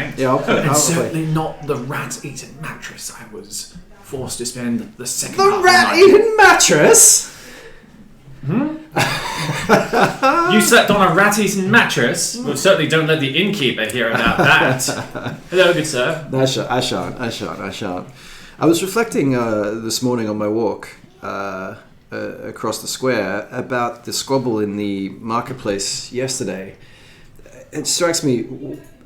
night. Yeah, and certainly not the rat-eaten mattress I was forced to spend the second The half of the night. rat-eaten mattress? You slept on a rat-eaten mattress? Well, certainly don't let the innkeeper hear about that. Hello, good sir. I shan't. I was reflecting this morning on my walk across the square about the squabble in the marketplace yesterday. It strikes me,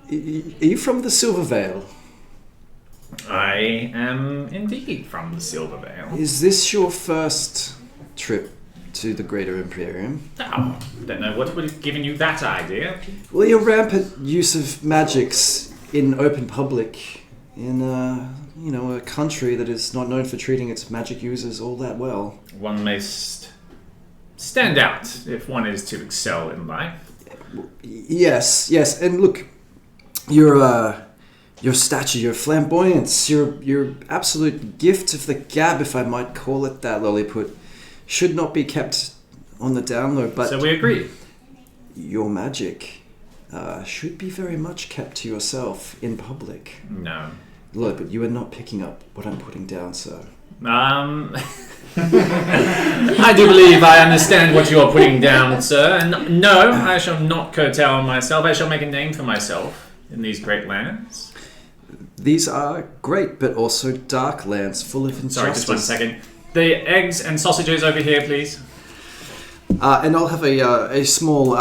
are you from the Silver Vale? I am indeed from the Silver Vale. Is this your first trip to the Greater Imperium? Oh, don't know what would have given you that idea. Well, your rampant use of magics in open public in a country that is not known for treating its magic users all that well. One must stand out if one is to excel in life. Yes, and look, your stature, your flamboyance, your absolute gift of the gab, if I might call it that, Lolliput, should not be kept on the down low, but... So we agree. Your magic should be very much kept to yourself in public. No. Look, but you are not picking up what I'm putting down, sir. I do believe I understand what you are putting down, sir. And no, I shall not curtail myself. I shall make a name for myself in these great lands. These are great, but also dark lands full of injustice. Sorry, just 1 second. The eggs and sausages over here, please. And I'll have a small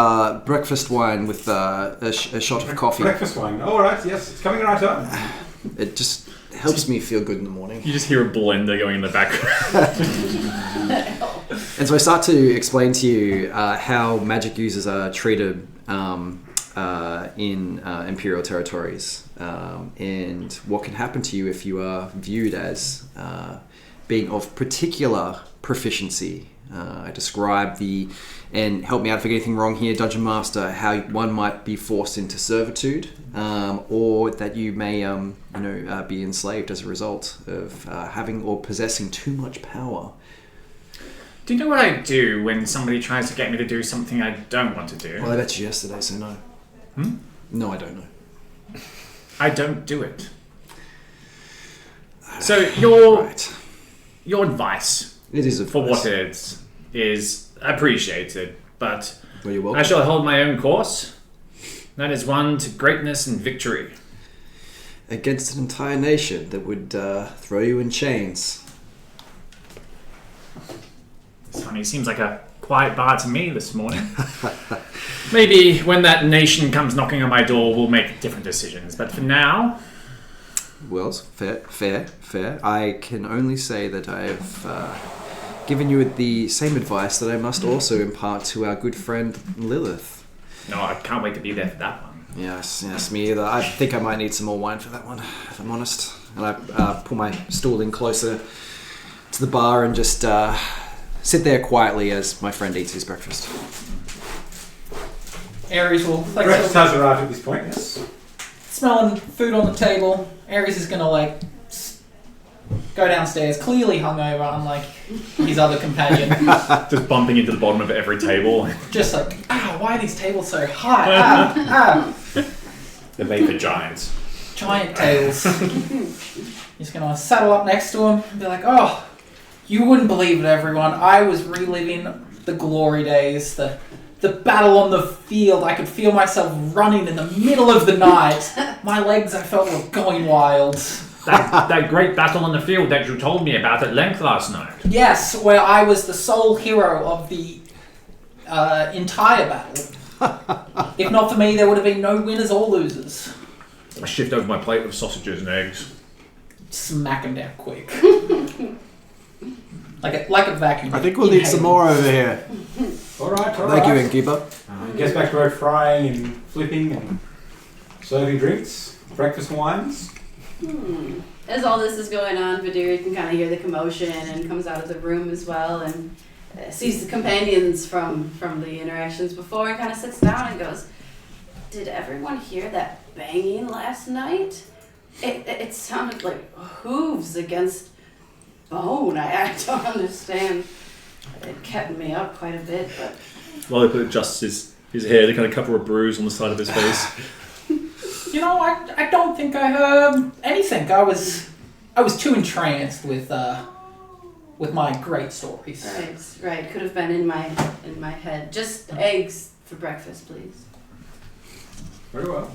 breakfast wine with a shot of coffee. Breakfast wine. All right, yes, it's coming right up. It just helps me feel good in the morning. You just hear a blender going in the background. And so I start to explain to you how magic users are treated in Imperial territories, and what can happen to you if you are viewed as being of particular proficiency. I describe and help me out if I get anything wrong here, Dungeon Master, how one might be forced into servitude, or that you may be enslaved as a result of having or possessing too much power. Do you know what I do when somebody tries to get me to do something I don't want to do? Well, I bet you yesterday, so no. No, I don't know. I don't do it. So your advice, it is for what it is appreciated, but well, you're welcome. I shall hold my own course. That is one to greatness and victory. Against an entire nation that would throw you in chains. Sonny seems like a quiet bar to me this morning. Maybe when that nation comes knocking on my door, we'll make different decisions. But for now... Well, fair. I can only say that I have given you the same advice that I must also impart to our good friend Lilith. No, I can't wait to be there for that one. Yes, me either. I think I might need some more wine for that one, if I'm honest. And I pull my stool in closer to the bar and just sit there quietly as my friend eats his breakfast. Ares will... Breakfast has arrived at this point, yes. Smelling food on the table, Ares is gonna go downstairs, clearly hungover, unlike his other companion. Just bumping into the bottom of every table. Just why are these tables so high? They're made for giants. Giant tables. He's gonna saddle up next to him and be like, oh, you wouldn't believe it, everyone. I was reliving the glory days, the battle on the field. I could feel myself running in the middle of the night. My legs, I felt, were going wild. That great battle on the field that you told me about at length last night. Yes, where I was the sole hero of the entire battle. If not for me, there would have been no winners or losers. I shift over my plate with sausages and eggs. Smack him down quick. like a vacuum. I think we'll need some more over here. All right. Thank you, innkeeper. He gets back to road frying and flipping and serving drinks, breakfast wines. As all this is going on, Vidiri can kind of hear the commotion and comes out of the room as well and sees the companions from the interactions before and kind of sits down and goes, "Did everyone hear that banging last night? It sounded like hooves against bone. I don't understand. It kept me up quite a bit, but..." Lolliput adjusts his hair to kind of cover a bruise on the side of his face. I don't think I heard anything. I was too entranced with my great stories. Right. Could have been in my head. Just eggs for breakfast, please. Very well.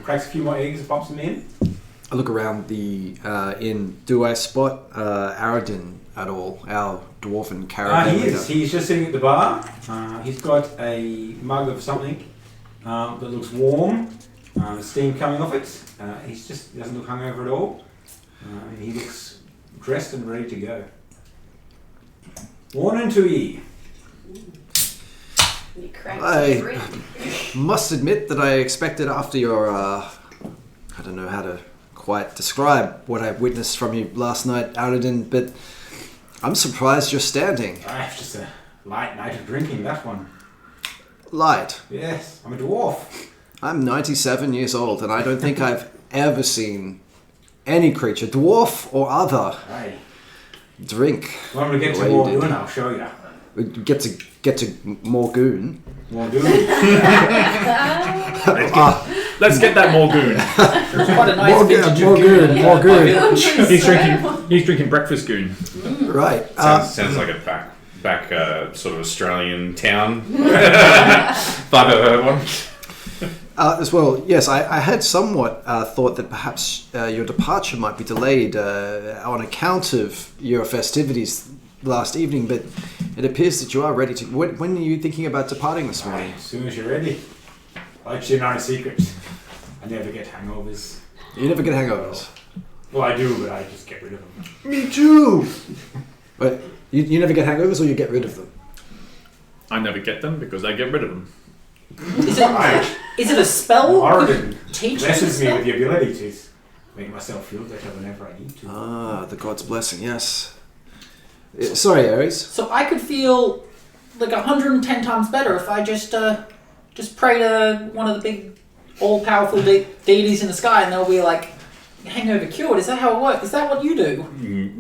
Cracks a few more eggs and pops them in. I look around the inn. Do I spot Aradin at all? Our dwarven caravan leader. He's just sitting at the bar. He's got a mug of something that looks warm. Steam coming off it. He doesn't look hungover at all. He looks dressed and ready to go. Morning to ye. He cracks I a drink. must admit that I expected after your I don't know how to quite describe what I witnessed from you last night, Aradin, but I'm surprised you're standing. It's just a light night of drinking, that one. Light. Yes, I'm a dwarf. I'm 97 years old, and I don't think I've ever seen any creature, dwarf or other, Aye. drink. When we get the to way you Morgoon, did. I'll show you. We get to Morgoon. Morgoon? Let's get that Morgoon. Quite a nice vintage of goon. Morgoon. He's drinking breakfast goon. Right. Sounds like a back sort of Australian town. If I've ever heard one. As well, yes, I had somewhat thought that perhaps your departure might be delayed on account of your festivities last evening, but it appears that you are ready to... When are you thinking about departing this morning? As soon as you're ready. I'll let you know a secret. I never get hangovers. You never get hangovers. Well, I do, but I just get rid of them. Me too! But you never get hangovers or you get rid of them? I never get them because I get rid of them. Is it a spell? Oregon Teach blesses me with the ability to make myself feel better whenever I need to. The god's blessing, yes. Sorry, Ares. So I could feel like 110 times better if I just pray to one of the big all-powerful deities in the sky, and they'll be like, hangover cured. Is that how it works? Is that what you do?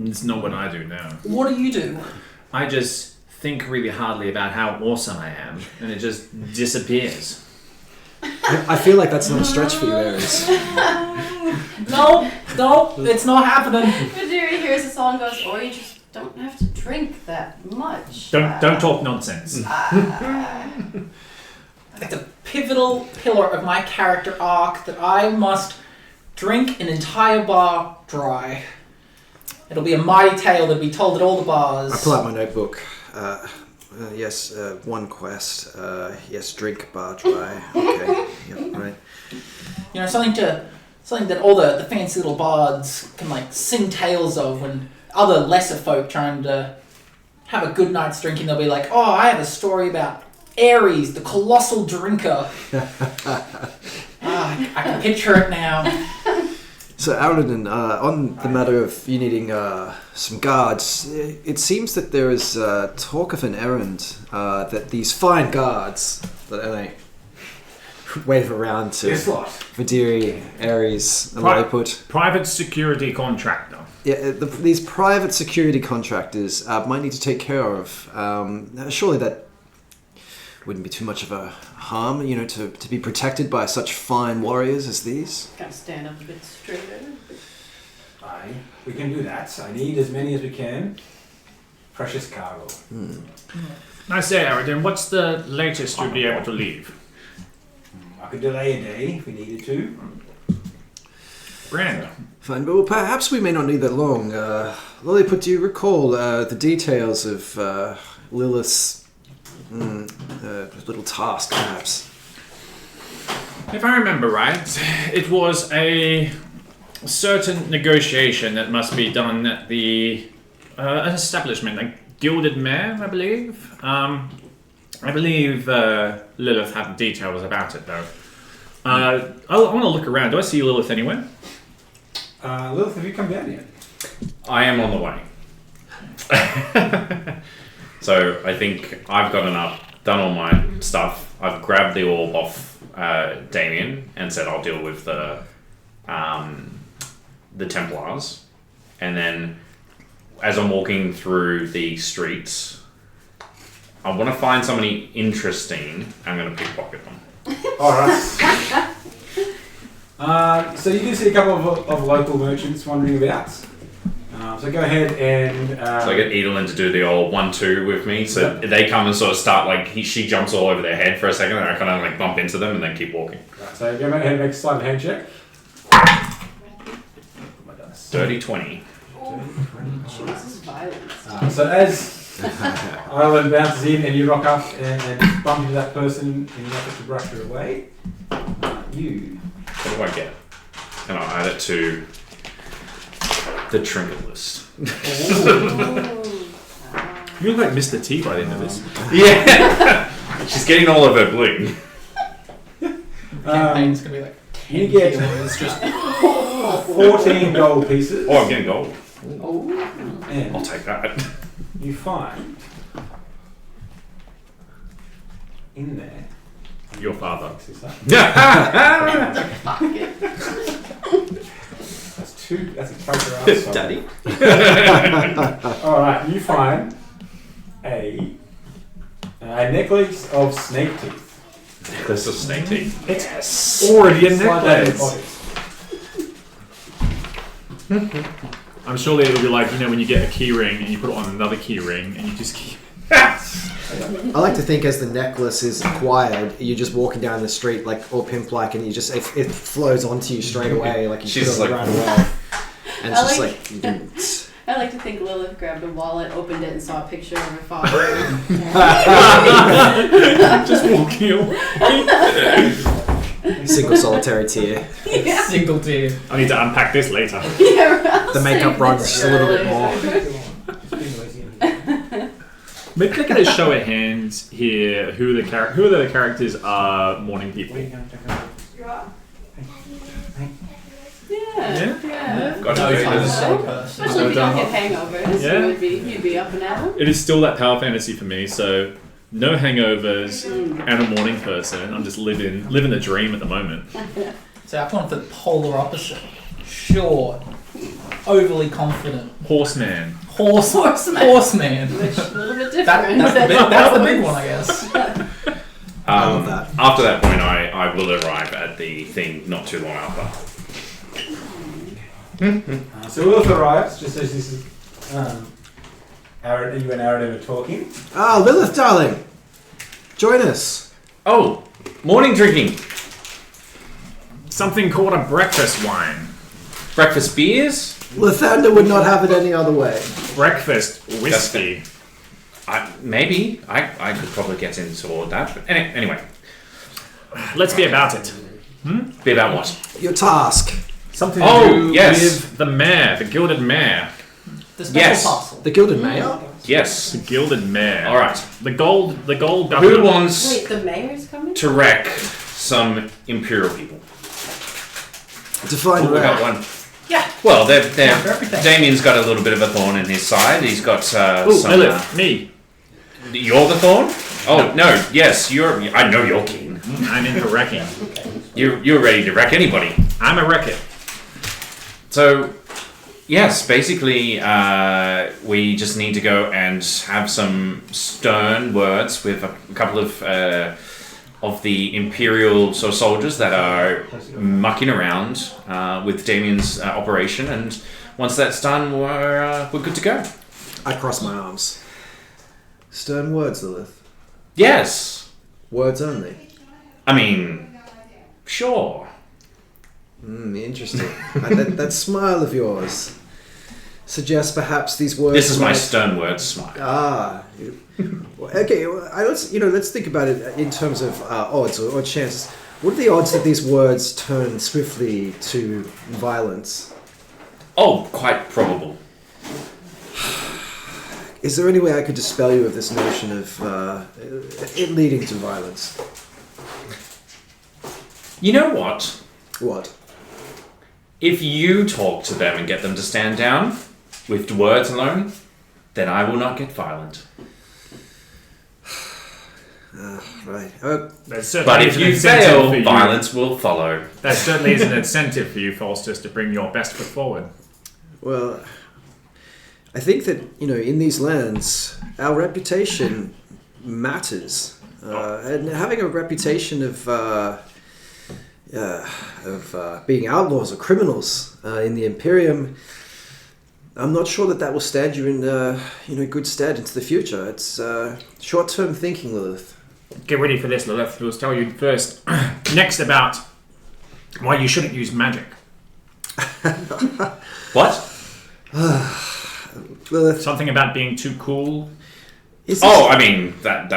It's not what I do now. What do you do? I just think really hardly about how awesome I am, and it just disappears. I feel like that's not a stretch for you, Ares. No, it's not happening. Vidiri hears the song and goes, or you just don't have to drink that much. Don't talk nonsense. It's a pivotal pillar of my character arc that I must drink an entire bar dry. It'll be a mighty tale that'll be told at all the bars. I pull out my notebook. Yes, one quest. Yes, drink bar dry. Okay, yep, right. You know, something that all the fancy little bards can like sing tales of when other lesser folk trying to have a good night's drinking. They'll be like, "Oh, I have a story about Ares, the colossal drinker." I can picture it now. So, Aradin, on the matter of you needing some guards, it seems that there is talk of an errand that these fine guards that I wave around to Vidiri, Ares, and Lolliput. Private security contractor. Yeah, these private security contractors might need to take care of. Surely that wouldn't be too much of a harm, you know, to be protected by such fine warriors as these. Gotta stand up a bit straighter. Aye, we can do that. I need as many as we can. Precious cargo. I say, Aradin, what's the latest you'll be able to leave? I could delay a day if we needed to. Grand. Fine, but well, perhaps we may not need that long. Lolliput, do you recall the details of Lilith's little task, perhaps? If I remember right, it was a certain negotiation that must be done at the an establishment, a gilded mare, I believe. I believe Lilith had details about it, though. I want to look around. Do I see Lilith anywhere? Lilith, have you come down yet? I am on the way. So I think I've done all my stuff. I've grabbed the orb off Damien and said I'll deal with the Templars. And then as I'm walking through the streets, I want to find somebody interesting. I'm going to pickpocket them. Alright. So you do see a couple of local merchants wandering about. So go ahead and... So I get Edelin to do the old 1-2 with me, so they come and sort of start like she jumps all over their head for a second, and I kind of like bump into them and then keep walking. Right, so go ahead and make a sleight of hand check. Dirty 20. Jesus, violence. So as Ireland bounces in and you rock up and bump into that person and you have to brush her away, you... What do I get? And I'll add it to the trinket list. You look like Mr. T by the end of this. Yeah! She's getting all of her bling. Campaign's gonna be like You get it's just 14 gold pieces. Oh, I'm getting gold. And I'll take that. you find in there... Your father. That's a character ass. Daddy. Alright, you find a necklace of snake teeth. Necklace of snake teeth. It's already a Slide that in your necklace. pocket. I'm sure it'll be like, when you get a key ring and you put it on another key ring and you just keep... I like to think as the necklace is acquired, you're just walking down the street like all pimp-like, and you just it flows onto you straight away, like you She's put it like- right away. And it's I just like- like you can, I like to think Lilith grabbed a wallet, opened it, and saw a picture of her father. just walking away. single solitary tear. Yeah. single tear. I need to unpack this later. Yeah, The makeup runs just a little bit more. Maybe they could show of hands here who the characters are mourning people. Yeah. Got No to time to do say person. Especially if you don't get hangovers, Yeah. you'd be up and out. It is still that power fantasy for me, so no hangovers and a morning person. I'm just living the dream at the moment. So I've gone for the polar opposite. Short, overly confident, Horseman. horseman. Which a little bit different. That's the big one, I guess. I love that. After that point, I will arrive at the thing not too long after. So Lilith arrives just as this is you and Aradin are talking. Ah, Lilith, darling, join us. Oh, morning drinking. Something called a breakfast wine. Breakfast beers? Lathander would not have it any other way. Breakfast whiskey. Maybe. I could probably get into all of that. But anyway, Let's be about it. be about what? Your task. Something Oh, to do yes. with the mare, the gilded mare. The special Yes. parcel. The Gilded Mayor? Yes. The gilded mare. All right. The gold governor. Who wants Wait, the mayor's coming? to wreck some Imperial people? Define We got where. one. Yeah. Well, Yeah, for everything. Damien's got a little bit of a thorn in his side. He's got Ooh, some. Lilith, me. You're the thorn? Oh no! Yes, you're. I know you're keen. I'm into wrecking. You're ready to wreck anybody. I'm a wrecker. So, yes, basically, we just need to go and have some stern words with a couple of the Imperial sort of soldiers that are mucking around with Damien's operation, and once that's done, we're good to go. I cross my arms. Stern words, Lilith. Yes, Words only. I mean, sure. Interesting. that smile of yours suggests perhaps these words. This is my might- stern word smile. Okay. Well, let's think about it in terms of odds or chances. What are the odds that these words turn swiftly to violence? Oh, quite probable. Is there any way I could dispel you of this notion of it leading to violence? You know what? What? If you talk to them and get them to stand down with words alone, then I will not get violent. Right. That certainly But is if an you incentive fail, for you. violence will follow. That certainly is an incentive for you, Faustus, to bring your best foot forward. Well, I think that, in these lands, our reputation matters. And having a reputation of being outlaws or criminals in the Imperium, I'm not sure that will stand you in good stead into the future. It's short-term thinking, Lilith. Get ready for this, Lilith. We'll tell you first. Next about why you shouldn't use magic. What? Lilith. Something about being too cool. I mean that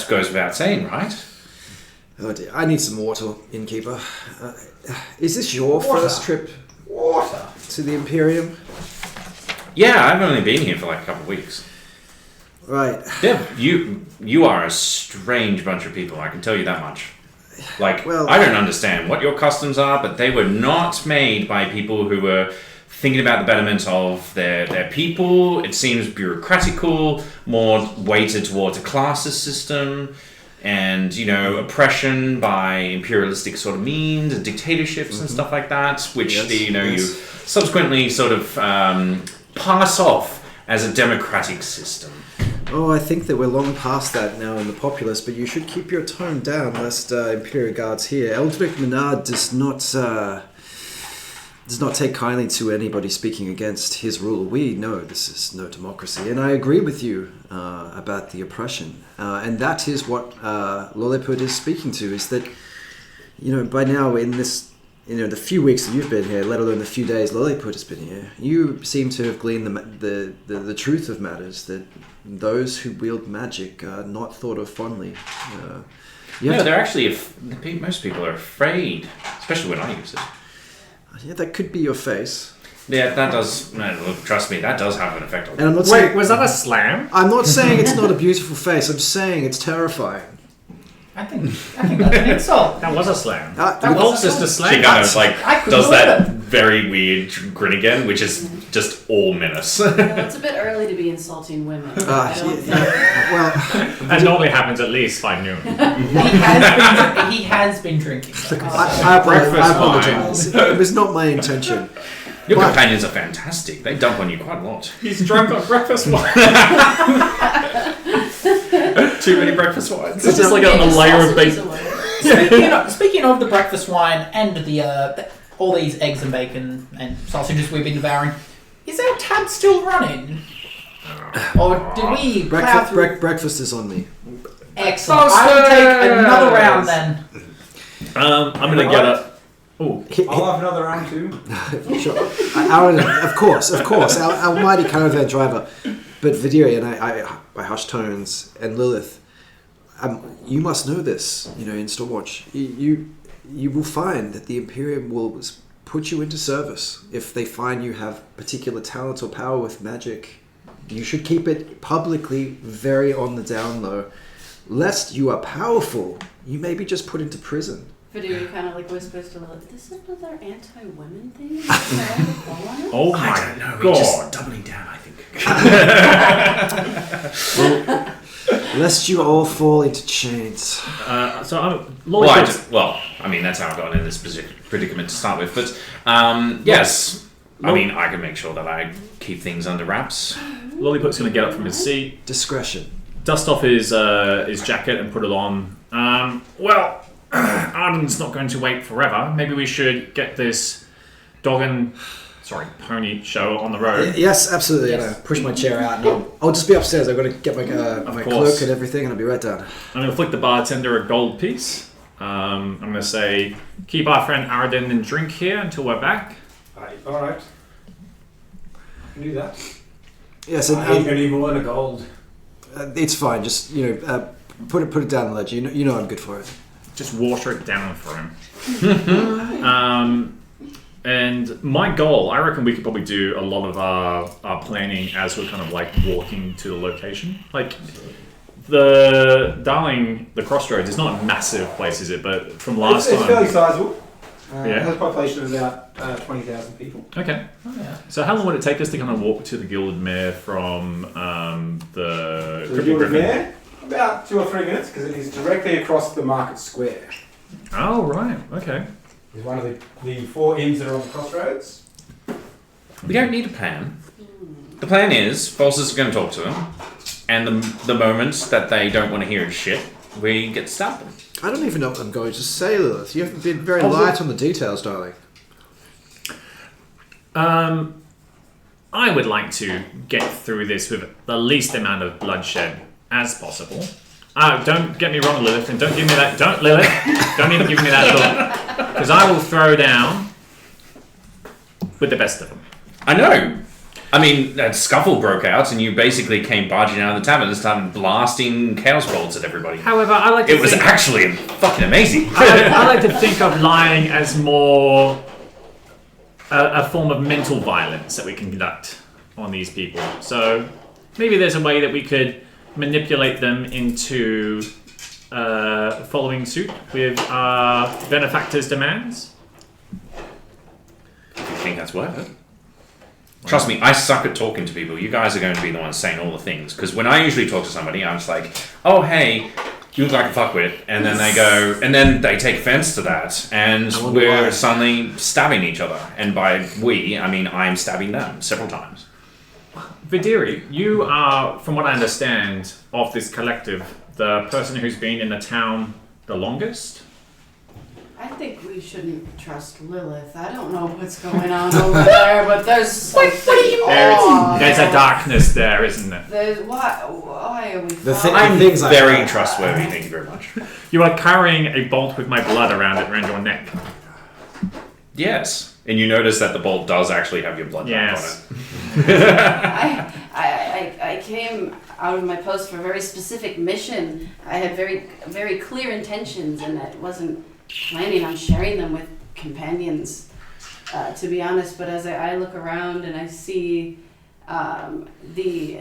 goes without saying, right? Oh dear, I need some water, innkeeper. Is this your first trip to the Imperium? Yeah, I've only been here for like a couple of weeks. Right. Yeah, you are a strange bunch of people, I can tell you that much. Like, Well, I don't understand what your customs are, but they were not made by people who were thinking about the betterment of their people. It seems bureaucratical, more weighted towards a classes system, and, oppression by imperialistic sort of means, and dictatorships and stuff like that, which, you subsequently sort of pass off as a democratic system. Oh, I think that we're long past that now in the populace, but you should keep your tone down, lest Imperial guards here. Eldrick Menard does not take kindly to anybody speaking against his rule. We know this is no democracy, and I agree with you about the oppression. And that is what Lolliput is speaking to, is that, by now in this, the few weeks that you've been here, let alone the few days Lolliput has been here, you seem to have gleaned the truth of matters, that those who wield magic are not thought of fondly. They're actually, most people are afraid, especially when I use it. Yeah, that could be your face. Yeah, that does, trust me, that does have an effect on And I'm not Wait, saying, was that a slam? I'm not saying it's not a beautiful face. I'm saying it's terrifying. I think that's an insult. That was a slam. That was just a slam. She kind of I could does believe that it. very weird grin again, which is just all menace. It's a bit early to be insulting women. I don't think. well, That normally happens at least by noon. He has been drinking. I apologize. It was not my intention. Your But- companions are fantastic. They dump on you quite a lot. He's drunk on breakfast wine. Too many breakfast wines. It's just like a layer of Sausages bacon. Speaking of the breakfast wine and the all these eggs and bacon and sausages we've been devouring, is our tab still running? Or did we plow through? Breakfast is on me. Excellent. I will take another round then. I'm gonna get a. Oh, I'll have another round too. Sure. Of course. Our mighty caravan driver. But Vidiri and I by hushed tones, and Lilith, you must know this, in Stormwatch. You will find that the Imperium will put you into service if they find you have particular talent or power with magic. You should keep it publicly very on the down low. Lest you are powerful, you may be just put into prison. Vidiri kind of whispers to Lilith, this is another anti-women thing? oh I my don't know. We're god! just doubling down, I think. Lest you all fall into chains. So I'm I mean, that's how I got in this predicament to start with. But yes, I mean, I can make sure that I keep things under wraps. Lolliput's gonna get up from his seat, Discretion. dust off his jacket, and put it on. Arden's not going to wait forever. Maybe we should get this pony show on the road. Yes, absolutely. Yes. And I push my chair out, and I'll just be upstairs. I've got to get my course. cloak and everything, and I'll be right down. I'm going to flick the bartender a gold piece. I'm going to say, keep our friend Arden in drink here until we're back. Alright. I can do that. Yes, I ain't and gonna need more than a gold. it's fine. Just put it down the ledge. You know I'm good for it. Just water it down for him. And my goal, I reckon we could probably do a lot of our planning as we're kind of walking to the location. The Crossroads is not a massive place, is it? But from last It's time, fairly sizable. Yeah. It has a population of about 20,000 people. okay. Oh, yeah. So how long would it take us to kind of walk to the Gilded Mare from the So the Cryptic Gilded Griffin? Mare, about 2 or 3 minutes, because it is directly across the market square. Oh right, okay. It's one of the 4 inns that are on the crossroads. We don't need a plan. The plan is, Bolsus is going to talk to them, and the moment that they don't want to hear his shit, we get to stop them. I don't even know what I'm going to say, Lilith. You haven't been very light on the details, darling. I would like to get through this with the least amount of bloodshed as possible. Don't get me wrong, Lilith, and don't give me that. Don't, Lilith. Don't even give me that look, because I will throw down with the best of them. I know. I mean, a scuffle broke out, and you basically came barging out of the tavern and started blasting chaos bolts at everybody. However, I like to It was actually fucking amazing. I like to think of lying as more a form of mental violence that we can conduct on these people. So maybe there's a way that we could manipulate them into following suit with our benefactor's demands. I think that's worth it. Trust me, I suck at talking to people. You guys are going to be the ones saying all the things. Because when I usually talk to somebody, I'm just like, oh, hey, you look like a fuckwit. And then they go, and then they take offense to that. And we're suddenly stabbing each other. And by we, I mean I'm stabbing them several times. Vidiri, you are, from what I understand, of this collective, the person who's been in the town the longest. I think we shouldn't trust Lilith. I don't know what's going on over there, but there's something There's a darkness there, isn't there? There's why are we? I'm things like very that. trustworthy, thank you very much. You are carrying a bolt with my blood around your neck. Yes. And you notice that the bolt does actually have your blood mark on it. I came out of my post for a very specific mission. I had very, very clear intentions, and I wasn't planning on sharing them with companions, to be honest. But as I look around and I see the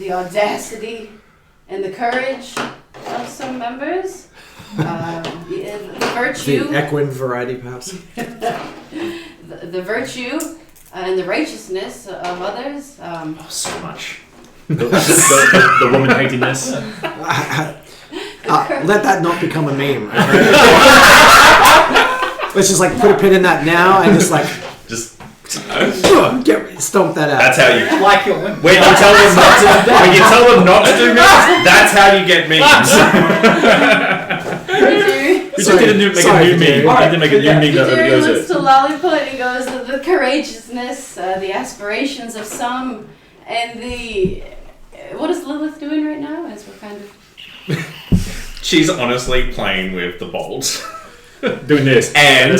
audacity and the courage of some members, the virtue, The equine variety, perhaps. the virtue and the righteousness of others. So much. The woman hatiness. Let that not become a meme. Let's just like put a pin in that now and just like stomp that out. That's how you. Like your women. When you tell them not to do memes, that's how you get memes. We just didn't make a new meme. I didn't make a new meme that Jerry goes looks to Lolliput and goes, the courageousness, the aspirations of some, and the... What is Lilith doing right now? As we're kind of... She's honestly playing with the bolts. doing this. And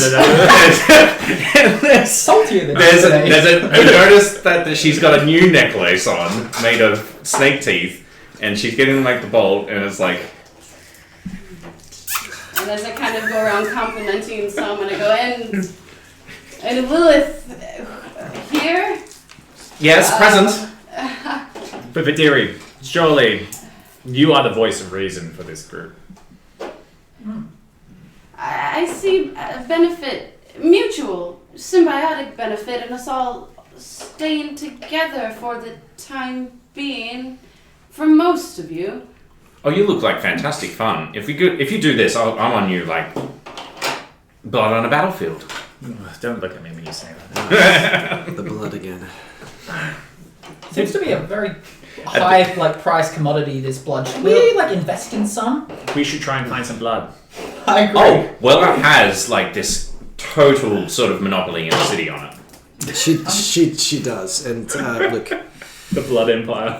Saltier than you notice that she's got a new necklace on made of snake teeth, and she's getting like the bolt, and it's like... And as I kind of go around complimenting some, and I go, and Lilith, here? Yes, present. But Vidiri, surely you are the voice of reason for this group. I see a benefit, mutual, symbiotic benefit in us all staying together for the time being, for most of you. Oh, you look like fantastic fun. If you do this, I'm on you like blood on a battlefield. Don't look at me when you say that. The blood again. Seems to be a very high price commodity, this blood. Should we invest in some? We should try and find some blood. I agree. Oh, well, it has this total sort of monopoly in the city on it. She does, and look. The Blood Empire.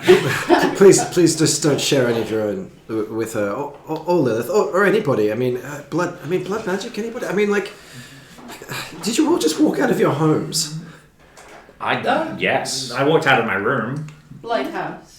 Please just don't share any of your own with her or Lilith or anybody. I mean, blood magic. Anybody? I mean, did you all just walk out of your homes? Yes. I walked out of my room. Lighthouse.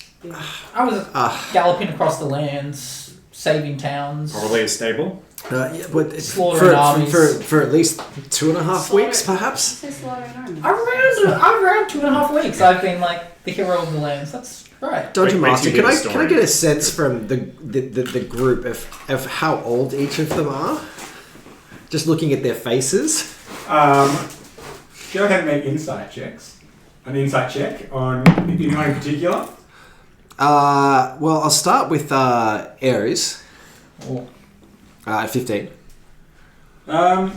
I was galloping across the lands, saving towns. Probably a stable. Yeah, but Slaughtering armies. for at least 2.5 weeks, perhaps. Say slaughtering armies. Around 2.5 weeks, I've been the hero of the lands. That's right. Dungeon Wait, Master, you can get a I story. get a sense from the group of how old each of them are? Just looking at their faces. Go ahead and make insight checks. An insight check on anyone in particular. Well, I'll start with Ares. Oh. 15. How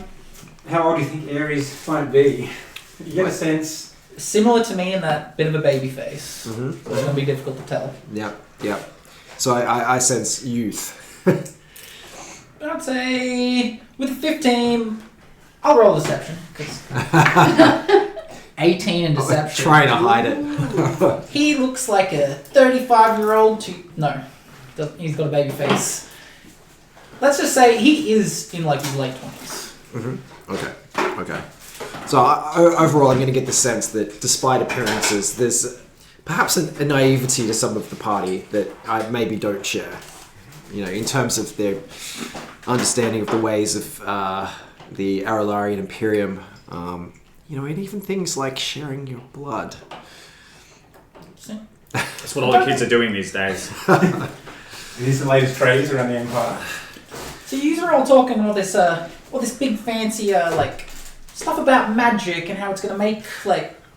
old do you think Ares might be? You get a sense. Similar to me in that bit of a baby face. Mm-hmm. So it's going to be difficult to tell. Yeah. So I sense youth. I'd say with 15, I'll roll deception. 'Cause 18 in deception. Trying to hide it. He looks like a 35-year-old. No, he's got a baby face. Let's just say he is in like his late 20s. Okay. So overall, I'm going to get the sense that despite appearances, there's perhaps a naivety to some of the party that I maybe don't share. In terms of their understanding of the ways of the Aralarian Imperium. And even things like sharing your blood. That's what all the kids are doing these days. It is the latest craze around the Empire. So you are all talking all this big fancy stuff about magic and how it's going to make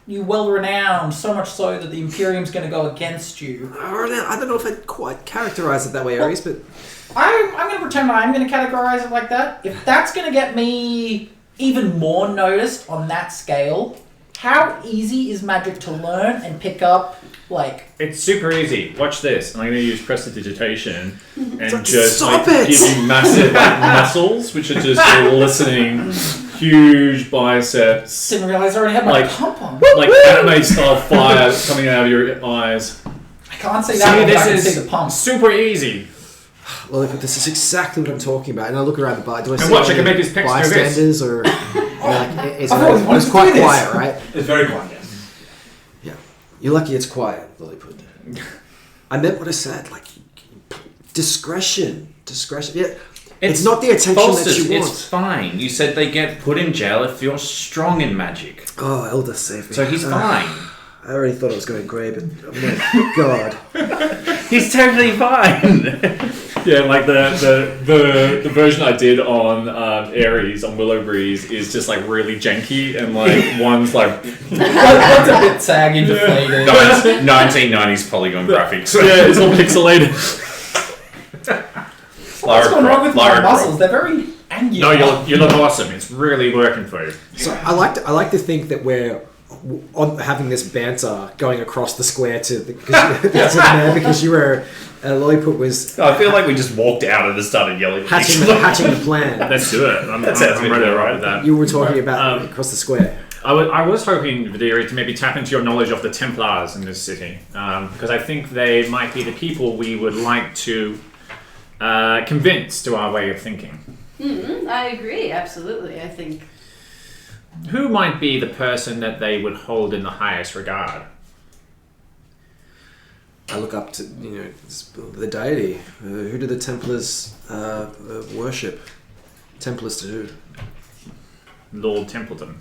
you well-renowned, so much so that the Imperium's going to go against you. I don't know if I'd quite characterize it that way, Aries, but... I'm going to pretend I'm going to categorize it like that. If that's going to get me even more noticed on that scale, how easy is magic to learn and pick up, It's super easy. Watch this. I'm going to use prestidigitation and Stop it! give you massive muscles, which are just glistening, huge biceps. Didn't realize I already had my pump on. Like anime-style fire coming out of your eyes. I can't see that one, but I can see the pump. Super easy. Lolliput, this is exactly what I'm talking about. And I look around the bar. Do I see watch, I any can make his pecs do this. bystanders or... it's quite quiet, right? It's very quiet, yes. Yeah. You're lucky it's quiet, Lolliput. I meant what I said. Discretion. Yeah. It's not the attention that you want. It's fine. You said they get put in jail if you're strong in magic. Oh, Elder save me. So he's fine. I already thought it was going grey, but oh my god. He's totally fine. Yeah, like the version I did on Aries on Willow Breeze is just really janky and one's One's a bit saggy, deflated. 1990s polygon graphics. Yeah, it's all pixelated. What's going wrong with my muscles? They're very angular. No, you look awesome. It's really working for you. So I like to think that we're on having this banter going across the square to the because you were Lolliput was. I feel like we just walked out and just started yelling. Hatching the plan. Let's do it. I'm ready to write that. You were talking about across the square. I was hoping, Vidiri, to maybe tap into your knowledge of the Templars in this city, because I think they might be the people we would like to convince to our way of thinking. I agree, absolutely. I think. Who might be the person that they would hold in the highest regard? I look up to the deity. Who do the Templars worship? Templars to who? Lord Templeton.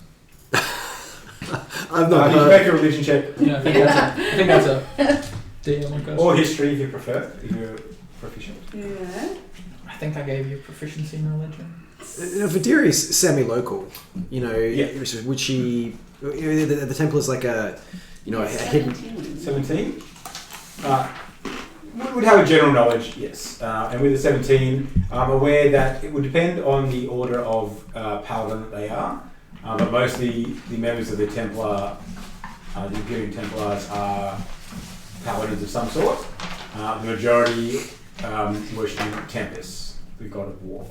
I've not You can make a religion check. Yeah, I think that's a DM, I guess. Or history if you prefer, if you're proficient. Yeah. I think I gave you proficiency in religion. Vidiri's semi-local. Yeah. Would she? The Templars like a hidden. 17. Would have a general knowledge, yes. And with the 17, I'm aware that it would depend on the order of paladin that they are. But mostly the members of the Templar, the Imperium Templars, are paladins of some sort. The majority worshipping Tempest, the god of war.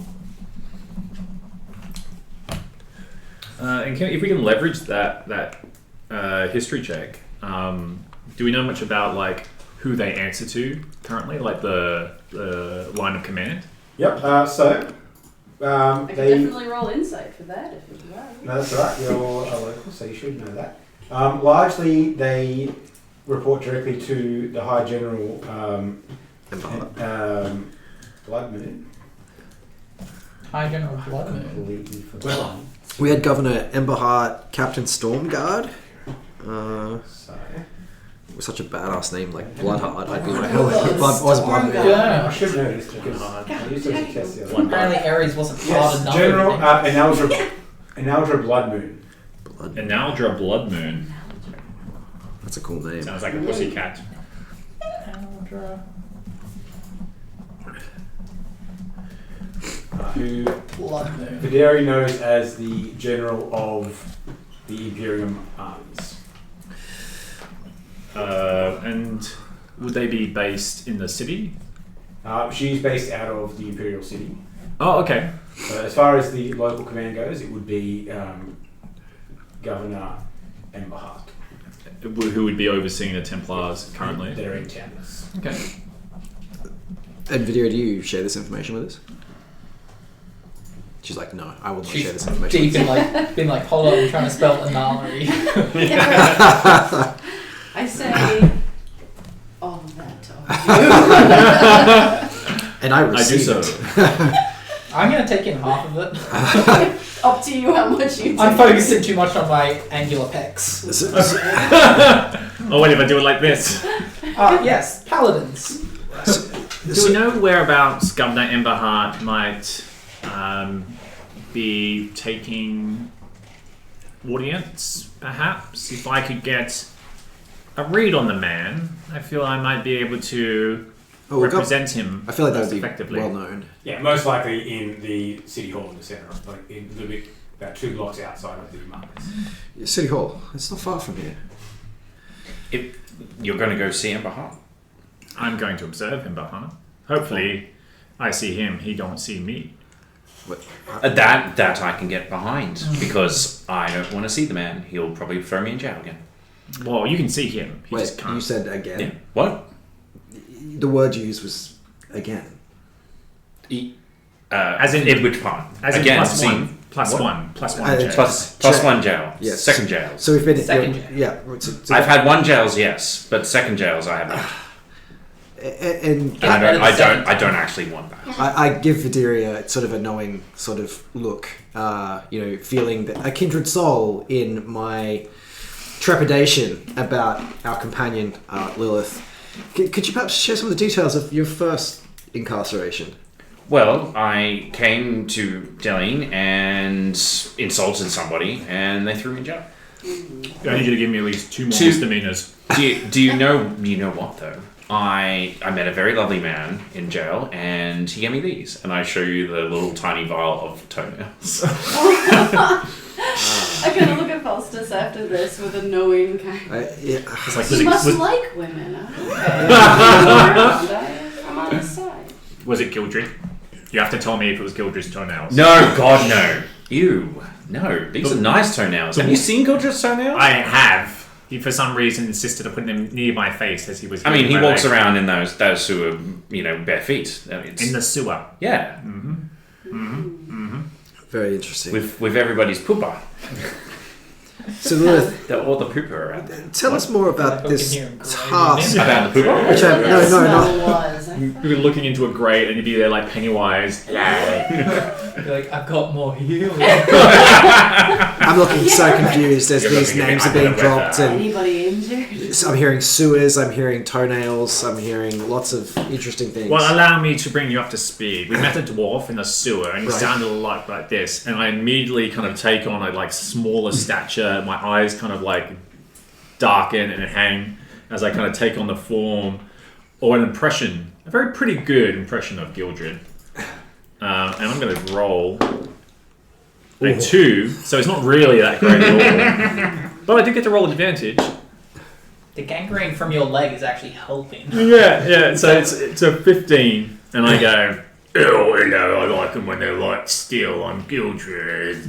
And if we can leverage that history check, do we know much about who they answer to currently, the line of command? Yep. I could definitely roll insight for that if you'd like. No, that's all right. You're a local, so you should know that. Largely, they report directly to the High General Blood Moon. High General Blood Moon. Completely forgotten. We had Governor Emberheart, Captain Stormguard. With such a badass name like Bloodheart, I'd be like, Blood. Yeah. I should know this because I used to test the other. Apparently Ares wasn't hard enough. General Enaldra Blood Moon. Enaldra Blood Moon. That's a cool name. Sounds like a pussycat. Enaldra. Who Blood Moon. Videri knows as the General of the Imperium armies. And would they be based in the city? She's based out of the Imperial City. Oh, okay. As far as the local command goes, it would be Governor Emberhart. Who would be overseeing the Templars currently? They're in town. Yes. Okay. And Video, do you share this information with us? She's like, no, I will not share this information. Deep in been like, hold on, I'm trying to spell anari. I say all of that. And I I do receive so. it. I'm gonna take in half of it. Up to you how much you I'm take. focusing too much on my angular pecs. Oh, wait, if I do it like this. Yes, paladins. Do we know whereabouts Governor Emberhart might be taking audience, perhaps? If I could get a read on the man, I feel I might be able to represent him. I feel like that most would be effectively. well known. Yeah, most likely in the city hall in the centre, like in a little bit, about 2 blocks outside of the markets. City Hall. It's not far from here. If you're going to go see Emberhart. I'm going to observe him, Emberhart. Hopefully, I see him. He don't see me. What? That I can get behind because I don't want to see the man. He'll probably throw me in jail again. Well, you can see him. He Wait, just can't. you said again? Yeah. What? The word you used was again. As in- in which part? As in again, plus see- one. Plus what? one. Plus one. Uh, James. Plus Jail. 1 jail. Yes. Second jail. So we've been Second jail. Yeah. Right, so I've had 1 jails, yes, but second jails I haven't. and I don't actually want that. I give Vidiria sort of a knowing sort of look, feeling that a kindred soul in my trepidation about our companion, Lilith. Could you perhaps share some of the details of your first incarceration? Well, I came to Delane and insulted somebody, and they threw me in jail. I need you to give me at least 2 more 2 misdemeanors. Do you know what though? I met a very lovely man in jail, and he gave me these, and I show you the little tiny vial of toenails. I'm gonna look at Faustus after this with a knowing kind of... It's like, He must was, like women. Okay. I'm on his side. was it Gildred? You have to tell me if it was Gildred's toenails. No, God, no. Ew. No, these are nice toenails. Have you seen Gildred's toenails? I have. He, for some reason, insisted on putting them near my face as he was. I mean, he my walks leg. around in those who are, bare feet. in the sewer. Yeah, Very interesting. with everybody's pooper. So Lilith, All the pooper around. tell us more about Like, this we can hear him task. About the pooper? Which I, no, Smell was. You were looking into a grate and you'd be there like Pennywise. Be like, I've got more healing. I'm looking so confused as You're these looking at me, names are I'm being gonna whip dropped, that. and Anybody injured? I'm hearing sewers, I'm hearing toenails, I'm hearing lots of interesting things. Well, allow me to bring you up to speed. We met a dwarf in the sewer and he Right. sounded a lot like this. And I immediately kind of take on a like smaller stature. My eyes kind of like darken and hang as I kind of take on the form or an impression, a very pretty good impression of Gildred. And I'm going to roll a 2, so it's not really that great at all. But I did get to roll advantage. The gangrene from your leg is actually helping. Yeah. So it's a 15, and I go, oh, hello, I like them when they're like steel. I'm Gildred.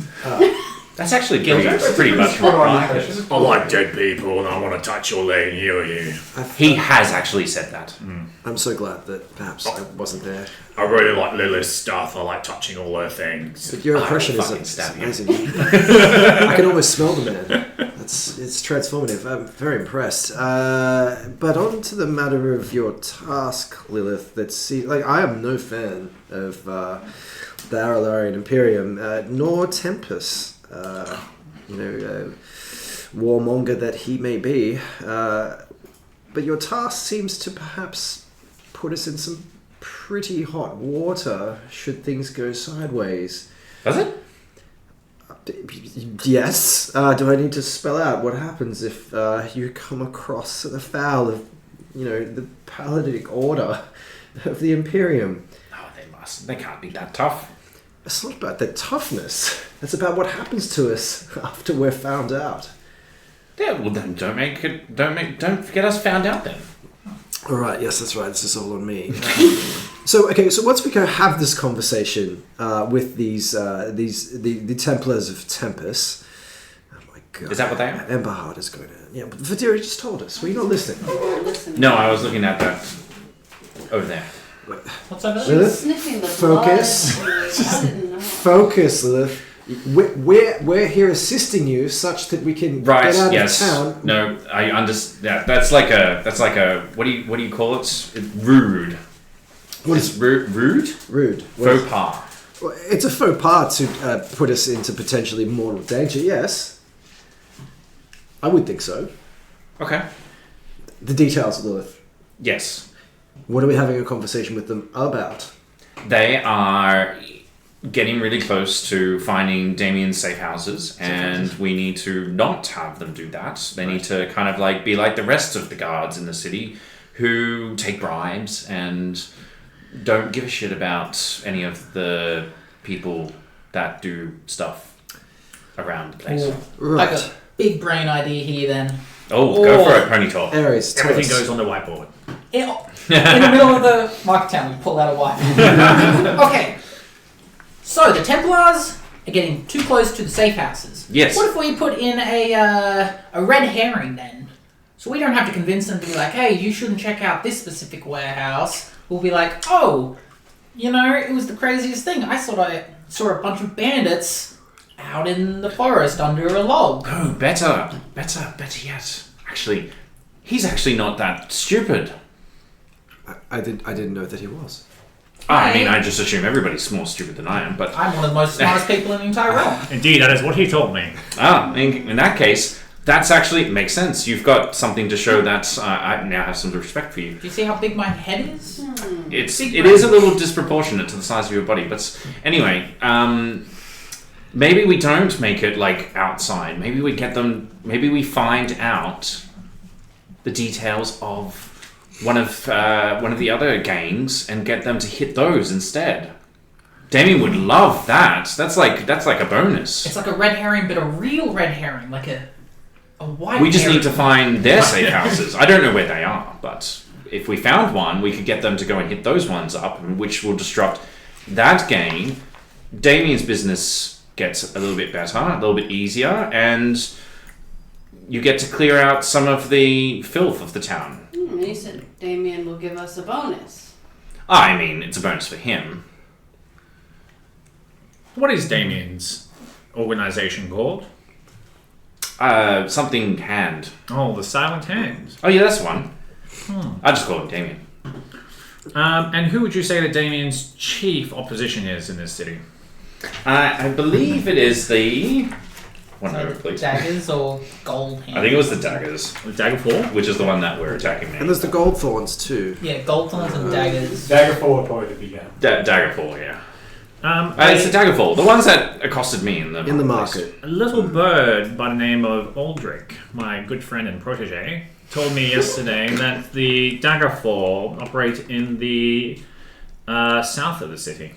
That's actually pretty much right. I like dead people, and I want to touch your leg and heal you. He has actually said that. I'm so glad that perhaps I wasn't there. I really like Lilith's stuff. I like touching all her things. But your impression is fucking stab you. amazing. I can almost smell the man. It's transformative. I'm very impressed. But on to the matter of your task, Lilith. I am no fan of the Aralarian Imperium, nor Tempest. Warmonger that he may be. But your task seems to perhaps put us in some pretty hot water should things go sideways. Does it? Yes. Do I need to spell out what happens if you come across the foul of, the Paladinic Order of the Imperium? No, they must. They can't be that tough. It's not about their toughness. It's about what happens to us after we're found out. Yeah, well then don't get us found out then. All right. Yes, that's right. This is all on me. So once we go have this conversation with the Templars of Tempest. Oh my god! Is that what they are? Ember Heart is going to. Yeah, but Vidiri just told us. Were you not listening? Listen. No, I was looking at that over there. What's over there? Lilith, Sniffing the focus. blood. I didn't know. Focus, Lilith. We're here assisting you such that we can Right. get out Yes. of town. No, I understand. Yeah, that's like a. What do you call it? Rude. What It's is rude? rude? Faux pas. Well, it's a faux pas to put us into potentially mortal danger. Yes, I would think so. Okay. The details, Lilith. Yes. What are we having a conversation with them about? They are getting really close to finding Damien's safe houses, and we need to not have them do that. They need to kind of like be like the rest of the guards in the city who take bribes and don't give a shit about any of the people that do stuff around the place. Ooh, Right. Like a big brain idea here then. Oh, go for it, Ponytail. Aries, tell Everything us. goes on the whiteboard. In the middle of the market town, we pull out a wipe. Okay. So the Templars are getting too close to the safe houses. Yes. What if we put in a red herring then? So we don't have to convince them to be like, hey, you shouldn't check out this specific warehouse. We'll be like, oh, you know, it was the craziest thing. I saw a bunch of bandits out in the forest under a log. Oh, better yet. Actually, he's actually not that stupid. I didn't know that he was. I mean, I just assume everybody's more stupid than I am, but... I'm one of the most smartest people in the entire realm. Indeed, that is what he told me. in that case, that's actually... It makes sense. You've got something to show that I now have some respect for you. Do you see how big my head is? It is a little disproportionate to the size of your body, but anyway, maybe we don't make it like outside. Maybe we find out the details of one of the other gangs and get them to hit those instead. Damien would love that. That's like a bonus. It's like a red herring, but a real red herring, like a white. We just herring. need to find their safe houses. I don't know where they are, but if we found one, we could get them to go and hit those ones up, which will disrupt that gang. Damien's business gets a little bit better, a little bit easier, and you get to clear out some of the filth of the town. You said Damien will give us a bonus. I mean, it's a bonus for him. What is Damien's organization called? Something hand. Oh, the Silent Hand. Oh yeah, that's one. I just call him Damien. And who would you say that Damien's chief opposition is in this city? I believe it is the... One So moment, please. daggers or gold hands? I think it was the daggers, The Daggerfall? which is the one that we're attacking And me. there's the gold thorns too. Yeah, gold thorns and daggers. Daggerfall are probably the bigger. Daggerfall, yeah. It's the A Daggerfall, the ones that accosted me in the market. little bird by the name of Aldrich, my good friend and protege, told me yesterday that the Daggerfall operate in the south of the city.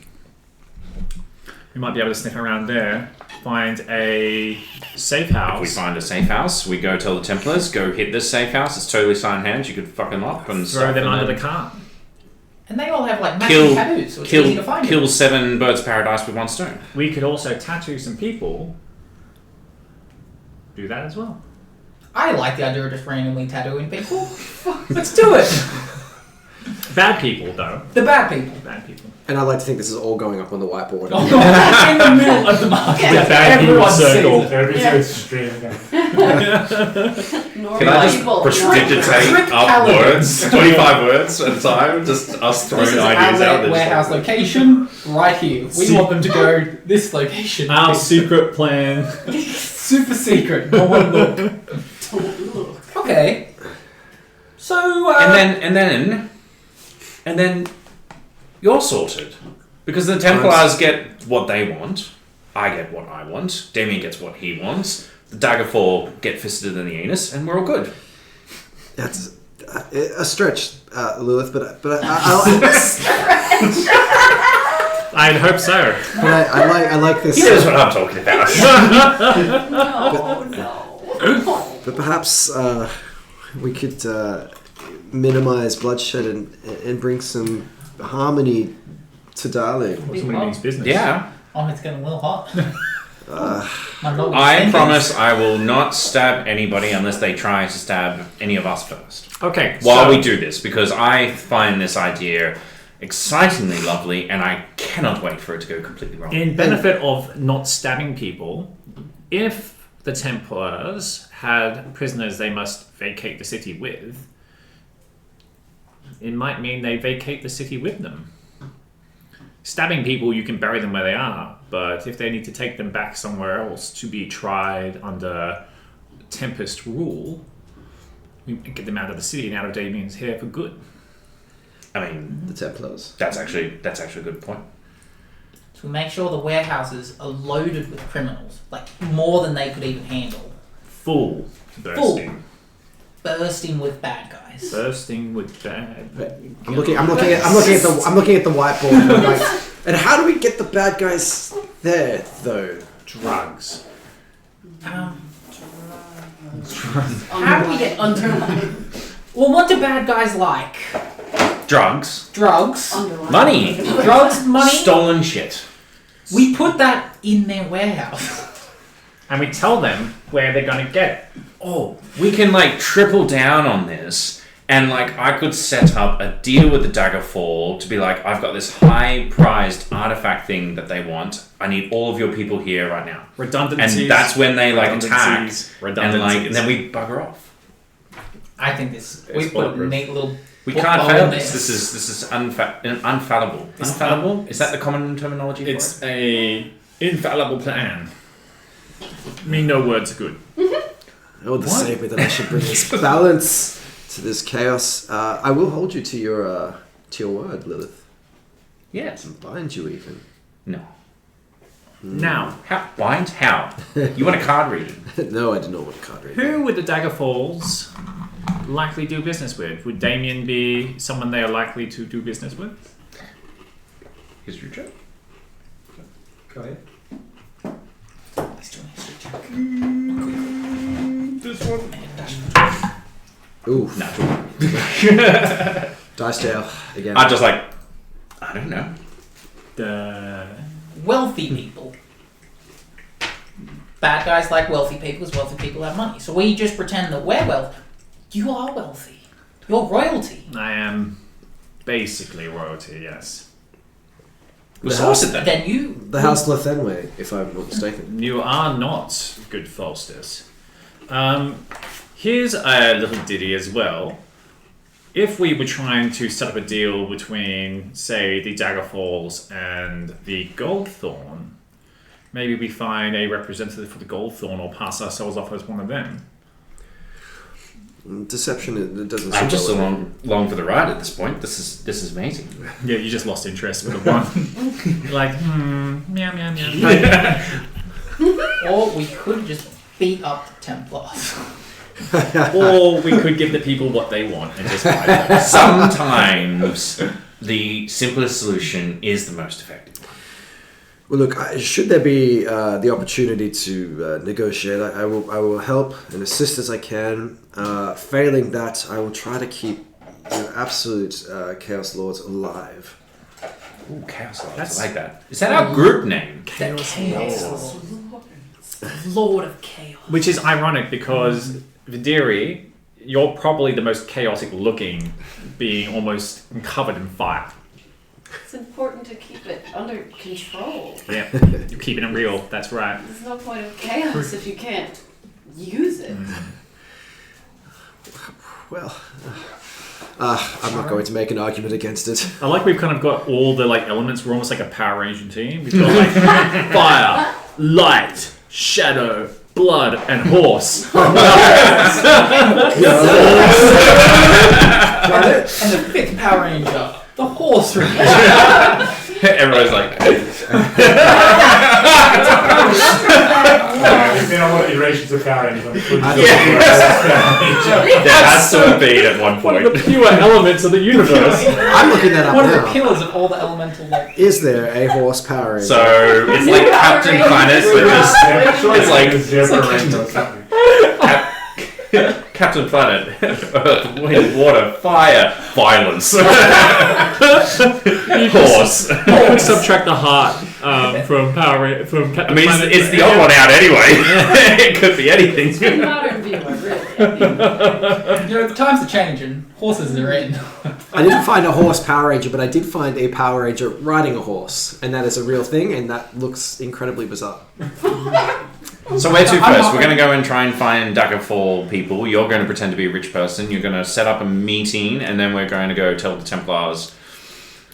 We might be able to sniff around there, find a safe house. If we find a safe house, we go tell the Templars, go hit this safe house, it's totally signed hands, you could fuck them up and throw stuff. them and under then the cart. And they all have like matching tattoos, so it's easy to find kill them. 7 birds of paradise with one stone. We could also tattoo some people. Do that as well. I like the idea of just randomly tattooing people. Let's do it. Bad people, though. The bad people. Bad people. And I like to think this is all going up on the whiteboard. In the middle of the market. Yeah. Bad people Everyone sees circle. it. Every Yeah. it's stream. Normal Can I just people. prestidigitate up calendar. words, 25 words at a time, just us throwing This is ideas our out there. warehouse location, right here. We want them to go this location. Our secret plan. Super secret. No one look. Okay. So, And then you're sorted. Because the Templars get what they want, I get what I want, Damien gets what he wants, the Daggerfall get fisted in the anus, and we're all good. That's a stretch, Lilith, but I'd hope so. I like this. He knows what I'm talking about. No. But perhaps we could minimize bloodshed and bring some harmony to Darling. What's somebody means business? Yeah. Oh, it's getting a little hot. My dog is I thinking. promise I will not stab anybody unless they try to stab any of us first. Okay. While so we do this, because I find this idea excitingly lovely, and I cannot wait for it to go completely wrong. in benefit of not stabbing people, if the Templars had prisoners they must vacate the city with, it might mean they vacate the city with them. Stabbing people, you can bury them where they are, but if they need to take them back somewhere else to be tried under Tempest rule, we get them out of the city and out of Damien's hair for good. I mean, The Templars. that's actually a good point. To make sure the warehouses are loaded with criminals, like more than they could even handle. Full bursting. Bursting with bad guys. Bursting with bad. I'm looking at the whiteboard. And I'm like, and how do we get the bad guys there, though? Drugs. How How do we get underlined? Well, what do bad guys like? Drugs, Drugs. Underlined. money, Drugs, money. stolen shit. We put that in their warehouse. And we tell them where they're going to get it. Oh, we can like triple down on this, and like I could set up a deal with the Daggerfall to be like, I've got this high-prized artifact thing that they want. I need all of your people here right now, Redundancies. and that's when they like attack, Redundancies. and then we bugger off. I think this. It's We put a bulletproof. neat little. We book can't hole fail in this. This is unfallible. It's Unfallible? Is that the common terminology It's for it? a infallible plan. I mean, no words are good. Oh, the same way that I should bring this balance to this chaos. I will hold you to your word, Lilith. Yes. And bind you even. No. Now, How? Bind? How? You want a card reading? No, I do not want a card reading. who would the Daggerfalls likely do business with? Would Damien be someone they are likely to do business with? Here's your joke. Go ahead. Let's do an history check. This one. Oof. Natural. Dice jail again. I'm just like, I don't know. The Wealthy people. Bad guys like wealthy people because wealthy people have money. So we just pretend that we're wealthy. You are wealthy. You're royalty. I am basically royalty. Yes. We The sourced house- it then. Then you. The House Lolthanwei, if I'm not mistaken. You are not good Falsters. Here's a little ditty as well. If we were trying to set up a deal between, say, the Daggerfalls and the Goldthorn, maybe we find a representative for the Goldthorn or pass ourselves off as one of them. Deception, it doesn't I'm just well with along for the ride at this point. This is amazing. Yeah, you just lost interest with the one. Like, meow, meow, meow. Or we could just beat up the Templars. Or we could give the people what they want and just fight them. Sometimes the simplest solution is the most effective. Well, look, should there be the opportunity to negotiate, I will help and assist as I can. Failing that, I will try to keep your absolute Chaos Lords alive. Ooh, Chaos Lords. That's- I like that. Is that our group name? Chaos Lord of Chaos. Which is ironic because Vidiri, you're probably the most chaotic looking, being almost covered in fire. It's important to keep it under control. Yeah, you're keeping it real. That's right. There's no point of chaos if you can't use it. Well, I'm not going to make an argument against it. I like we've kind of got all the like elements. We're almost like a Power Ranger team. We've got like fire, light, shadow, blood, and horse. And the fifth Power Ranger, the Horse Ranger. Everybody's like, There's been a lot of iterations of Power Rangers. there has to have been at one One of point. the pure elements of the universe. I'm looking that up One of the now. pillars of all the elemental like. Is there a horse Power Ranger? So it's like Captain Planet, but just I'm sure it's like a Zebra Ranger or something. Captain Planet, Earth, Wind, Water, Fire, Violence. Horse. Subtract the heart from from Captain I mean, Planet. it's the odd one out anyway. It could be anything. It's a modern viewer, really. The times are changing. Horses are in. I didn't find a horse Power Ranger, but I did find a Power Ranger riding a horse, and that is a real thing, and that looks incredibly bizarre. So where to first? We're going to go and try and find Daggerfall people. You're going to pretend to be a rich person. You're going to set up a meeting, and then we're going to go tell the Templars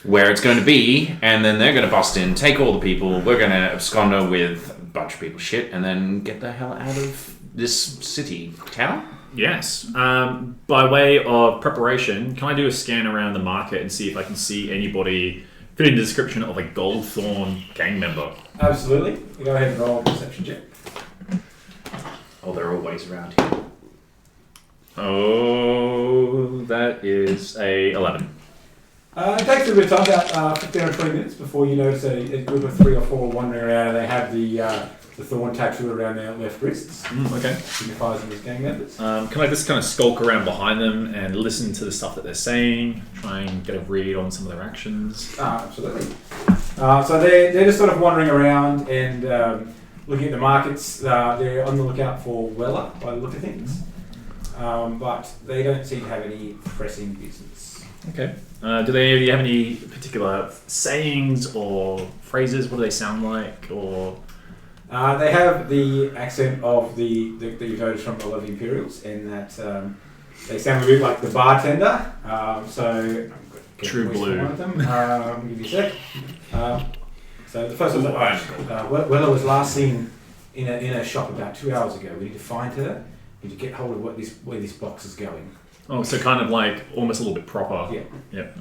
where it's going to be, and then they're going to bust in, take all the people. We're going to abscond with a bunch of people shit, and then get the hell out of this city. Town? Yes. By way of preparation, can I do a scan around the market and see if I can see anybody fitting the description of a Goldthorn gang member? Absolutely. You go ahead and roll a perception check. Oh, they're always around here. Oh, that is a 11. It takes a bit of time, about 15 or 20 minutes before you notice a group of 3 or 4 wandering around, and they have the thorn tattoo around their left wrists. Okay. Signifies them as gang members. Can I just kind of skulk around behind them and listen to the stuff that they're saying, try and get a read on some of their actions? Absolutely. So they're just sort of wandering around and looking at the markets. They're on the lookout for Weller by the look of things. But they don't seem to have any pressing business. Okay. Do they have any particular sayings or phrases? What do they sound like? Or they have the accent of that you've noticed from a lot of the Imperials, in that they sound a bit like the bartender. So True Blue. One of them. Give me a sec. So the first one, Weller was last seen in a shop about 2 hours ago. We need to find her. We need to get hold of where this box is going. oh, so kind of like almost a little bit proper. Yeah. Yep.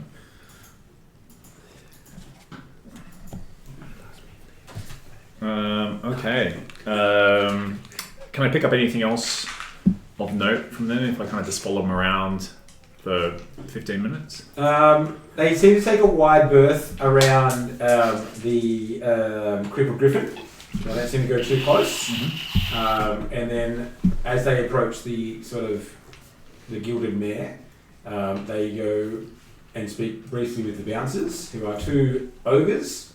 Okay. Can I pick up anything else of note from them if I kind of just follow them around for 15 minutes? They seem to take a wide berth around the crippled griffin. They don't seem to go too close. Mm-hmm. And then as they approach the sort of the gilded mare, they go and speak briefly with the bouncers, who are 2 ogres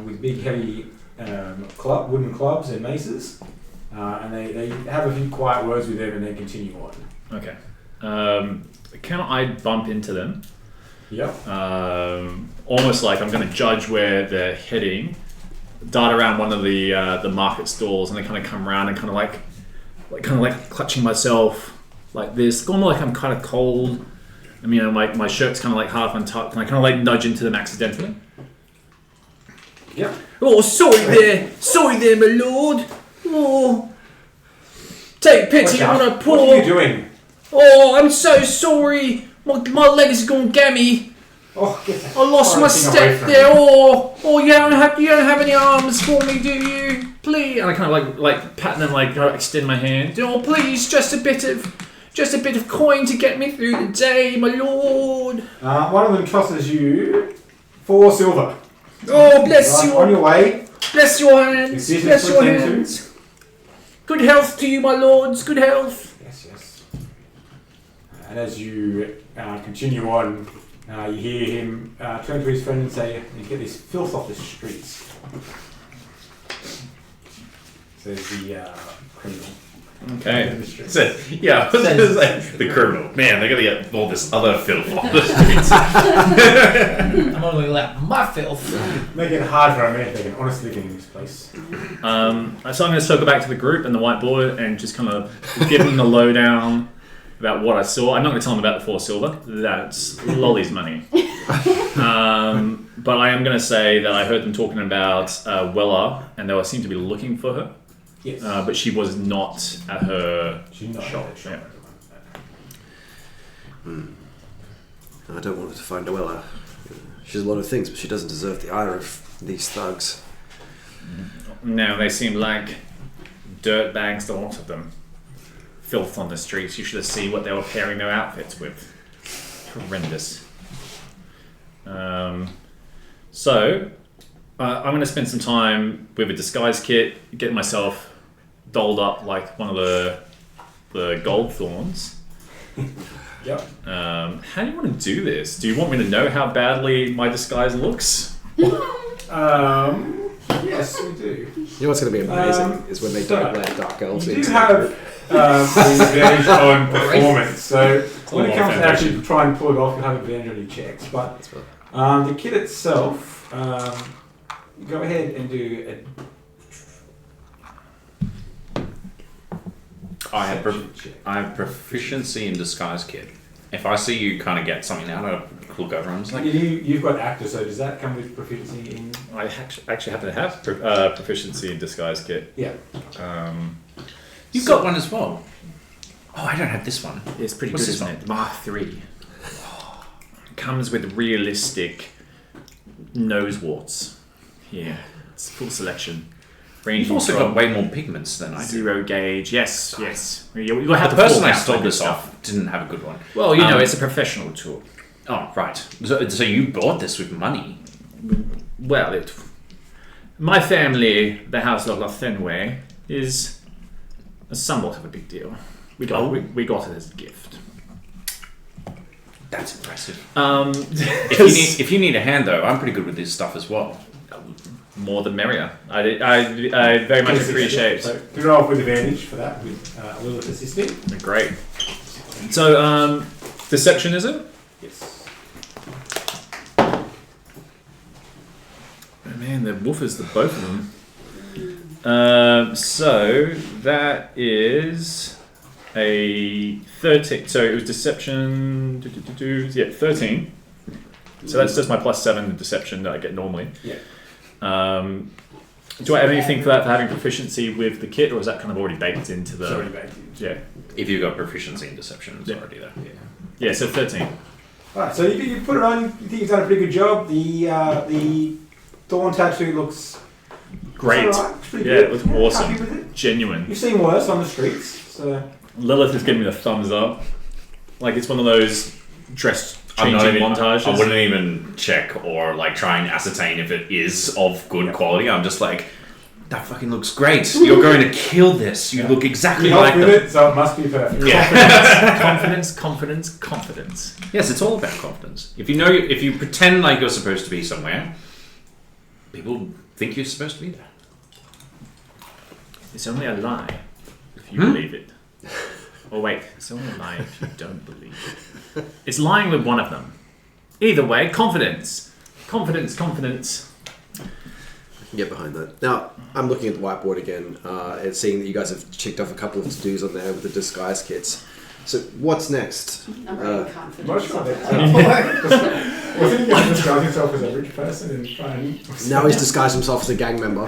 with big heavy wooden clubs and maces. And they have a few quiet words with them and then continue on. Okay. Can I bump into them? Yep. Almost like I'm going to judge where they're heading, dart around one of the market stalls, and then kind of come around and kind of like clutching myself like this, almost like I'm kind of cold. I mean, my shirt's kind of like half untucked, and I kind of like nudge into them accidentally. Yep. Oh, sorry there, my lord. Oh, take pity on a poor. What are you doing? Oh, I'm so sorry. My legs have gone gammy. Oh, get that I lost my fucking away step from there. me. Oh, you don't have any arms for me, do you? Please. And I kind of like pat them, like extend my hand. Oh, please, just a bit of coin to get me through the day, my lord. One of them tosses you 4 silver. Oh, bless Right, you. on your way. Bless your hands. Decision Bless your for them hands. Good health to you, my lords. Good health. Yes. And as you continue on, you hear him turn to his friend and say, "You get this filth off the streets." Says the criminal. Okay. In the streets. So, yeah, I was going to say, the criminal. Man, they're going to get all this other filth off the streets. I'm only allowed my filth. Make it hard for a minute. They can honestly get in this place. So I'm going to circle back to the group and the whiteboard and just kind of give them the lowdown about what I saw. I'm not going to tell them about the 4 silver. That's Lolly's money. But I am going to say that I heard them talking about Weller, and they seem to be looking for her. Yes. But she was not at her She's not shop. at the Yeah. I don't want her to find Noella. She's a lot of things, but she doesn't deserve the ire of these thugs. No, they seem like dirtbags, the lot of them. Filth on the streets. You should have seen what they were pairing their outfits with. Horrendous. So, I'm going to spend some time with a disguise kit, get myself dolled up like one of the the gold thorns. Yep. How do you want to do this? Do you want me to know how badly my disguise looks? Yes, we do. You know what's going to be amazing is when they don't let dark elves You into do that have group. the advantage on performance. So when it lot comes of to actually try and pull it off, you have advantage on your checks. But the kit itself, go ahead and do I have perception check. I have proficiency in disguise kit. If I see you kind of get something out, I'll look over and I'm just like, You've got actor, so does that come with proficiency in? I actually happen to have proficiency in disguise kit. Yeah. you've got one as well. Oh, I don't have this one. It's pretty What's good, this isn't it? Mark 3. Comes with realistic nose warts. Here, it's full selection. You've Ranging also from got way more pigments than I do. 0 gauge. Yes. You have The to person I forecast stole like this stuff. off didn't have a good one. Well, you know, it's a professional tool. Oh, right. So you bought this with money. Well, my family, the House of Lolthanwei, is somewhat of a big deal. We got it as a gift. That's impressive. If If you need a hand, though, I'm pretty good with this stuff as well. more the merrier. I very much appreciate. So do it off with advantage for that, with a little bit assisting. Great. So, deception is it? Yes. Oh, man, they're woofers, the both of them. So that is a 13. So it was deception. Yeah, 13. So that's just my +7 in deception that I get normally. Yeah. Do I have anything for that for having proficiency with the kit, or is that kind of already baked into the? It's already baked in. Yeah. If you've got proficiency in deception, it's Yeah. already there. Yeah. So 13. Alright, so you put it on, you think you've done a pretty good job. The thorn tattoo looks Great. it's alright, it's pretty Yeah, good. it looks awesome. Happy with it. Genuine. You've seen worse on the streets, so Lilith is giving me the thumbs up. Like it's one of those dress I'm changing not even, montages. I wouldn't even check or like try and ascertain if it is of good quality. I'm just like, that fucking looks great. You're going to kill this. You look exactly you like helped with them. it, so it must be perfect. Yeah. Confidence. Yes, it's all about confidence. If you pretend like you're supposed to be somewhere, people think you're supposed to be there. It's only a lie if you believe it. Oh wait, it's only a lie if you don't believe it. It's lying with one of them. Either way, confidence. Confidence. I can get behind that. Now, I'm looking at the whiteboard again and seeing that you guys have checked off a couple of to-dos on there with the disguise kits. So, what's next? I'm really confident. Much rather- Yeah. Wasn't he going to disguise himself as a rich person and try and... Now he's disguised himself as a gang member.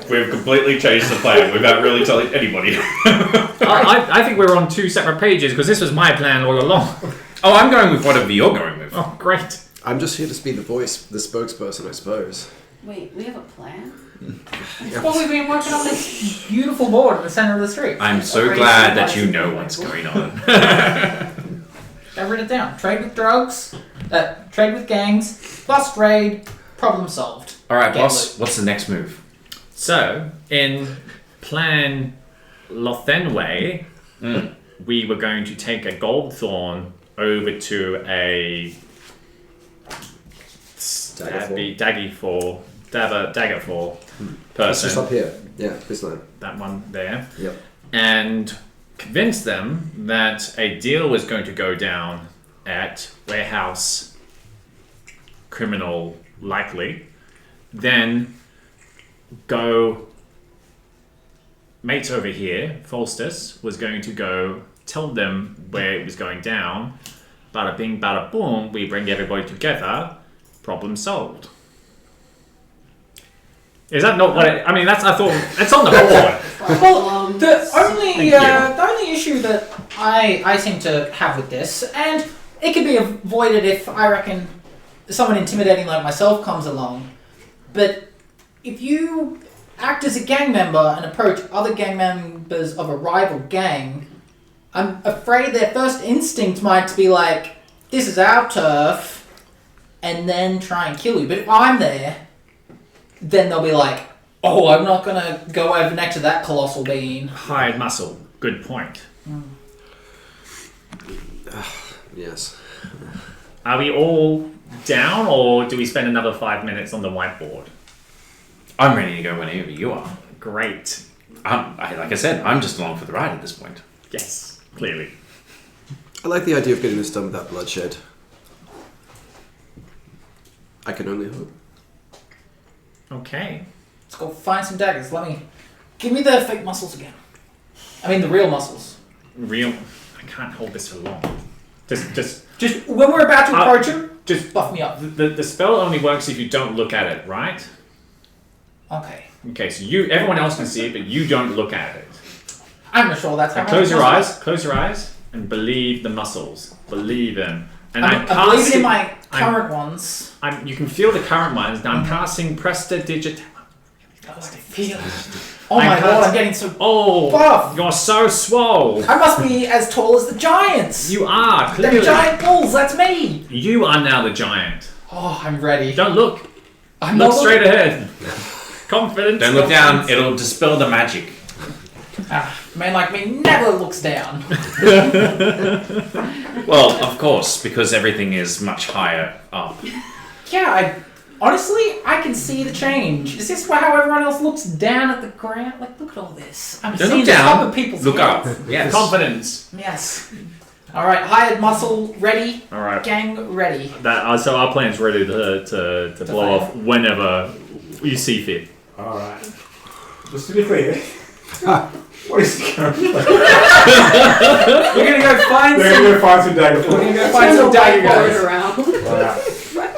We've completely changed the plan without really telling anybody. I think we're on two separate pages because this was my plan all along. Oh, I'm going with whatever you're going with. Oh, great. I'm just here to be the voice, the spokesperson, I suppose. Wait, we have a plan? Well, we've been working on this beautiful board in the center of the street. I'm so glad that you know what's going on. I've written it down. Trade with drugs, trade with gangs, bust raid, problem solved. All right, Get boss. loot. What's the next move? So, in plan Lolthanwei, we were going to take a gold thorn over to a Daggerfall That's just person, up here. Yeah, this line. that one there, Yep. and convince them that a deal was going to go down at warehouse criminal likely, then go mates over here, Falstus, was going to go tell them where it was going down. Bada bing, bada boom, we bring everybody together, problem solved. Is that not what I mean, I thought, it's on the board. Well, the only you. the only issue that I seem to have with this, and it could be avoided if I reckon someone intimidating like myself comes along, but if you act as a gang member and approach other gang members of a rival gang, I'm afraid their first instinct might be like, this is our turf, and then try and kill you. But if I'm there, then they'll be like, Oh, I'm not gonna go over next to that colossal being. Hide muscle. Good point. Yes. Are we all down, or do we spend another 5 minutes on the whiteboard? I'm ready to go whenever you are. Great. Like I said, I'm just along for the ride at this point. Yes, clearly. I like the idea of getting this done without bloodshed. I can only hope. Okay. Let's go find some daggers. Give me the fake muscles again. I mean the real muscles. I can't hold this for long. Just when we're about to approach him, just buff me up. the spell only works if you don't look at it, right? Okay. Okay, so everyone else can see it, but you don't look at it. I'm not sure that's how. Now close your eyes, and believe the muscles. Believe them. And I'm believing in my current ones. You can feel the current ones. Now I'm casting Prestidigit. Oh my god, I'm getting so buff. You're so swole. I must be as tall as the giants. You are, clearly. The giant bulls, that's me. You are now the giant. Oh, I'm ready. Don't look. I'm look not straight ahead. Confidence. Don't look down, it'll dispel the magic. A man like me never looks down. Well, of course, because everything is much higher up. Yeah, honestly, I can see the change. Is this how everyone else looks down at the ground? Like, look at all this. I'm Don't seeing look the top down, of people's look heads. up. Yes. Confidence. Yes. All right, hired muscle ready. All right. Gang ready. So our plan's ready to blow off whenever you see fit. Alright. Just to be clear, what is the current plan? We're gonna go find We're going to go find some dagger. We're gonna go Turn find the some dagger whiteboard guys. around. Alright.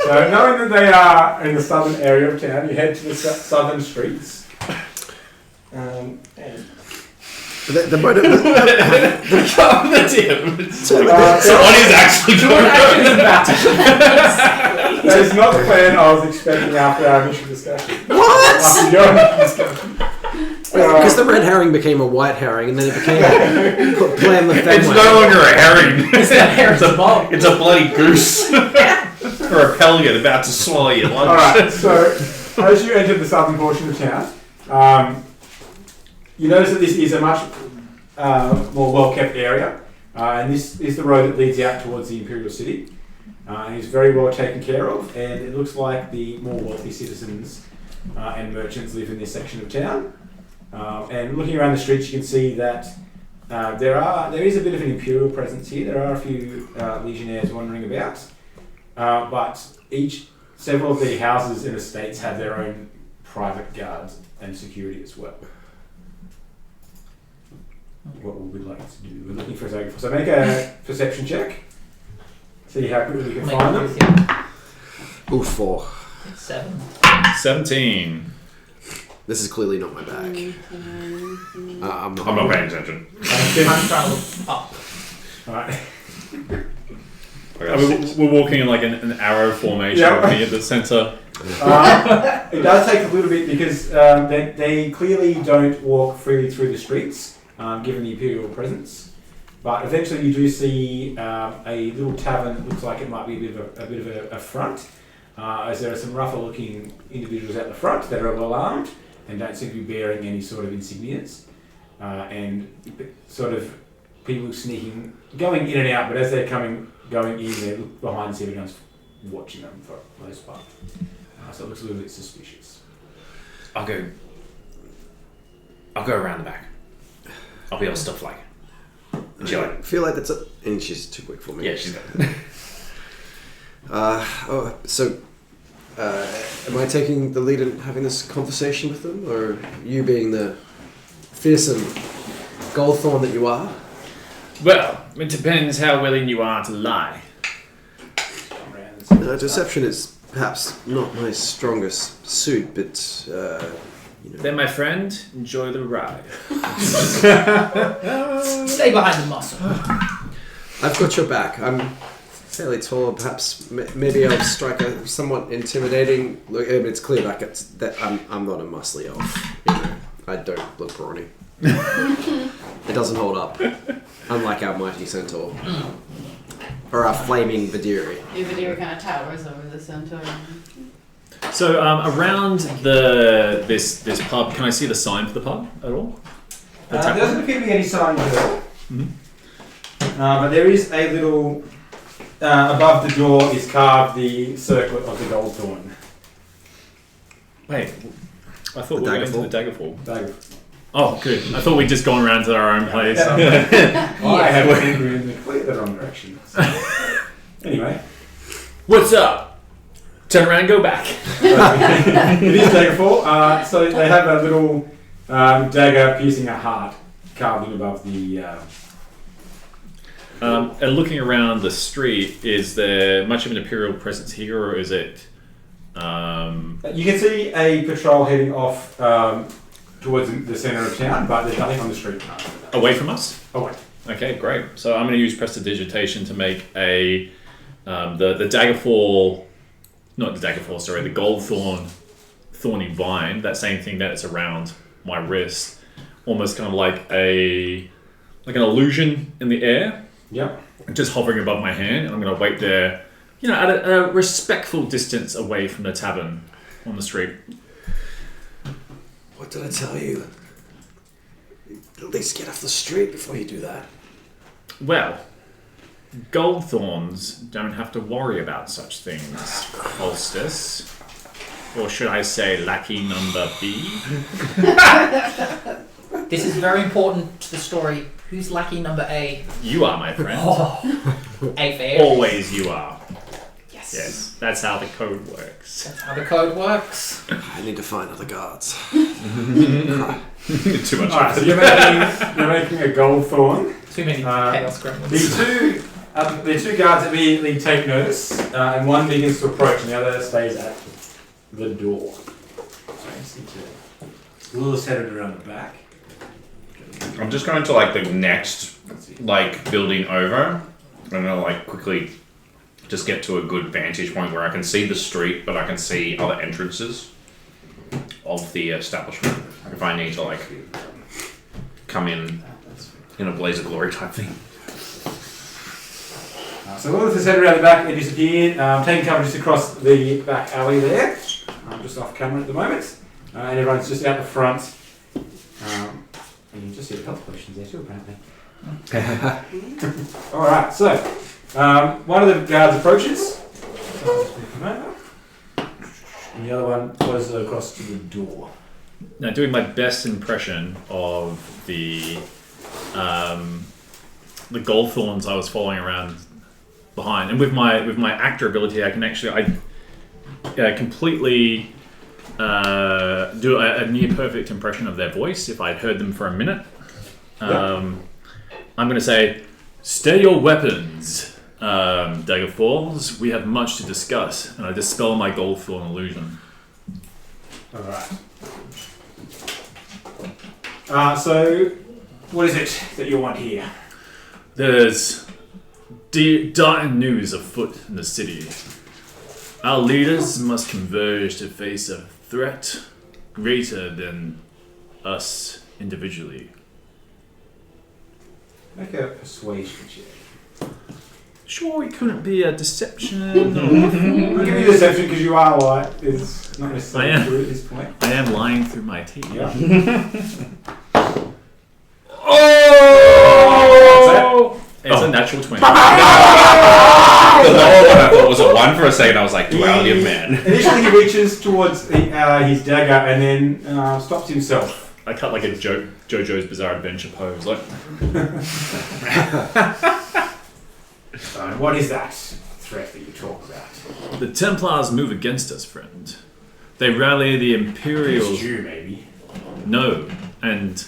So knowing that they are in the southern area of town, you head to the southern streets. And The motive. The tip. So what is actually going on? that is not the plan I was expecting after our initial discussion. What? After your initial discussion. Because the red herring became a white herring, and then it became a plan the It's no longer a herring. It's that herring. It's a bloody goose. Or a pelican about to swallow your lunch. Alright, so as you enter the southern portion of town, you notice that this is a much more well-kept area, and this is the road that leads out towards the Imperial City. It's very well taken care of, and it looks like the more wealthy citizens and merchants live in this section of town. And looking around the streets, you can see that there is a bit of an Imperial presence here. There are a few legionnaires wandering about, but several of the houses and estates have their own private guards and security as well. What would we like to do? We're looking for a dagger. So make a perception check. See how quickly we can find them. Ooh, 4. 7. 17. This is clearly not my bag. I'm not paying attention. I'm trying to look up. Alright. We're walking in like an arrow formation looking at the centre. It does take a little bit because they clearly don't walk freely through the streets, given the Imperial presence. But eventually you do see a little tavern that looks like it might be a bit of a front, as there are some rougher looking individuals at the front that are well armed and don't seem to be bearing any sort of insignias. And sort of people sneaking, going in and out, but as they're going in, they look behind and see everyone's watching them for the most part. So it looks a little bit suspicious. I'll go around the back. I'll be all stuff like. Enjoy. I feel like that's a... And she's too quick for me. Yeah, she's got it. Am I taking the lead in having this conversation with them? Or you being the fearsome Goldthorn that you are? Well, it depends how willing you are to lie. Deception is perhaps not my strongest suit, but... Then, my friend, enjoy the ride. Stay behind the muscle. I've got your back. I'm fairly tall. Perhaps maybe I'll strike a somewhat intimidating look. It's clear that I'm not a muscly elf. You know, I don't look brawny. It doesn't hold up, unlike our mighty centaur or our flaming Vidiri. Your video kind of towers over the centaur. So around this pub, can I see the sign for the pub at all? The There tap doesn't room? appear to be any sign at all. Mhm. But there is a little above the door is carved the circlet of the gold thorn. Wait, I thought we were going to the Daggerfall. Oh, good. I thought we'd just gone around to our own place. I have a finger in the completely wrong direction. So. Anyway. What's up? Turn around and go back. It is Daggerfall. So they have a little dagger piercing a heart carved in above the... And looking around the street, is there much of an Imperial presence here, or is it... You can see a patrol heading off towards the centre of town, but there's nothing on the street. away from us? Away. Okay, great. So I'm going to use prestidigitation to make a... the Daggerfall... Not the Daggerfall, sorry, the Goldthorn Thorny Vine, that same thing that is around my wrist, almost kind of like an illusion in the air. Yep. Just hovering above my hand, and I'm going to wait there, at a respectful distance away from the tavern on the street. What did I tell you? At least get off the street before you do that. Well, Goldthorns don't have to worry about such things, Holstus. Or should I say lackey number B? This is very important to the story. Who's lucky number A? You are, my friend. A fair. Always you are. Yes. Yes, that's how the code works. That's how the code works. I need to find other guards. Too much. Alright, so you're making a gold thorn. Too many chaos gremlins. The two guards immediately take notice, and one begins to approach, and the other stays at the door. So I just need to... Lila's headed around the back. I'm just going to the next building over. I'm gonna quickly just get to a good vantage point where I can see the street, but I can see other entrances of the establishment. If I need to come in a blaze of glory type thing. So Lilith is headed around the back and disappeared, taking cover just across the back alley there. I'm just off camera at the moment, and everyone's just out the front. And you just see the health potions there too, apparently. Alright, so one of the guards approaches, and the other one closes across to the door. Now, doing my best impression of the Goldthorns I was following around behind, and with my actor ability, I can actually completely do a near perfect impression of their voice if I'd heard them for a minute. I'm going to say, "Stay your weapons, Daggerfalls. We have much to discuss," and I dispel my Goldthorn illusion. Alright. So, what is it that you want here? There's dire news afoot in the city. Our leaders must converge to face a threat greater than us individually. Make a persuasion check. Sure, it couldn't be a deception. I'll give you deception because you are white. It's not necessarily I am. true at this point. I am lying through my teeth. Yeah. Oh! It's a natural 20. The lower one I thought was a 1 for a second. I was like, duality of man. Initially, he reaches towards his dagger and then stops himself. I cut like a JoJo's Bizarre Adventure pose. Like, What is that threat that you talk about? the Templars move against us, friend. They rally the Imperials. It's you, maybe. No, and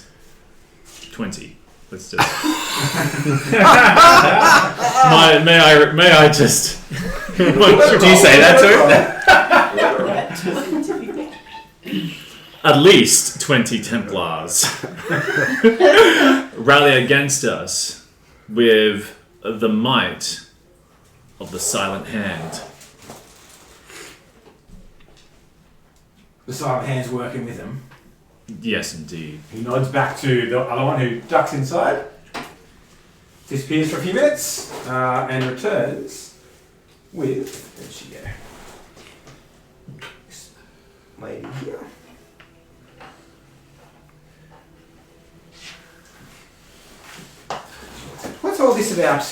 20. Let's just. May I just? Do you say that too? At least 20 Templars rally against us with the might of the Silent Hand. The silent hand's working with him. Yes, indeed. He nods back to the other one who ducks inside, disappears for a few minutes, and returns with... Where'd she go? lady here. What's all this about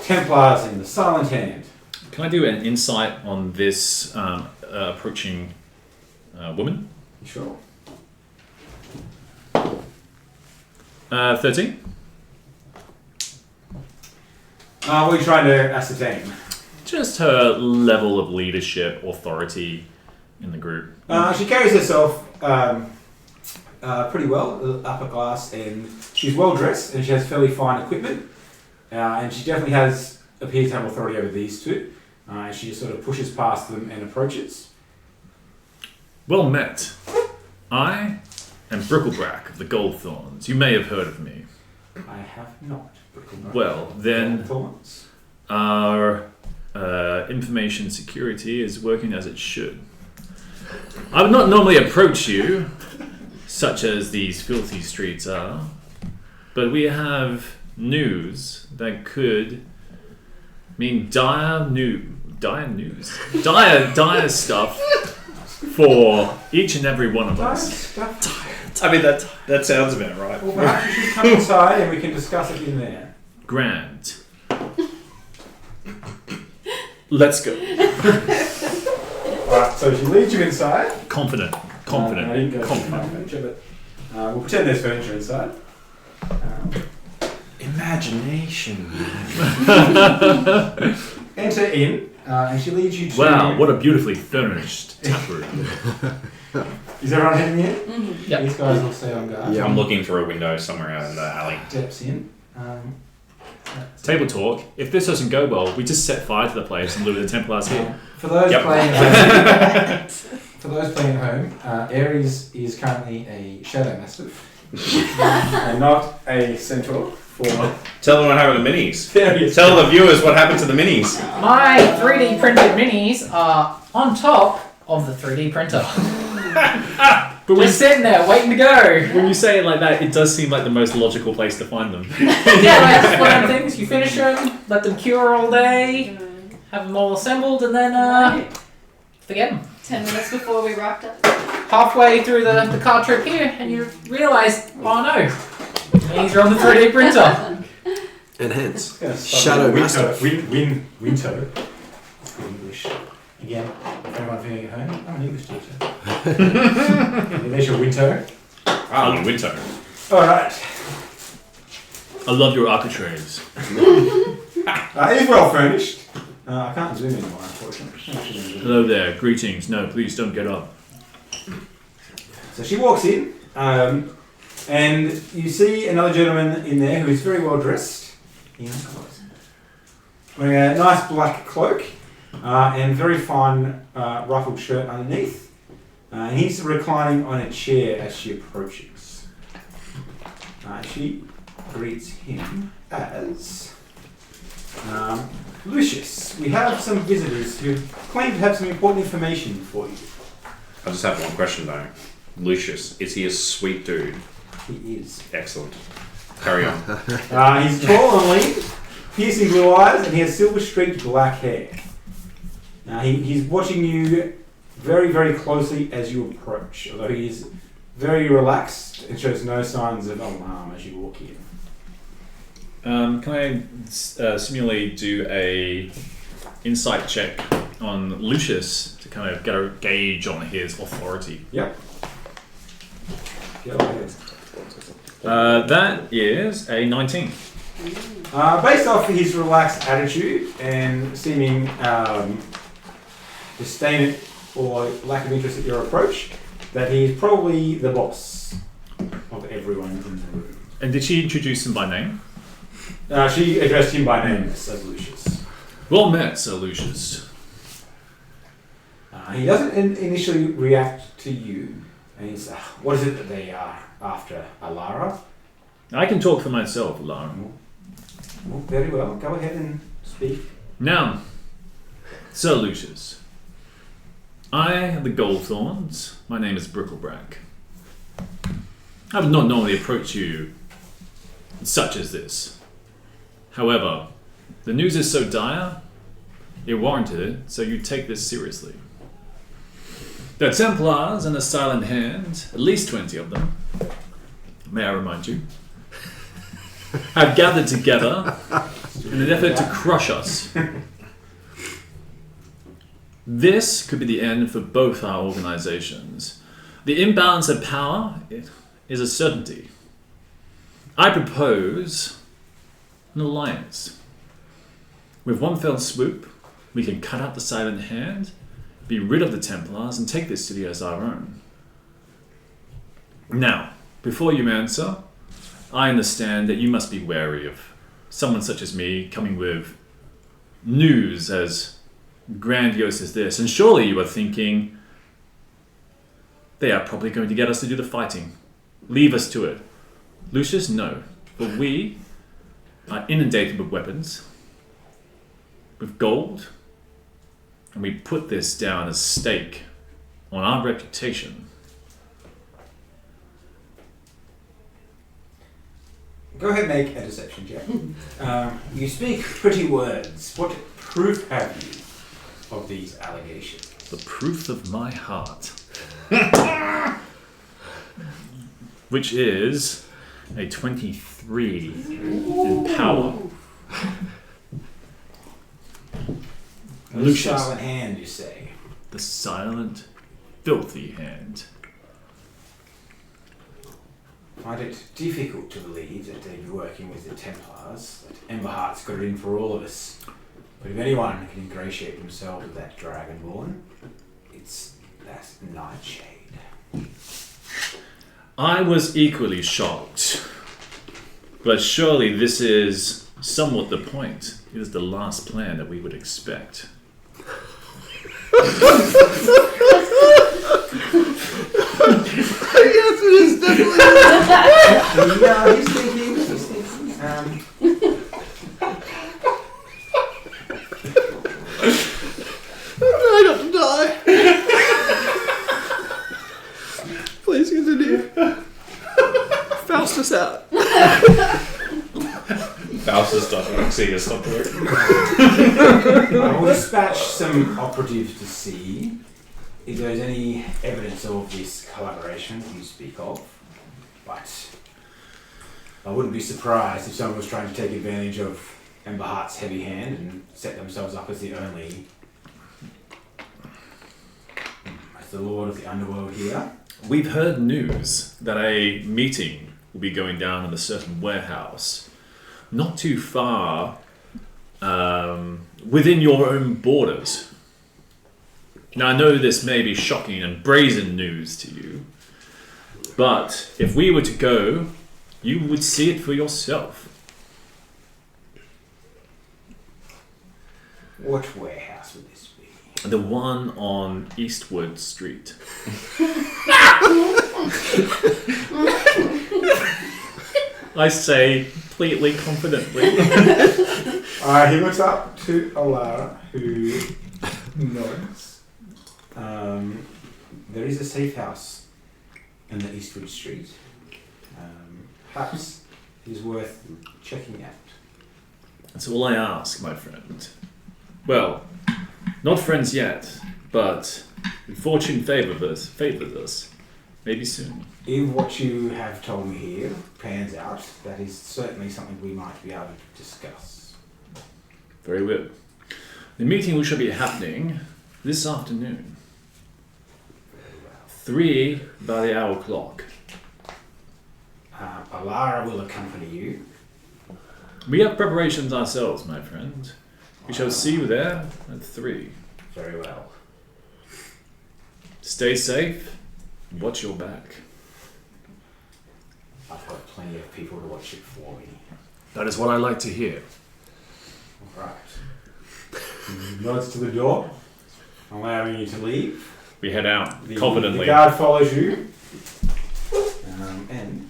Templars in the Silent Hand? Can I do an insight on this approaching woman? Sure. 13. What are you trying to ascertain? Just her level of leadership, authority in the group. She carries herself pretty well, upper class, and she's well dressed, and she has fairly fine equipment, and she definitely appears to have authority over these two. And she just sort of pushes past them and approaches. Well met. I am Bricklebrack of the Goldthorns. You may have heard of me. I have not. Well, then Thorns. our information security is working as it should. I would not normally approach you, such as these filthy streets are, but we have news that could mean dire stuff for each and every one of us. I mean, that sounds about right. Well, perhaps you should come inside and we can discuss it in there. Grand. Let's go. Alright, so she leads you inside. Confident. I didn't go through my furniture, but we'll pretend there's furniture inside. Imagination. Enter in, and she leads you to... Wow, what a beautifully furnished tap room. Is everyone heading in? Mm-hmm. Yep. These guys will stay on guard. Yeah. I'm looking through a window somewhere out in the alley. Steps in. Table talk. If this doesn't go well, we just set fire to the place and lure the Templars here. For those Yep. playing at home, Ares is currently a Shadow Mastiff, and not a Centaur. Tell them what happened to minis. Various Tell the viewers what happened to the minis. My 3D printed minis are on top of the 3D printer. But Just sitting there, waiting to go. when you say it like that, it does seem like the most logical place to find them. Yeah, like, it's one of them things. You finish them, let them cure all day, have them all assembled, and then forget them. 10 minutes before we rocked up. Halfway through the car trip here, and you realise, oh no, minis are on the 3D printer. And hence, Gonna start Shadow with Mastiff. Winto. That's good English. Again, everyone feeling at home? I'm an English teacher. There's your Winto. Ah, Winter. Alright. I love your architraves. It is well furnished. I can't zoom anymore, unfortunately. Hello there, greetings. No, please don't get up. So she walks in, and you see another gentleman in there who is very well dressed. Wearing a nice black cloak and very fine ruffled shirt underneath. And he's reclining on a chair as she approaches. She greets him as Lucius. We have some visitors who claim to have some important information for you. I just have one question though. Lucius, is he a sweet dude? He is. Excellent. Carry on. He's tall and lean, piercing blue eyes, and he has silver streaked black hair. He's watching you very, very closely as you approach, although he is very relaxed and shows no signs of alarm as you walk in. Can I simulate do a insight check on Lucius to kind of get a gauge on his authority? Yep. Go ahead. That is a 19. Based off his relaxed attitude and seeming disdain or lack of interest at your approach, that he's probably the boss of everyone in the room. And did she introduce him by name? She addressed him by name as Lucius. Well met, Sir Lucius. He doesn't initially react to you, and he's, what is it that they are after, Alara? I can talk for myself, Lauren. Well, very well, go ahead and speak. Now, Sir Lucius, I have the Goldthorns. My name is Bricklebrack. I would not normally approach you such as this. However, the news is so dire, it warranted it, so you take this seriously. The Templars and the Silent Hand, at least 20 of them, may I remind you, have gathered together in an effort to crush us. This could be the end for both our organizations. The imbalance of power is a certainty. I propose an alliance. With one fell swoop, we can cut out the Silent Hand, be rid of the Templars, and take this city as our own. Now, before you answer, I understand that you must be wary of someone such as me coming with news as grandiose as this, and surely you are thinking, they are probably going to get us to do the fighting. Leave us to it. Lucius, no. But we are inundated with weapons, with gold, and we put this down as stake on our reputation. Go ahead and make a deception check. You speak pretty words. What proof have you of these allegations? The proof of my heart. Which is a 23 in power. The silent hand, you say? The silent, filthy hand. I find it difficult to believe that they'd be working with the Templars, that Emberheart's got it in for all of us. But if anyone can ingratiate themselves with that Dragonborn, it's that Nightshade. I was equally shocked. But surely this is somewhat the point. It is the last plan that we would expect. Yes, it is definitely. Yeah, he's thinking. I got to die. Please continue. Faustus out. Faustus doesn't exceed us stop working. I will dispatch some operatives to see if there's any evidence of this collaboration you speak of. But I wouldn't be surprised if someone was trying to take advantage of Emberheart's heavy hand and set themselves up as the only, as the lord of the underworld here. We've heard news that a meeting will be going down in a certain warehouse, not too far within your own borders. Now, I know this may be shocking and brazen news to you, but if we were to go, you would see it for yourself. What warehouse would this be? The one on Eastwood Street. I say completely confidently. He looks up to Alara, who nods. There is a safe house in the Eastwood Street. Perhaps it is worth checking out. That's all I ask, my friend. Well, not friends yet, but if fortune favors us, maybe soon. If what you have told me here pans out, that is certainly something we might be able to discuss. Very well. The meeting shall be happening this afternoon. 3 by the hour clock. Alara will accompany you. We have preparations ourselves, my friend. We shall see you there at 3. Very well. Stay safe and watch your back. I've got plenty of people to watch it for me. That is what I like to hear. Alright. Nods to the door, allowing you to leave. We head out The confidently. guard follows you. And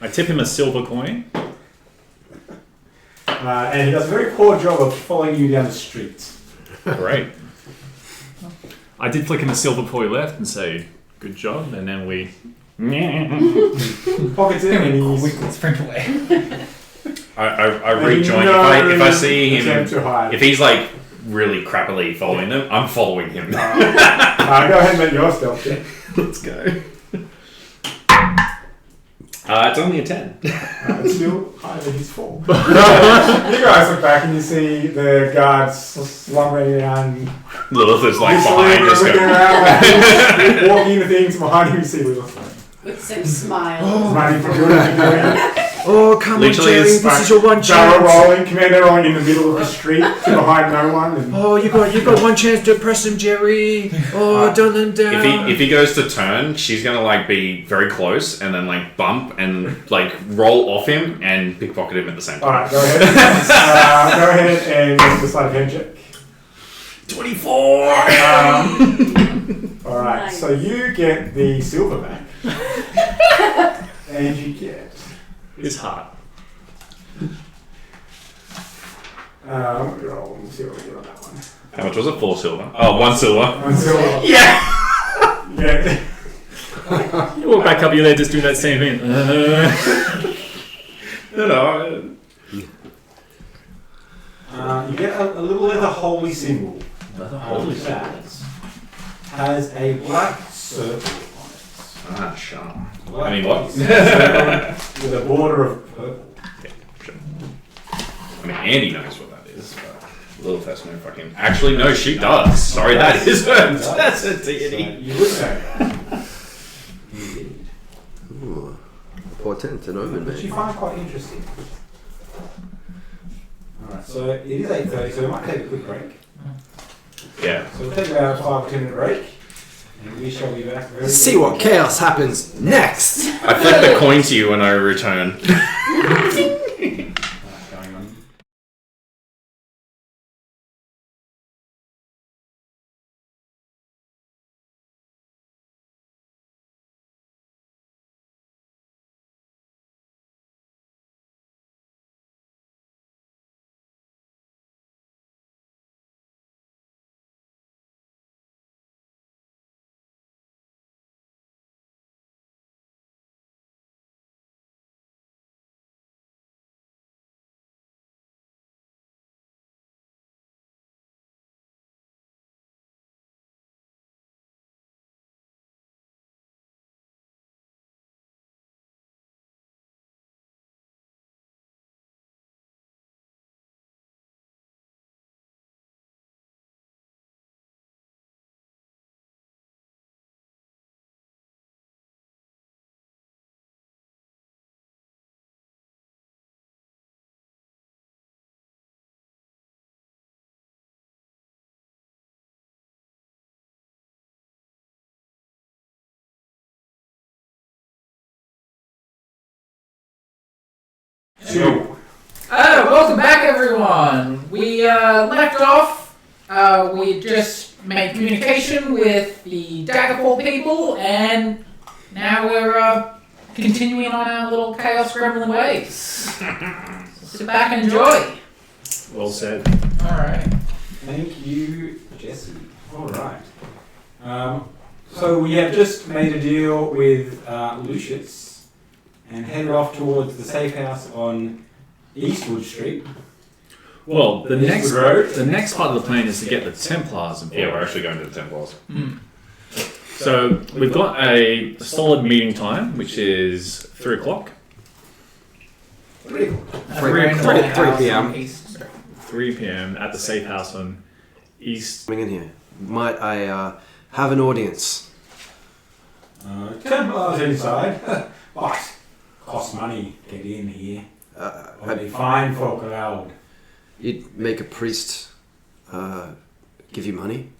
I tip him a silver coin. he does a very poor job of following you down the street. Great. I did flick him a silver coin left and say, good job, and then we... Pockets it and he's... Quickly sprint away. I rejoin if I see him. To hide. If he's like really crappily following them. I'm following him. Go ahead and make your stealth check. Let's go. It's only a 10. It's still higher than his fall. You guys look back and you see the guards slumbering around. Lilith is like behind us. Looking around, walking into things behind him. You see Lilith With some smiles. running from building to building. Oh, come Literally, on, Jerry. it's This is your one Barrel chance. rolling, commander rolling in the middle of the street to behind no one. And Oh, you got one chance to impress him, Jerry. Oh, don't let him down. If he goes to turn, she's gonna like be very close and then like bump and like roll off him and pickpocket him at the same time. Alright, go ahead. Go ahead and make the sleight of hand check. 24. Alright, Nice. so you get the silver back. And you get. His heart. Let me roll and see what we get on that one. How much was it? 4 silver. Oh, 1 silver. One silver. Yeah. Yeah. You walk back up, you're there just doing that same thing. No. You get a little leather holy symbol. Holy that has a black circle on it. Ah, sharp. Black I mean, what? circle with a border of purple. Yeah, sure. I mean, Andy knows what that is, but Lilith has no fucking. Actually, no, she does. Sorry, that is her. That's a deity. So you would know that. Indeed. Ooh, portent, an omen, Which you man. find quite interesting. Alright, so it is 8:30, so we might take a quick break. Yeah. So we'll take about a 5 or 10 minute break, and we shall be back very See what chaos happens next. I flip the coin to you when I return. going on. Welcome back, everyone. We left off. We just made communication with the Daggerfall people, and now we're continuing on our little chaos gremlin ways. So sit back and enjoy. Well said. All right. Thank you, Jesse. Alright. So we have just made a deal with Lucius and headed off towards the safe house on Eastwood Street. Well, the Eastwood Road. next part of the plan is to get the Templars involved. Yeah, we're actually going to the Templars. So we've got a solid meeting time, which is 3 o'clock. 3 3 p.m. 3 p.m. at the safe house on East. Coming in here. Might I have an audience? Templars inside, but costs money to get in here. Only fine folk allowed. You'd make a priest give you money?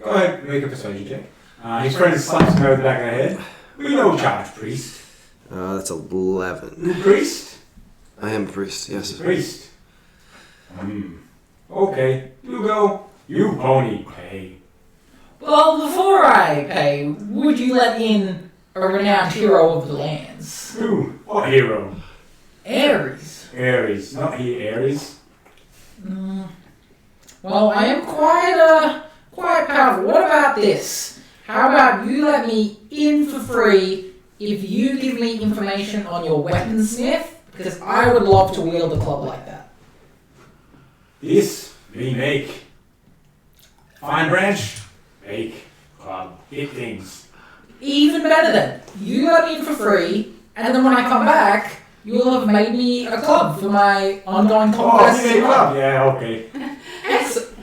Go ahead, make a persuasion check. His friend slaps him over the back of the head. We no charge, priest. That's 11. You priest? I am a priest, yes. Priest. Okay, you go. You pony pay. Well, before I pay, would you let in a renowned hero of the lands? Who? What hero? Ares. Ares. Not here, Ares. Well, I am quite powerful. What about this? How about you let me in for free if you give me information on your weaponsmith? Because I would love to wield a club like that. This We make fine branch, make club, hit things. Even better then. You let me in for free, and then when I come back, you'll have made me a club for my ongoing conquest. Oh, you made a club? Yeah, okay.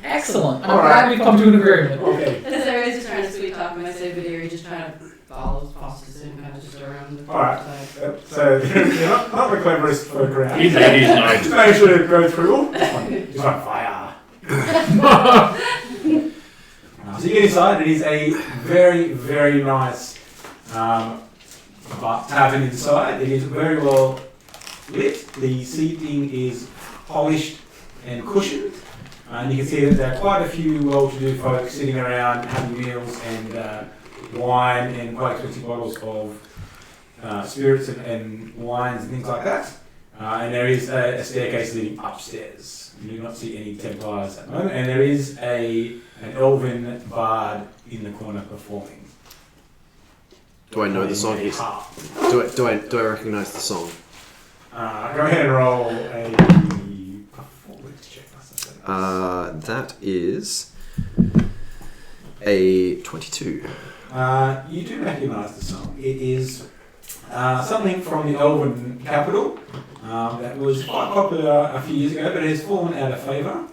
Excellent. I'm Alright. glad we've come to an agreement. Okay. As I was just trying to sweet talk him, I say Vidiri just trying to follow Foster's and kind of just go around the Alright. side. So you're not the cleverest folk around. He's not. Just make sure to go through. Just on fire. So you get inside. It is a very, very nice tavern inside. It is very well lit. The seating is polished and cushioned. And you can see that there are quite a few well-to-do folks sitting around having meals and wine and quite expensive bottles of spirits and wines and things like that. And there is a staircase leading upstairs. You do not see any Templars at the moment. And there is an elven bard in the corner performing. Do I know the song? A harp. Do I recognize the song? Go ahead and roll a performance check. That is a 22. You do recognise the song. It is something from the Elven capital that was quite popular a few years ago, but it has fallen out of favour.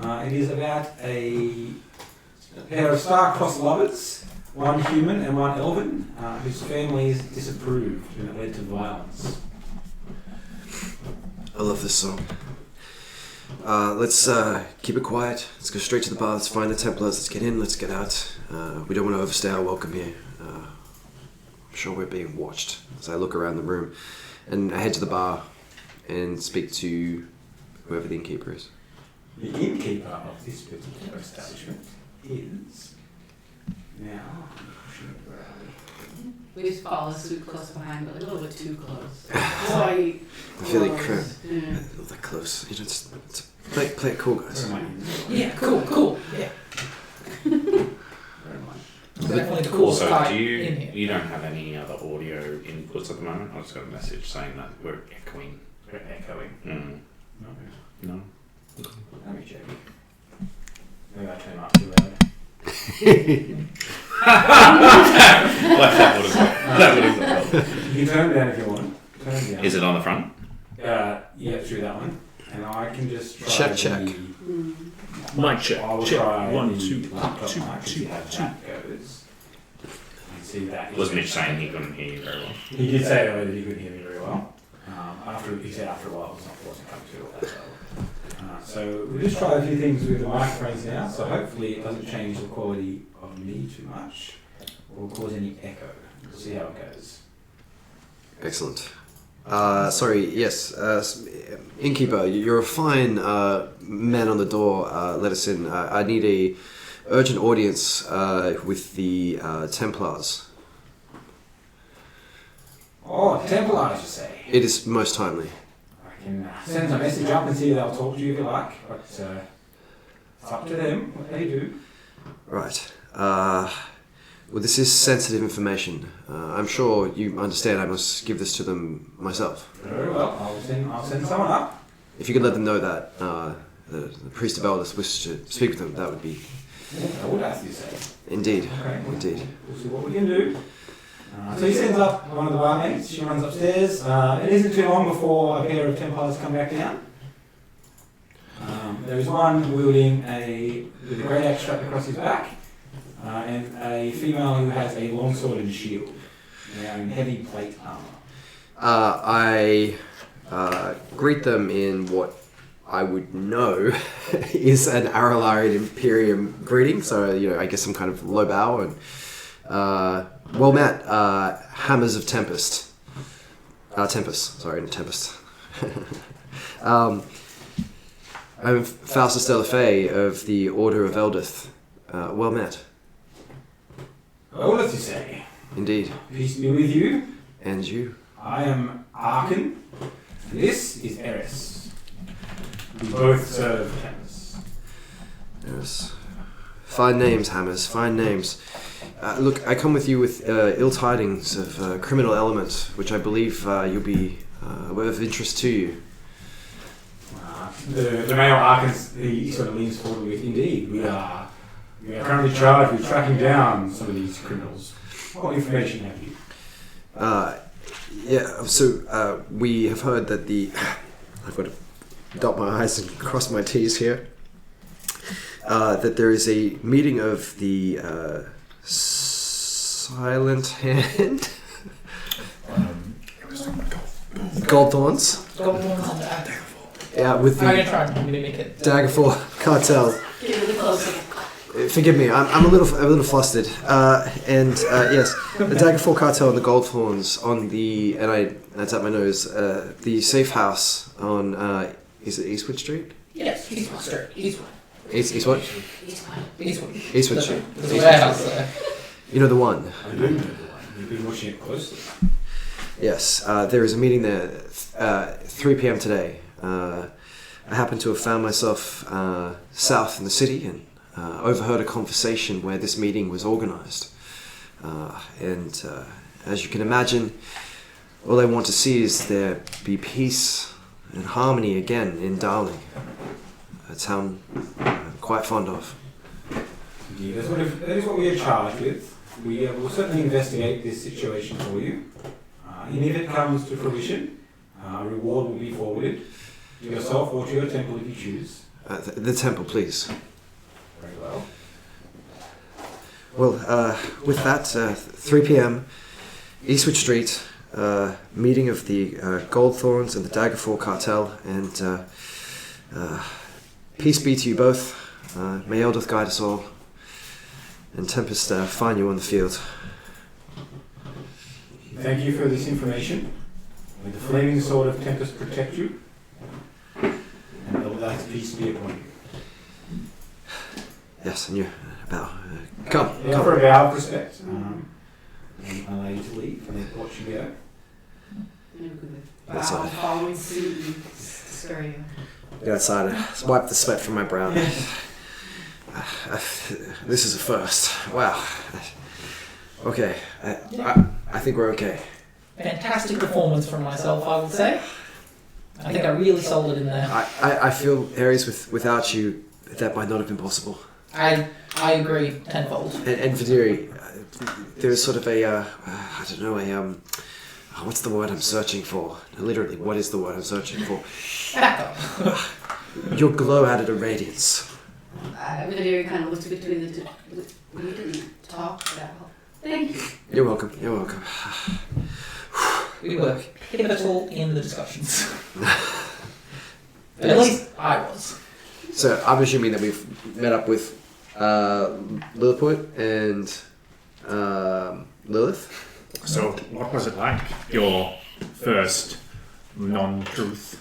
It is about a pair of star-crossed lovers, one human and one elven, whose families disapproved and it led to violence. I love this song. Let's keep it quiet. Let's go straight to the bar. Let's find the Templars. Let's get in. Let's get out. We don't want to overstay our welcome here. I'm sure we're being watched. As I look around the room, and I head to the bar and speak to whoever the innkeeper is. The innkeeper of this particular establishment is now. We just follow suit close behind, but a little bit too close. Quite I feel like close. Yeah. that close. You know, just play it cool, guys. Yeah, cool. Yeah. Definitely the coolest Also, guy do in here. you don't have any other audio inputs at the moment? I just got a message saying that we're echoing. We're echoing. Mm. No. Let me check. Maybe I turn up too loud. That would have helped. You can turn it down if you want. Turn it down. Is it on the front? Yeah, through that one. And I can just try Check. Mic check. I will Check. try 1, the 2, laptop 2, mic to see 2, how 2. that goes. And see that. Was Mitch saying he couldn't hear you very well? He did say earlier that he couldn't hear me very well. He said after a while it was not forcing come to all that well. So we'll just try a few things with the microphones now. So hopefully it doesn't change the quality of me too much or cause any echo. We'll see how it goes. Excellent. Sorry, yes. Innkeeper, you're a fine man on the door. Let us in. I need a urgent audience with the Templars. Oh, Templars, you say? It is most timely. I can send a message up and see if they'll talk to you if you like, but it's up to them what they do. Right. Well, this is sensitive information. I'm sure you understand I must give this to them myself. Very well, I'll send someone up. If you could let them know that the priest of Elders wishes to speak with them, that would be... Yeah, I would ask you to say. Indeed. Okay. Indeed. We'll see what we can do. So he sends up one of the barmaids. She runs upstairs. It isn't too long before a pair of Templars come back down. There is one wielding with a great axe strapped across his back, and a female who has a longsword and shield. They are in heavy plate armor. I greet them in what I would know is an Aralarian Imperium greeting. So, I guess some kind of low bow and well met, Hammers of Tempest. Tempest, sorry, not Tempest. I'm Faustus Delafay of the Order of Eldith. Well met. Well, as you say, Indeed. peace be with you. And you. I am Arkin. This is Eris. We both serve Tempest. Yes. Fine names, Hammers, fine names. Look, I come with you with ill tidings of criminal element, which I believe you'll be of interest to you. The male Arcans, he sort of leans forward with, indeed, we are currently charged with tracking down some of these criminals. What information have you? So we have heard that I've got to dot my I's and cross my T's here. That there is a meeting of the Silent Hand Goldthorns. Goldthorns and Daggerfall. Yeah, with I'm the gonna try and mimic it. Daggerfall cartel. Get really close. Forgive me, I'm a little flustered. Yes, the Daggerfall cartel and the Goldthorns on the that's at my nose. The safe house on is it Eastwood Street? Yes, Eastwood Street. Eastwood. Eastwood? Eastwood Street. There's a warehouse there. You know the one. I do know the one. You've been watching it closely. Yes, there is a meeting there, 3 p.m. today. I happen to have found myself south in the city and overheard a conversation where this meeting was organized. As you can imagine, all I want to see is there be peace and harmony again in Darling, a town I'm quite fond of. Indeed, that is what we are charged with. We will certainly investigate this situation for you. And if it comes to fruition, a reward will be forwarded to yourself or to your temple if you choose. The temple, please. Very well. Well, with that, 3 p.m., Eastwood Street, meeting of the Goldthorns and the Daggerfall cartel, and peace be to you both. May Eldeth guide us all, and Tempest find you on the field. Thank you for this information. May the flaming sword of Tempest protect you, and Eldeth's peace be upon you. Yes, and you bow. Come. They offer a bow of respect, and allow you to leave, and they watch you go. That's all. Following suit and scurry. Get outside and wipe the sweat from my brow. This is a first. Wow. Okay. I think we're okay. Fantastic performance from myself, I would say. I think I really sold it in there. I feel, Ares, without you, that might not have been possible. I agree tenfold. And Vidiri, there's sort of what's the word I'm searching for? Literally, what is the word I'm searching for? Back up. Your glow added a radiance. Vidiri kind of looks between the two. We didn't talk about. Thank you. You're welcome. You're welcome. We were pivotal in the discussions. At least I was. So I'm assuming that we've met up with Lolliput and Lilith. So, what was it like? Your first non-truth?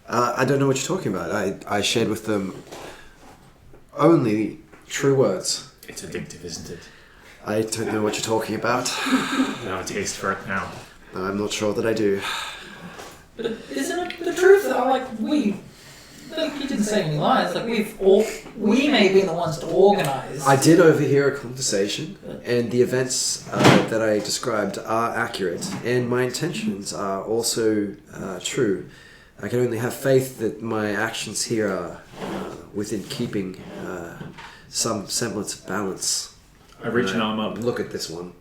I don't know what you're talking about. I shared with them only true words. It's addictive, isn't it? I don't know what you're talking about. I have a taste for it now. I'm not sure that I do. But isn't it the truth that you didn't say any lies. We may be the ones to organise. I did overhear a conversation, and the events that I described are accurate, and my intentions are also true. I can only have faith that my actions here are within keeping some semblance of balance. I reach an arm up. Look at this one.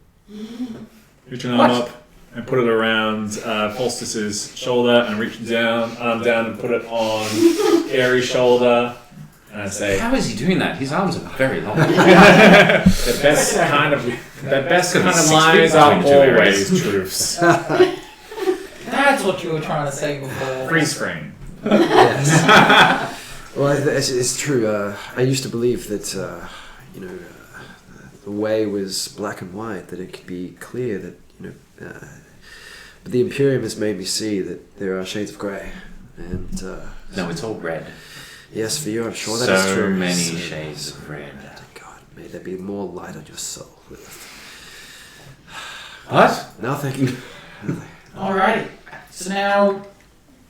Reach an arm up and put it around Faustus's shoulder, and reach arm down and put it on Aries' shoulder, and I say, How is he doing that? His arms are very long. the best kind of lies are always truths. That's what you were trying to say before. Freeze frame. Yes. Well, it's true. I used to believe that, the way was black and white, that it could be clear that, but the Imperium has made me see that there are shades of grey. And, No, it's all red. yes, for you, I'm sure that is true. So many shades of red. God, may there be more light on your soul. What? Nothing. Alrighty. So now,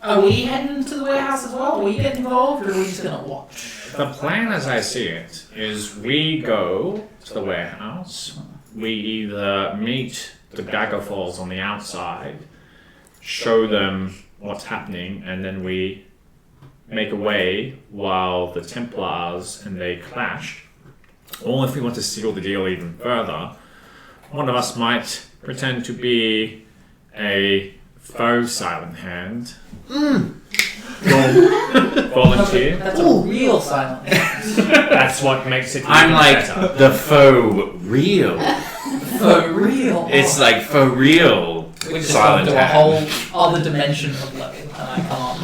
are we heading to the warehouse as well? Are we getting involved, or are we just going to watch? The plan, as I see it, is we go to the warehouse. We either meet the Daggerfalls on the outside, show them what's happening, and then we make a way while the Templars and they clash, or if we want to seal the deal even further, one of us might pretend to be a faux Silent Hand. Volunteer. That's a real silent. That's what makes it. I'm even like better. the faux real. For real. It's like for real We just silent gone to a hand. whole other dimension of level, and I can't.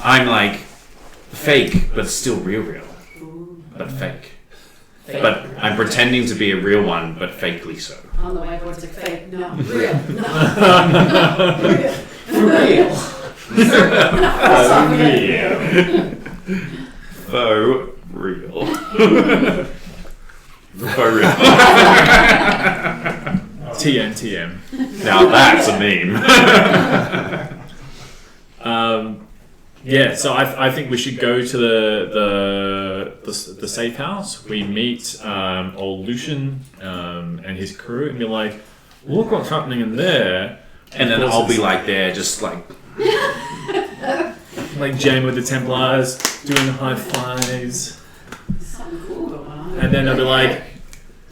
I'm like fake, but still real, but fake. But I'm pretending to be a real one, but fakely so. On the whiteboard, it's like fake. No, real. No. Real. For real. Faux real. Faux real. TM. Now that's a meme. Yeah, so I think we should go to the safe house. We meet old Lucian and his crew and be like, look what's happening in there. And then I'll be like there, just like jamming with the Templars, doing the high fives. Something cool going on. And then I'll be like,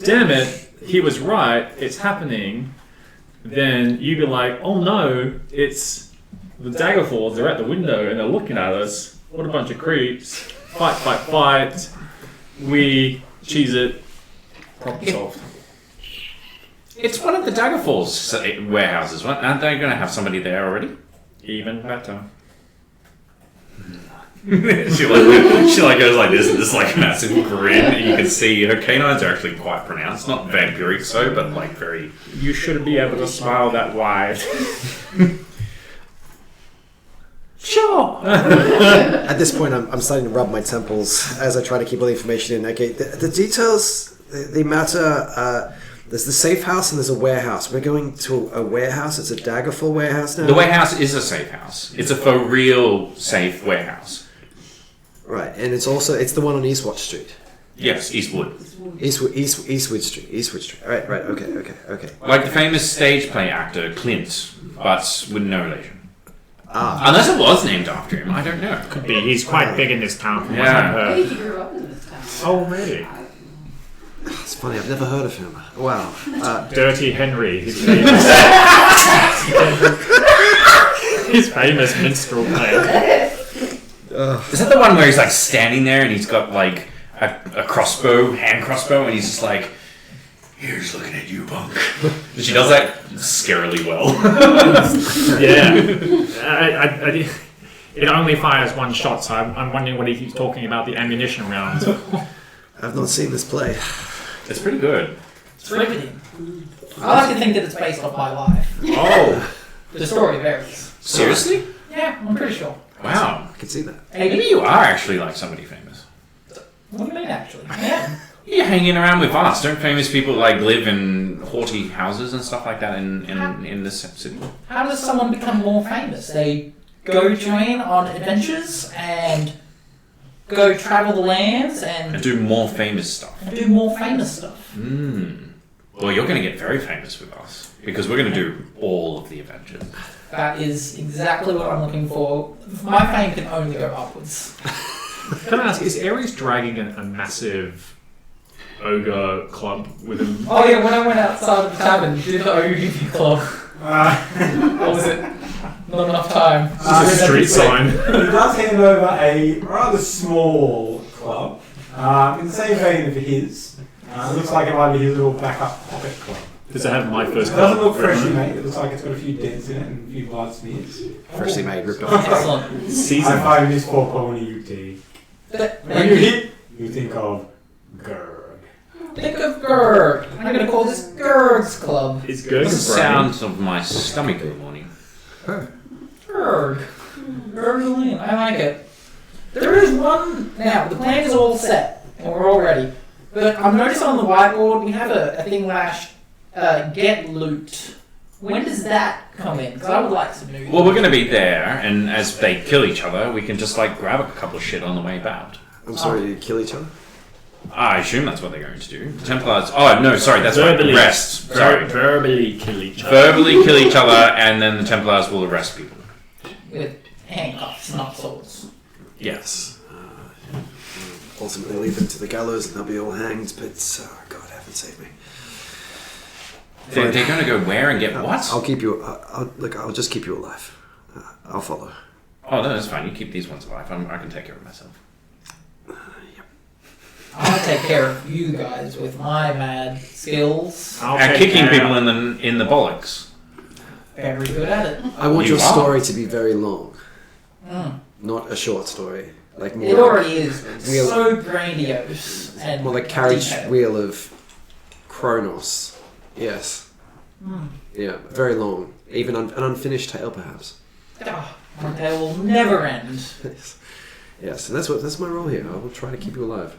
damn it, he was right, it's happening. Then you'd be like, oh no, it's the Daggerfalls, they're at the window and they're looking at us. What a bunch of creeps. Fight. We cheese it. Problem solved. it's one of the Daggerfalls warehouses. Aren't they going to have somebody there already? Even better. she like goes like this, and this like massive grin, and you can see her canines are actually quite pronounced, not vampiric so, but like very. You should be able to smile that wide. Sure. At this point, I'm starting to rub my temples as I try to keep all the information in. Okay, the details, they matter. There's the safe house and there's a warehouse. We're going to a warehouse. It's a Daggerfall warehouse now. The warehouse is a safe house. It's a for real safe warehouse. Right, and it's the one on Eastwatch Street. Yes, Eastwood. Eastwood Street. Right, okay. Like the famous stage play actor Clint, but with no relation. Ah. Unless it was named after him, I don't know. Could be. He's quite big in this town from what Yeah. I've I heard. think he grew up in this town. Oh, really? It's funny, I've never heard of him. Wow. Dirty Henry. His famous, his famous minstrel player. Is that the one where he's like standing there and he's got like a crossbow, hand crossbow, and he's just like, here's looking at you, punk. And she does that scarily well. Yeah. It only fires one shot, so I'm wondering what he keeps talking about the ammunition rounds. I've not seen this play. It's pretty good. It's riveting. I like to think that it's based off my life. Oh, The story varies. seriously? Yeah, I'm pretty sure. Wow. I can see that. Maybe you are actually like somebody famous. What do you mean, actually? Yeah. You're hanging around with us. Don't famous people like live in haughty houses and stuff like that in this city? How does someone become more famous? They go join on adventures and go travel the lands And and do more famous stuff. do more famous stuff. Well, you're going to get very famous with us because we're going to do all of the adventures. That is exactly what I'm looking for. My fame can only go upwards. Can I ask, is Ares dragging a massive ogre club with him? Oh yeah, when I went outside of the tavern, did the OUV club. What was it? Not enough time. It's a street sign. He does hand over a rather small club, in the same vein of his. It looks like it might be his little backup pocket club. Does it have my It first doesn't club? look freshly made. It looks like it's got a few dents in it and a few blood smears. Freshly made, ripped off. Excellent. I Season. find this for Pony UT. When you hit, you think of Gurg. Think of Gurg. I'm going to call this Gurg's Club. It's good. What's the sound of my stomach in the morning? Gurg. Gurgling. I like it. There is one... Now, the plan is all set, and we're all ready. But I'm noticing on the whiteboard, we have a thing get loot. When does that come in? Because I would like some news. Well, we're going to be there, and as they kill each other, we can just like grab a couple of shit on the way out. I'm sorry, you kill each other? I assume that's what they're going to do. The Templars... Oh, no, sorry, that's right. Verbally. Arrest. Sorry. Verbally kill each other. Verbally kill each other, and then the Templars will arrest people. With handcuffs, not swords. Yes. Ultimately lead them to the gallows and they'll be all hanged, but God, heaven save me. They're going to go where and get what? I'll keep you. I'll just keep you alive. I'll follow. Oh, no, that's fine. You keep these ones alive. I can take care of myself. I'll take care of you guys with my mad skills. I'll Kicking people in the bollocks. Very good at it. I want You your are. story to be very long, Mm. not a short story. Like more. It already is Wheel- so grandiose and More like carriage detailed. wheel of Kronos. Yes. Mm. Yeah, very long. Even an unfinished tale, perhaps. Oh, my tale will never end. Yes. Yes, and that's my role here. I will try to keep you alive.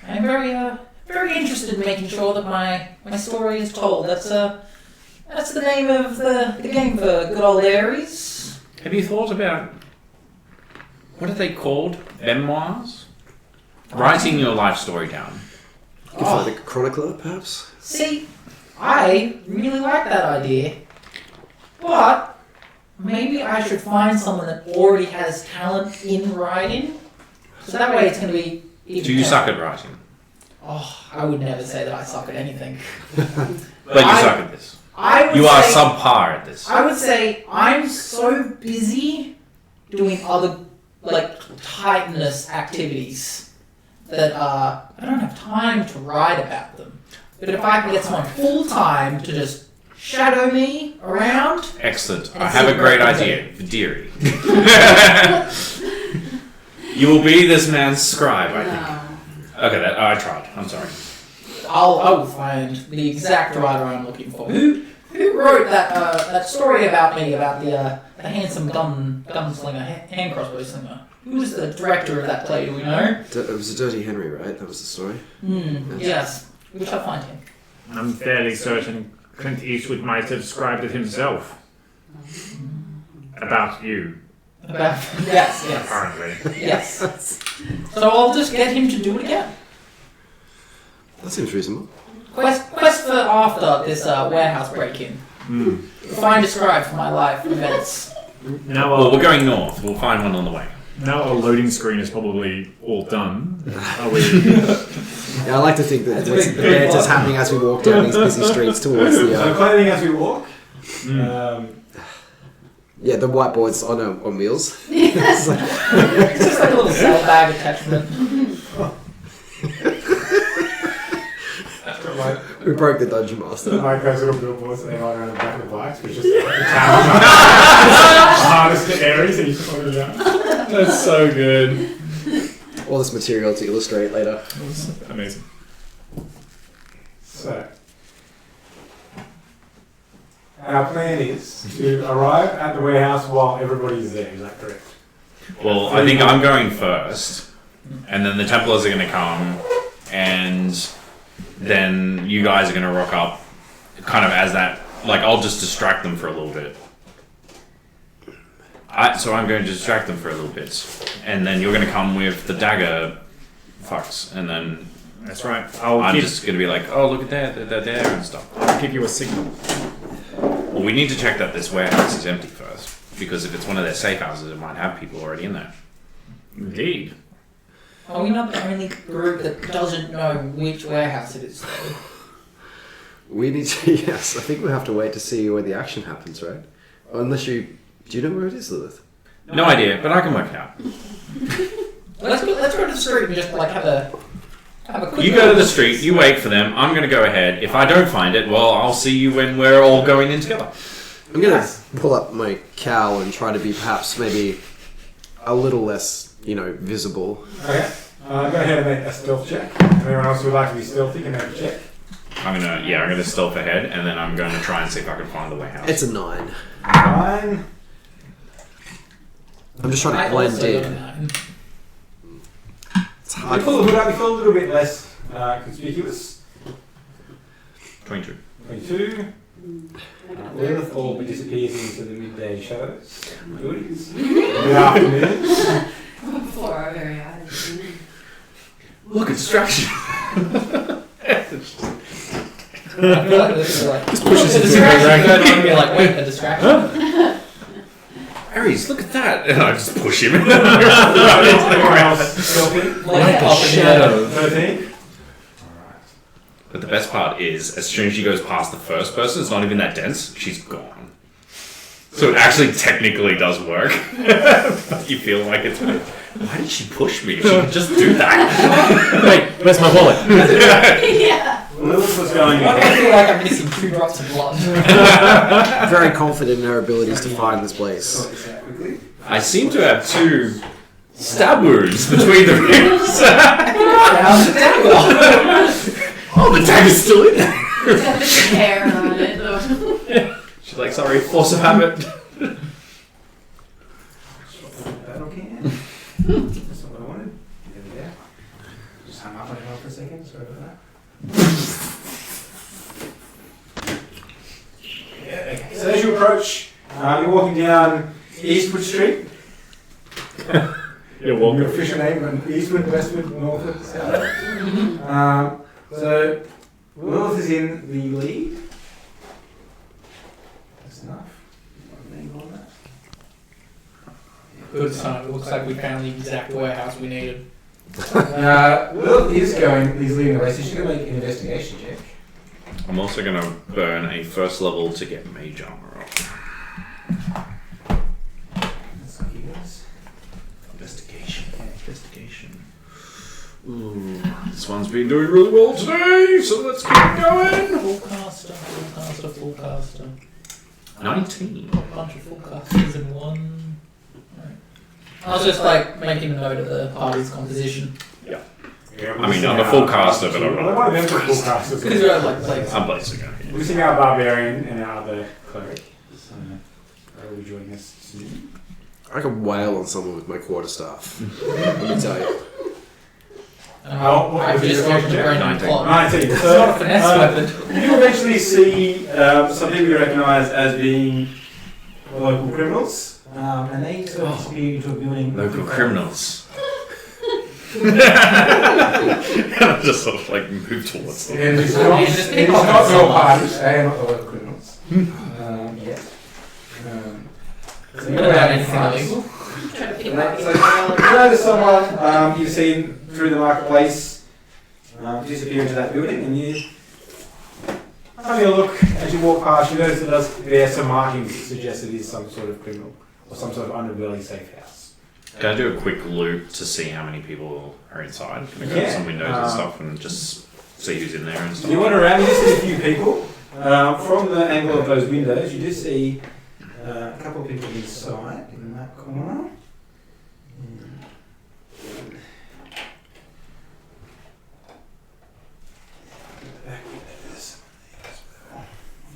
I'm very interested in making sure that my story is told. That's the name of the game for good old Ares. Have you thought about what are they called? Memoirs? Writing your life story down. Like the chronicler, perhaps. See, I really like that idea, but maybe I should find someone that already has talent in writing, so that way it's going to be even Do you better. suck at writing? Oh, I would never say that I suck at anything. But you I- suck at this. I would You are say, subpar at this. I would say I'm so busy doing other like titanous activities that I don't have time to write about them. But if I can get someone full time to just shadow me around, Excellent. And I have a secret great representative. idea. Vidiri. You will be this man's scribe, I think. No. Okay, I tried. I'm sorry. I will find the exact writer I'm looking for. Who wrote that story about me about the handsome gunslinger, hand crossbow slinger? Who was the director of that play? Do we know? It was a Dirty Henry, right? That was the story. Yes. We shall find him. I'm fairly certain Clint Eastwood might have described it himself. About you, Yes. apparently. Yes. So I'll just get him to do it again. That seems reasonable. Quest for after this warehouse break-in. Find a scribe for my life events. Now Well, our, we're going north. We'll find one on the way. now our loading screen is probably all done. Are we? Yeah, I like to think that That's a what's big the banter's bug. happening as we walk down these busy streets towards the. So clothing as we walk. Yeah, the whiteboard's on wheels. It's just like a little saddlebag attachment. We broke the dungeon master. Like those little billboards that they ride around the back of the bikes, which is just like the town harness to Ares, and you just order it out. That's so good. All this material to illustrate later. Amazing. So, our plan is to arrive at the warehouse while everybody's there. Is that correct? Well, I think I'm going first, and then the Templars are going to come, and then you guys are going to rock up, kind of as that. Like, I'll just distract them for a little bit. So I'm going to distract them for a little bit, and then you're going to come with the dagger fucks, and then That's right. I'm just going to be like, oh, look at that, they're there and stuff. I'll give you a signal. Well, we need to check that this warehouse is empty first, because if it's one of their safe houses, it might have people already in there. Indeed. Are we not the only group that doesn't know which warehouse it is, though? We need to. Yes, I think we have to wait to see where the action happens, right? Unless you. Do you know where it is, Lilith? No idea, but I can work it out. Let's go to the street and just like have a quick. You go to the street, you wait for them, I'm going to go ahead. If I don't find it, well, I'll see you when we're all going in together. I'm gonna pull up my cowl and try to be perhaps maybe a little less, visible. Okay. Go ahead and make a stealth check. Anyone else who would like to be stealthy can make a check. I'm gonna stealth ahead, and then I'm going to try and see if I can find the warehouse. It's a 9. 9. I'm just trying I to blend also got a in. 9. It's You hard. pull the hood up, you feel a little bit less conspicuous. 22. 22. Lilith all disappears into the midday shadows. Goodies. Mid-afternoon. Before our very eyes. Look, a distraction. I feel like this is like just pushes it to be like wait a distraction. Ares, berries, look at that. And I just push him. Anyone else helping? Like a shadow. 13. But the best part is, as soon as she goes past the first person, it's not even that dense, she's gone. So it actually technically does work. But you feel like it's... Why did she push me? She could just do that. Wait, where's my wallet? Yeah. Lilith was going I ahead. feel like I'm missing 2 drops of blood. Very confident in her abilities to find this place. Sort this out quickly. I seem to have 2 stab wounds between the ribs. Down the dagger. Oh, the dagger's still in there. It's got a bit of hair on it, though. She's like, sorry, force of habit. Battle can. That's not what I wanted. There we go. Just hung up on it for a second. Sorry about that. Yeah, okay. So as you approach, you're walking down Eastwood Street. You're Your official name, but Eastwood, Westwood, Northwood, Southwood. So Lilith is in the lead. That's enough. Name on that. Good sign. It looks like we found the exact warehouse we needed. Lilith is leading the race. So she's going to make an investigation check. I'm also going to burn a first level to get mage armor up. That's like you guys. Investigation. Ooh, this one's been doing really well today, so let's keep going. Full caster. 19. A bunch of full casters in one. Right. I was just like making a note of the party's composition. I mean, I'm a full caster, but I'm Well, not. one of them are full casters. Because you're like places. I'm blazing out here. We're missing our barbarian and our other cleric. So they will be joining us soon. I can wail on someone with my quarterstaff. Let me tell you. I've just opened a brand new 19. plot. 19. It's So, not a finesse weapon. you do eventually see some people you recognise as being local criminals, and they sort of disappear into a building. Local criminals. I just sort of like move towards them. And it's not your party. They are not the local criminals. Yet. So We don't have anything illegal. Trying to pick So, up you notice someone you've seen through the marketplace disappear into that building, and you having a look as you walk past, you notice that there are some markings that suggest it is some sort of criminal or some sort of underbelly safe house. Can I do a quick loop to see how many people are inside? Can I go to Yeah. some windows and stuff and just see who's in there and stuff? You wander around, you just see a few people. From the angle of those windows, you do see a couple of people inside in that corner.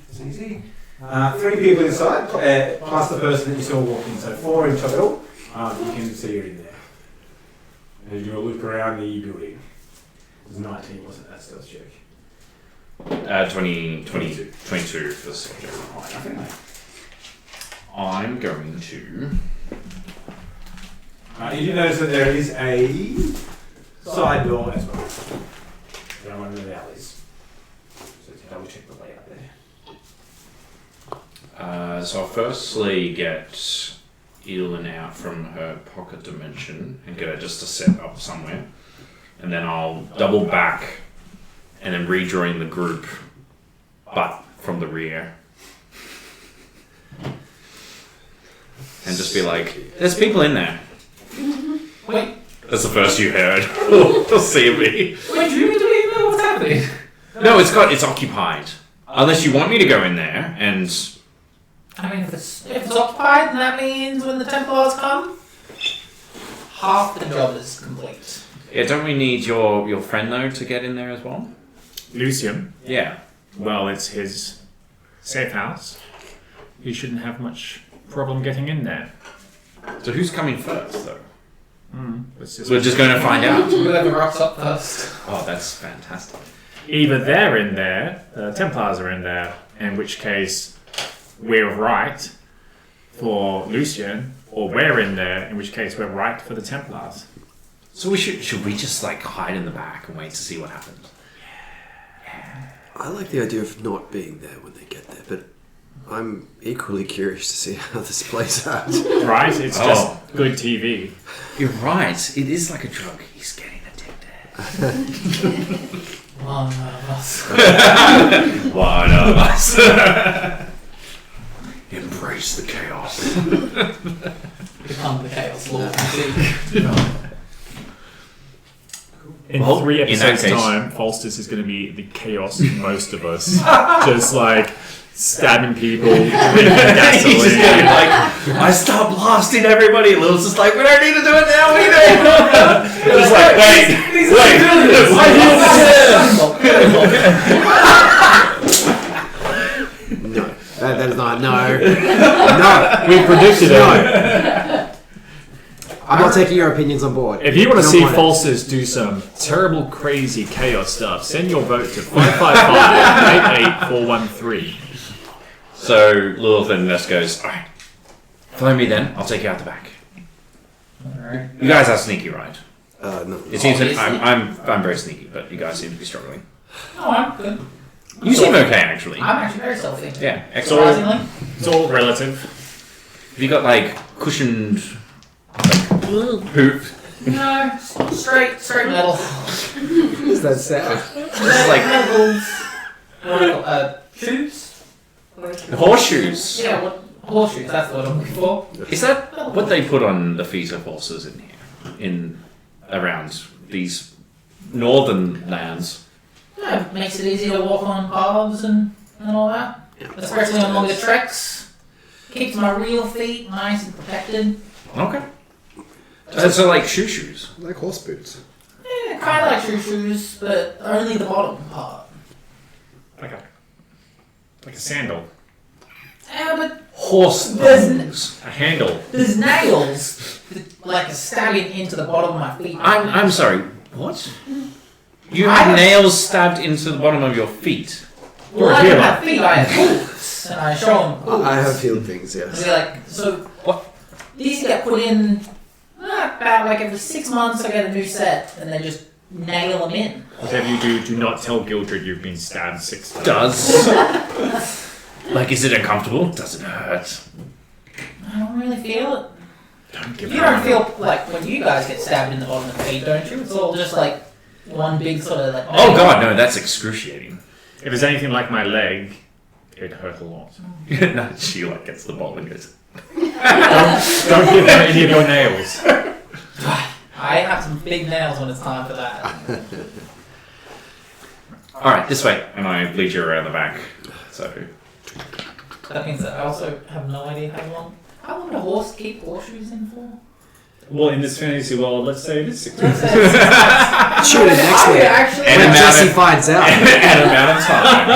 It's easy. 3 people inside, plus the person that you saw walking, so 4 in total. You can see her in there. As you do a loop around the building. It was 19, wasn't that stealth check? 22 for the subject. Alright, nothing mate. I'm going to. You do notice that there is a side door as well. Down one of the alleys. So to double check the layout there. So I'll firstly get Edelyn out from her pocket dimension and get her just to set up somewhere. And then I'll double back and then rejoin the group, but from the rear. And just be like, there's people in there. Wait, That's the first you heard. They'll see me. wait, do you even know what's happening? No, it's occupied. Unless you want me to go in there and... I mean, if it's occupied, then that means when the Templars come, half the job is complete. Yeah, don't we need your friend though to get in there as well? Lucian. Yeah. Well, it's his safe house. He shouldn't have much problem getting in there. So who's coming first though? It's We're just going to find out. Whoever rocks up first. Oh, that's fantastic. Either they're in there, the Templars are in there, in which case we're right for Lucian, or we're in there, in which case we're right for the Templars. So we should we just like hide in the back and wait to see what happens? I like the idea of not being there when they get there, but I'm equally curious to see how this plays out. Right? It's just good TV. You're right. It is like a drug. He's getting addicted. One of us. One of us. Embrace the chaos. Become the Chaos Lord. In Well, 3 in that episodes' case- time, Falsters is going to be the chaos in most of us. Just like stabbing people with gasoline. He's just getting like, I start blasting everybody. Lil's just like, we don't need to do it now. What are you doing? It's like, wait. No, that is not. No. We predicted it. I'm not taking your opinions on board. If you want to Don't see want it. Falsters do some terrible, crazy chaos stuff, send your vote to 555-88413. So Lil then just goes, all right, follow me then. I'll take you out the back. Alright. You guys are sneaky, right? No. It seems that Obviously. I'm very sneaky, but you guys seem to be struggling. No, I'm good. You seem okay, actually. I'm actually very stealthy. Yeah, excellent. Surprisingly. It's all relative. Have you got like cushioned poop? No, straight metal. Is that sad? This is like metals. What do you call shoes? horseshoes. Yeah, what horseshoes? That's what I'm looking for. Is that what they put on the feet of horses in here, in around these northern lands? Yeah, it makes it easier to walk on paths and all that. Especially on longer treks. Keeps my real feet nice and protected. Okay. So like shoes. Like horse boots. Yeah, kind of like shoes, but only the bottom part. Like a sandal. Yeah, but Horse There's- thongs. A handle. there's nails like stabbing into the bottom of my feet. I'm sorry. What? You I have have- nails stabbed into the bottom of your feet. Well, I healer. don't have feet, I have hooves, and I show them hooves. I have healed things, And yes. they're like, so what? These get put in about like every 6 months. I get a new set, and they just nail them in. Whatever you do not tell Gildred you've been stabbed 6 times. Does. Like, is it uncomfortable? Does it hurt? I don't really feel it. Don't give You her don't a- feel like when you guys get stabbed in the bottom of the feet, don't you? It's all just like one big sort of like. Oh god, no, that's excruciating. If it's anything like my leg, it'd hurt a lot. No, she like gets the ball and goes. Don't give her any of your nails. I have some big nails when it's time for that. Alright, this way. And I lead you around the back. So. That means that I also have no idea how long do horse keep horseshoes in for? Well, in this fantasy world, let's say it is 6 Let's months. say it's- Tune in next I week. actually. And When amount Jesse of- finds out. An amount of time.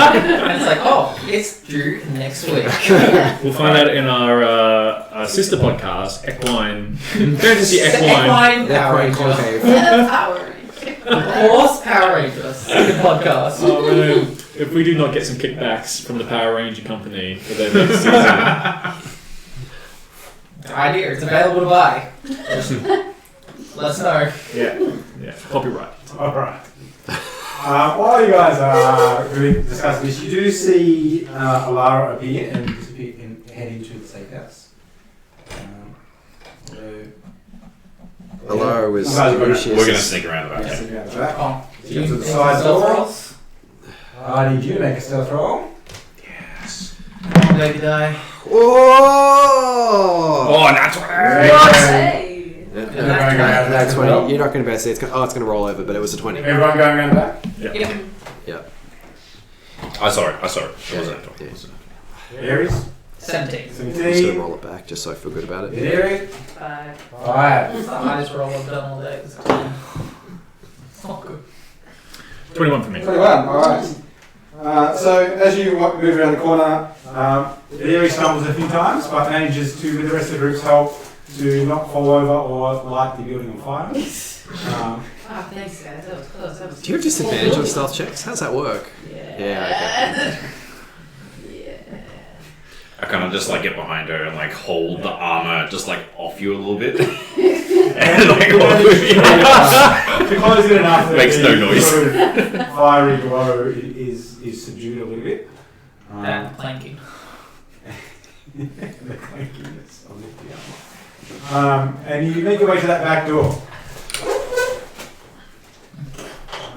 And it's like, oh, it's due next week. We'll find out in our sister podcast, Equine. Fantasy The Equine. Equine Yeah, Power right, Rangers. concave. Power Ranger. Horse Power Rangers. Good podcast. Oh, man. If we do not get some kickbacks from the Power Ranger company for their next season, Idea, it's available to buy. Just let us know. yeah, copyright. Alright. While you guys are discussing this, you do see Alara appear and disappear and head into the safe house. Alara was. You guys are gonna- We're gonna sneak around the back. Yeah, sitting out the back. Oh, You go to the make side stealth door. rolls? I need you to make a stealth roll. Yes. Come on, baby, die. Oh! Oh, that's what Hey. That's 20. You're not going to be able to see. It's going to roll over, but it was a 20. Everyone going around the back? Yep. I saw it. It wasn't a Aries? 17. I'm just going to 17. roll it back just so I feel good about it. Aries? 5. 5. It's the highest roll I've done all day. It's 10. Oh, good. 21 for me. 21, alright. So as you move around the corner, Aries stumbles a few times, but manages to, with the rest of the group's help, to not fall over or light the building on fire. Oh, thanks, guys. That was close. That was Do you have disadvantage on stealth checks? How's that work? Yeah, I kind of just like get behind her and like hold the armor just like off you a little bit. And like To close it enough that Makes no the noise. sort of fiery glow is subdued a little bit. And planking. The clankiness of the and you make your way to that back door.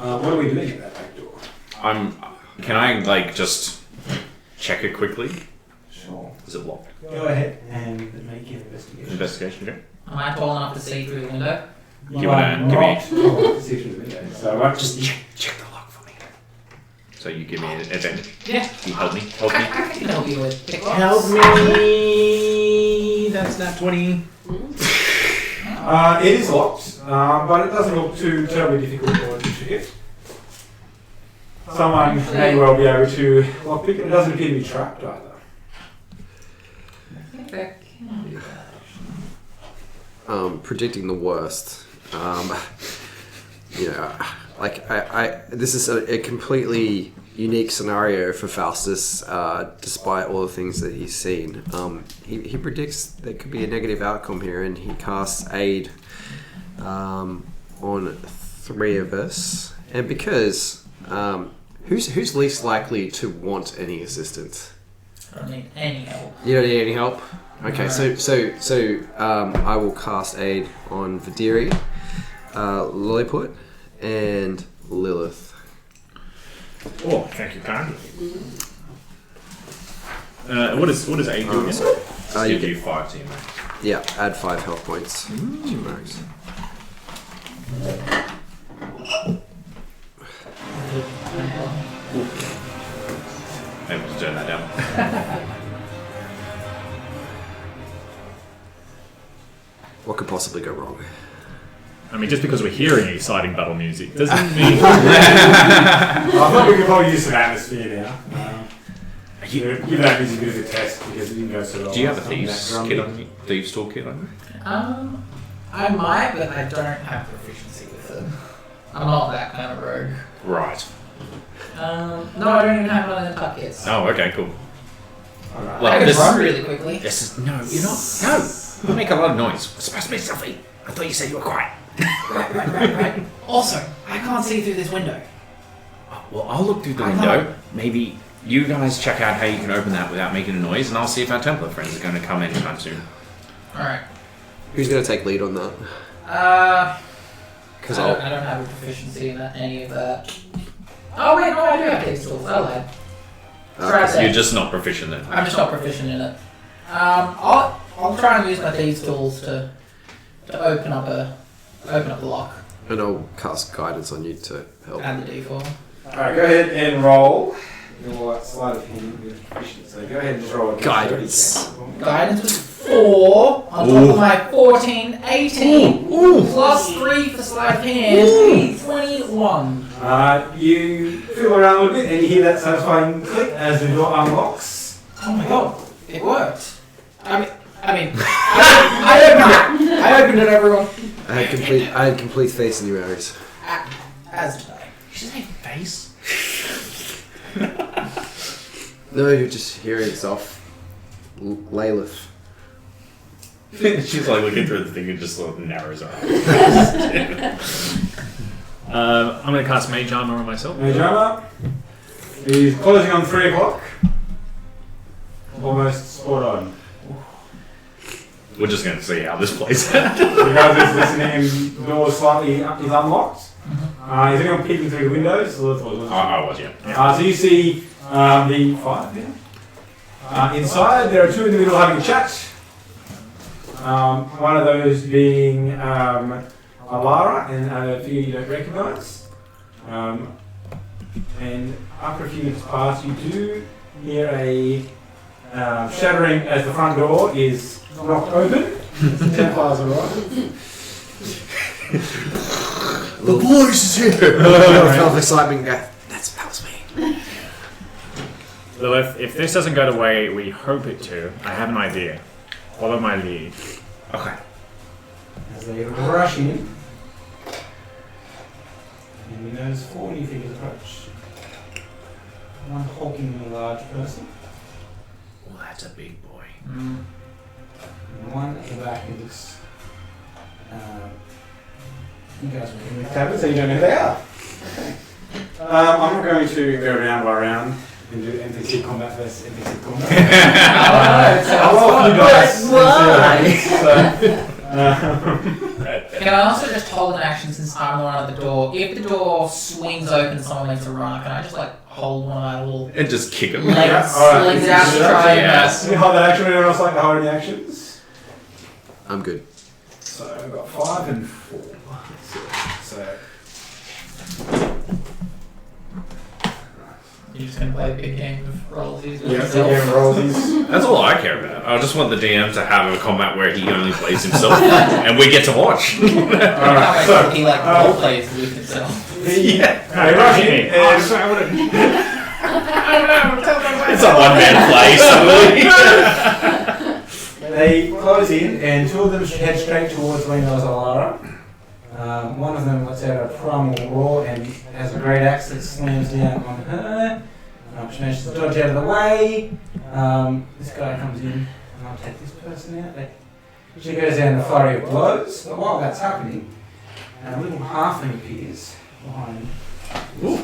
What are we doing at that back door? Can I just check it quickly? Sure. Is it locked? Go ahead and make an investigation. Investigation check. Am I tall enough to see through the window? Give me. So Just check the lock for me. So you give me an advantage. Yeah. You help me. I can help you with pick locks. Help me. That's not 20. it is locked, but it doesn't look too terribly difficult for it to get. Someone may well be able to lockpick it. It doesn't appear to be trapped either. I think I can do that. Predicting the worst. This is a completely unique scenario for Faustus, despite all the things that he's seen. He predicts there could be a negative outcome here, and he casts aid on 3 of us. And because who's least likely to want any assistance? I don't need any help. You don't need any help? Okay, so I will cast aid on Vidiri, Lolliput, and Lilith. Oh, thank you kindly. What does aid do again? You Give you get, 5 to your max. yeah, add 5 health points to your max. Maybe to turn that down. What could possibly go wrong? I mean, just because we're hearing exciting battle music doesn't mean. I thought we could probably use some atmosphere now. Give that music a bit of a test because it didn't go so well. Do you have a thieves kit on you? Thieves toolkit on you? I might, but I don't have proficiency with it. I'm not that kind of rogue. Right. No, I don't even have one of the tuck kits. Oh, okay, cool. Alright. Well, I can this run really quickly. This is no, you're not. No, you make a lot of noise. It's supposed to be stealthy. I thought you said you were quiet. Right. Also, I can't see through this window. Well, I'll look through the window. Maybe you guys check out how you can open that without making a noise, and I'll see if our Templar friends are going to come anytime soon. Alright. Who's going to take lead on that? I Because don't have a proficiency in any of that. Oh wait, no, I do have these tools. I lied. Try that. You're just not proficient in it. I'm just not proficient in it. I'll try and use my thieves tools to open up the lock and I'll cast guidance on you to help. and the D4. Alright, go ahead and roll your sleight of hand with proficiency. So go ahead and just roll a Guidance. Guidance was 4 on top of my 14, 18 plus 3 for sleight of hand, 21. You feel around a little bit and you hear that satisfying click as the door unlocks. Oh my god, it worked. I opened it, everyone. I had complete faith in you, Ares. As did I. You should say face. No, you're just hearing it off. Lilith. She's like looking through the thing and just sort of narrows her eyes. I'm going to cast Mage Armor on myself. Mage Armor is closing on 3 o'clock. Almost spot on. We're just going to see how this plays out. You guys are listening, the door slightly is unlocked. Is anyone peeking through the windows? I was, yeah. So you see the 5 there. Inside, there are 2 in the middle having a chat. One of those being Alara and a figure you don't recognise. And after a few minutes pass, you do hear a shattering as the front door is knocked open. The Templars arrive. The voice is here! I felt excitement go, that smells me. Lilith, if this doesn't go the way we hope it to, I have an idea. Follow my lead. Okay. As they rush in, and we notice 4 new figures approach. One hulkingly large person, Well, that's a big boy. and one at the back who looks. You guys are in the cabin, so you don't know who they are. Okay. I'm not going to go round by round. and do NPC combat versus NPC combat. I'll roll a few dice and see what happens. Can I also just hold an action since I'm the one at the door? If the door swings open and someone makes a run, can I just like hold one of my little And just kick him. legs, alright. legs out to try Yes. You hold that action. Anyone else like to hold any actions? I'm good. So I've got 5 and 4. So You're just gonna play a big game of rollsies with yeah, yourself. yeah, roll these. That's all I care about. I just want the DM to have a combat where he only plays himself, and we get to watch. Alright, so He like role plays with himself. Yeah. they rush in and It's a one-man play, so they close in, and 2 of them head straight towards Lena's Alara. One of them lets out a primal roar and has a great axe that slams down on her. She manages to dodge out of the way. This guy comes in, and I'll take this person out. She goes down in a flurry of blows, but while that's happening, a little halfling appears behind this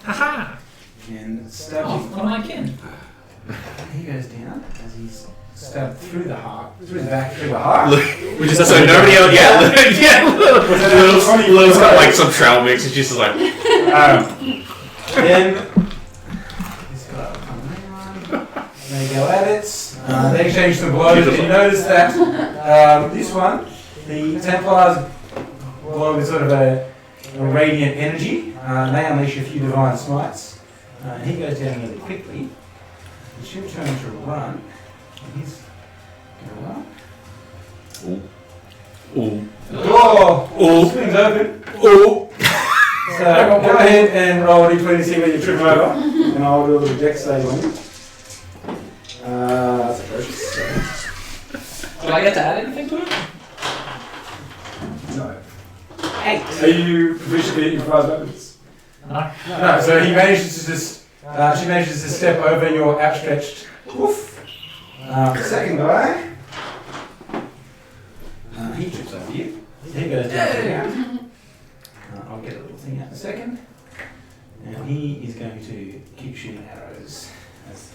Haha! and stabs Oh, him. one of my kin. He goes down as he's stabbed through the heart, through the back, through the heart. which is so nobody else. Yeah, yeah. Lil's got like some trail mix, and she's just like, Then this guy will come around. They go at it. They exchange some blows. You notice that this one, the Templars blow with sort of a radiant energy. They unleash a few divine smites. He goes down really quickly. And she'll turn to run. And he's going to run. ooh, The door swings open. ooh. So go ahead and roll a d20 to see where you trip over, and I'll do a little dex save on you. That's atrocious. Do I get to add anything to it? No. 8. Are you proficient in improvised weapons? No. No. So he manages to just, she manages to step over your outstretched hoof. The second guy, he trips over you. He goes down to the ground. I'll get a little thing out in a second. And he is going to keep shooting arrows as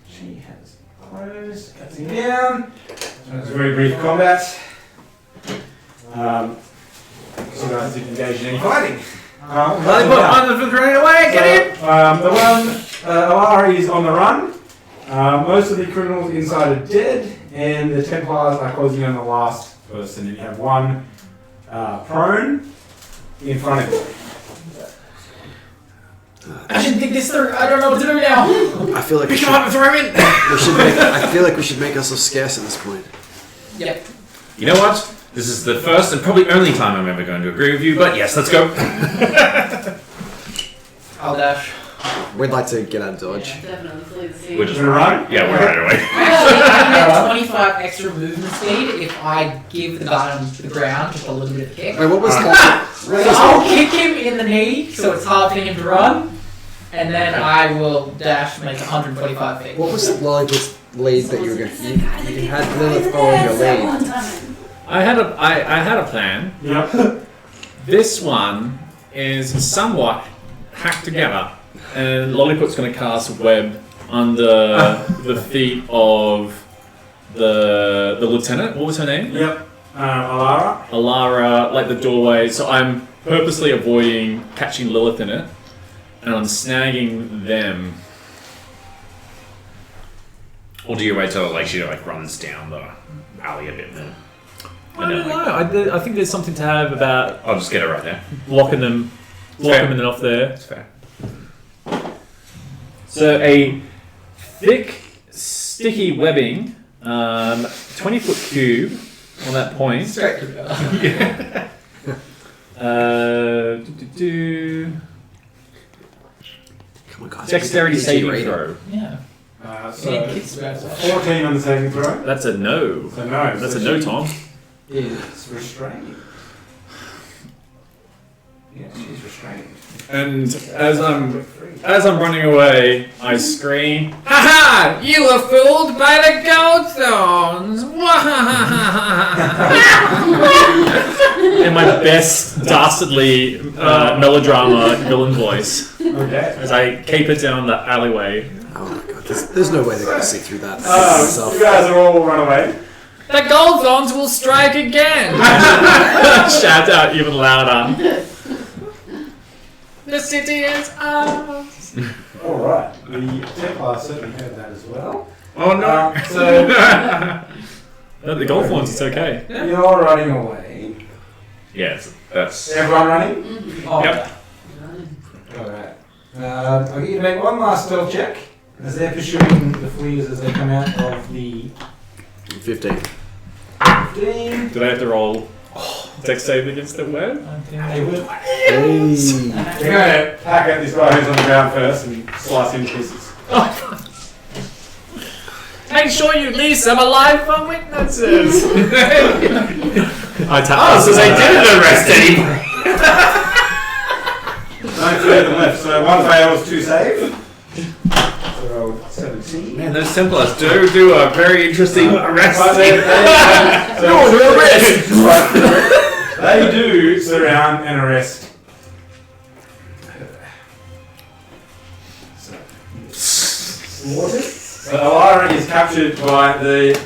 she has closed, cuts him down. So it's a very brief combat. So you guys didn't engage in any fighting. Lolliput, running away, get him! The one, Alara is on the run. Most of the criminals inside are dead, and the Templars are closing on the last person. And you have one prone in front of you. I didn't think this through. I don't know what to do now. I feel like we should, I feel like we should make ourselves scarce at this point. Yep. You know what? This is the first and probably only time I'm ever going to agree with you, but yes, let's go. I'll dash. We'd like to get out of Dodge. Yeah, definitely flee the scene. We're just Gonna run? Yeah, we're right away. Actually, I get 25 extra movement speed if I give the guy on the ground just a little bit of kick. Wait, what was So I'll kick him in the knee so it's hard for him to run, and then I will dash make 125 feet. what was Lolliput's lead that you were going to... You had Lilith following your lead. I had a plan. Yep. This one is somewhat hacked together, and Lolliput's going to cast a web under the feet of the lieutenant. What was her name? Yep. Alara. Alara, like the doorway. So I'm purposely avoiding catching Lilith in it, and I'm snagging them. Or do you wait till like she like runs down the alley a bit more? I don't know. I think there's something to have about I'll just get her right there. blocking them and then off there. That's fair. So a thick, sticky webbing, 20-foot cube on that point. Straight to the Come on, guys. Dexterity Easy saving rating. throw. Yeah. So Kids grab stuff. 14 on the saving throw. That's a no. So no. That's so a no, she Tom. Is restraining. Yeah, she's restraining. And as I'm running away, I scream, "Ha ha! You were fooled by the gold thorns!" in my best dastardly melodrama villain voice Okay. as I caper down the alleyway. Oh my god, there's no way they're going to see through that. You guys are all run away. The Goldthorns will strike again! Shout out even louder. The city is ours! Alright. The Templar certainly heard that as well. Oh no! So, No, the Goldthorns, it's okay. you're running away. Yes, that's. Everyone running? Oh, Yep. Alright. I'll get you to make one last stealth check as they're pursuing the fleas as they come out of the 15. 15. Do they have to roll dex save against the web? They will. Hey. They're going to hack at this guy who's on the ground first and slice him to pieces. Make sure you leave some alive for witnesses! I tap Oh, so they didn't arrest anybody! No further left, so one fails, 2 save. So rolled 17. Man, those Templars do a very interesting arrest. But they do surround and arrest. So Alara is captured by the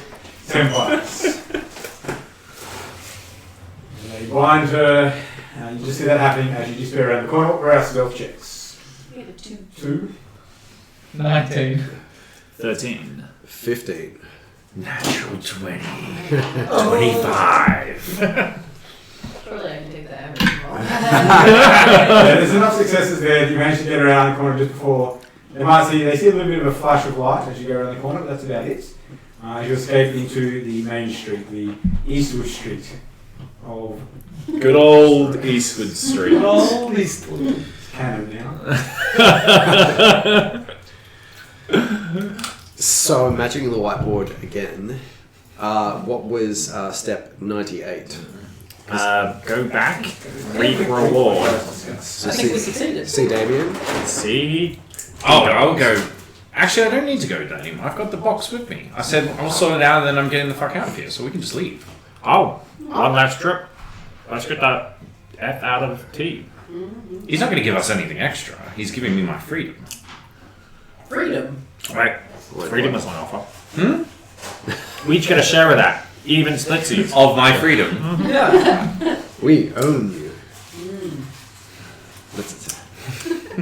Templars. They blind her, and you just see that happening as you disappear around the corner. What are our stealth checks? We have a 2. 2. 19. 13. 15. Natural 20. 25. Surely I can take the average roll. Yeah, there's enough successes there that you manage to get around the corner just before. They see a little bit of a flash of light as you go around the corner, but that's about it. You escape into the main street, the Eastwood Street of Good old Eastwood Street. Eastwood. Canon now. So, matching the whiteboard again, what was step 98? Go back, reap reward. So I think we succeeded. see Damien? See? Oh, I'll go. Actually, I don't need to go, Dame. I've got the box with me. I said I'll sort it out and then I'm getting the fuck out of here, so we can just leave. Oh, one last trip. Let's get that F out of T. He's not going to give us anything extra. He's giving me my freedom. Freedom. Right. Freedom is on offer. We each get a share of that. Even splitsies. Of my freedom. Yeah. We own you.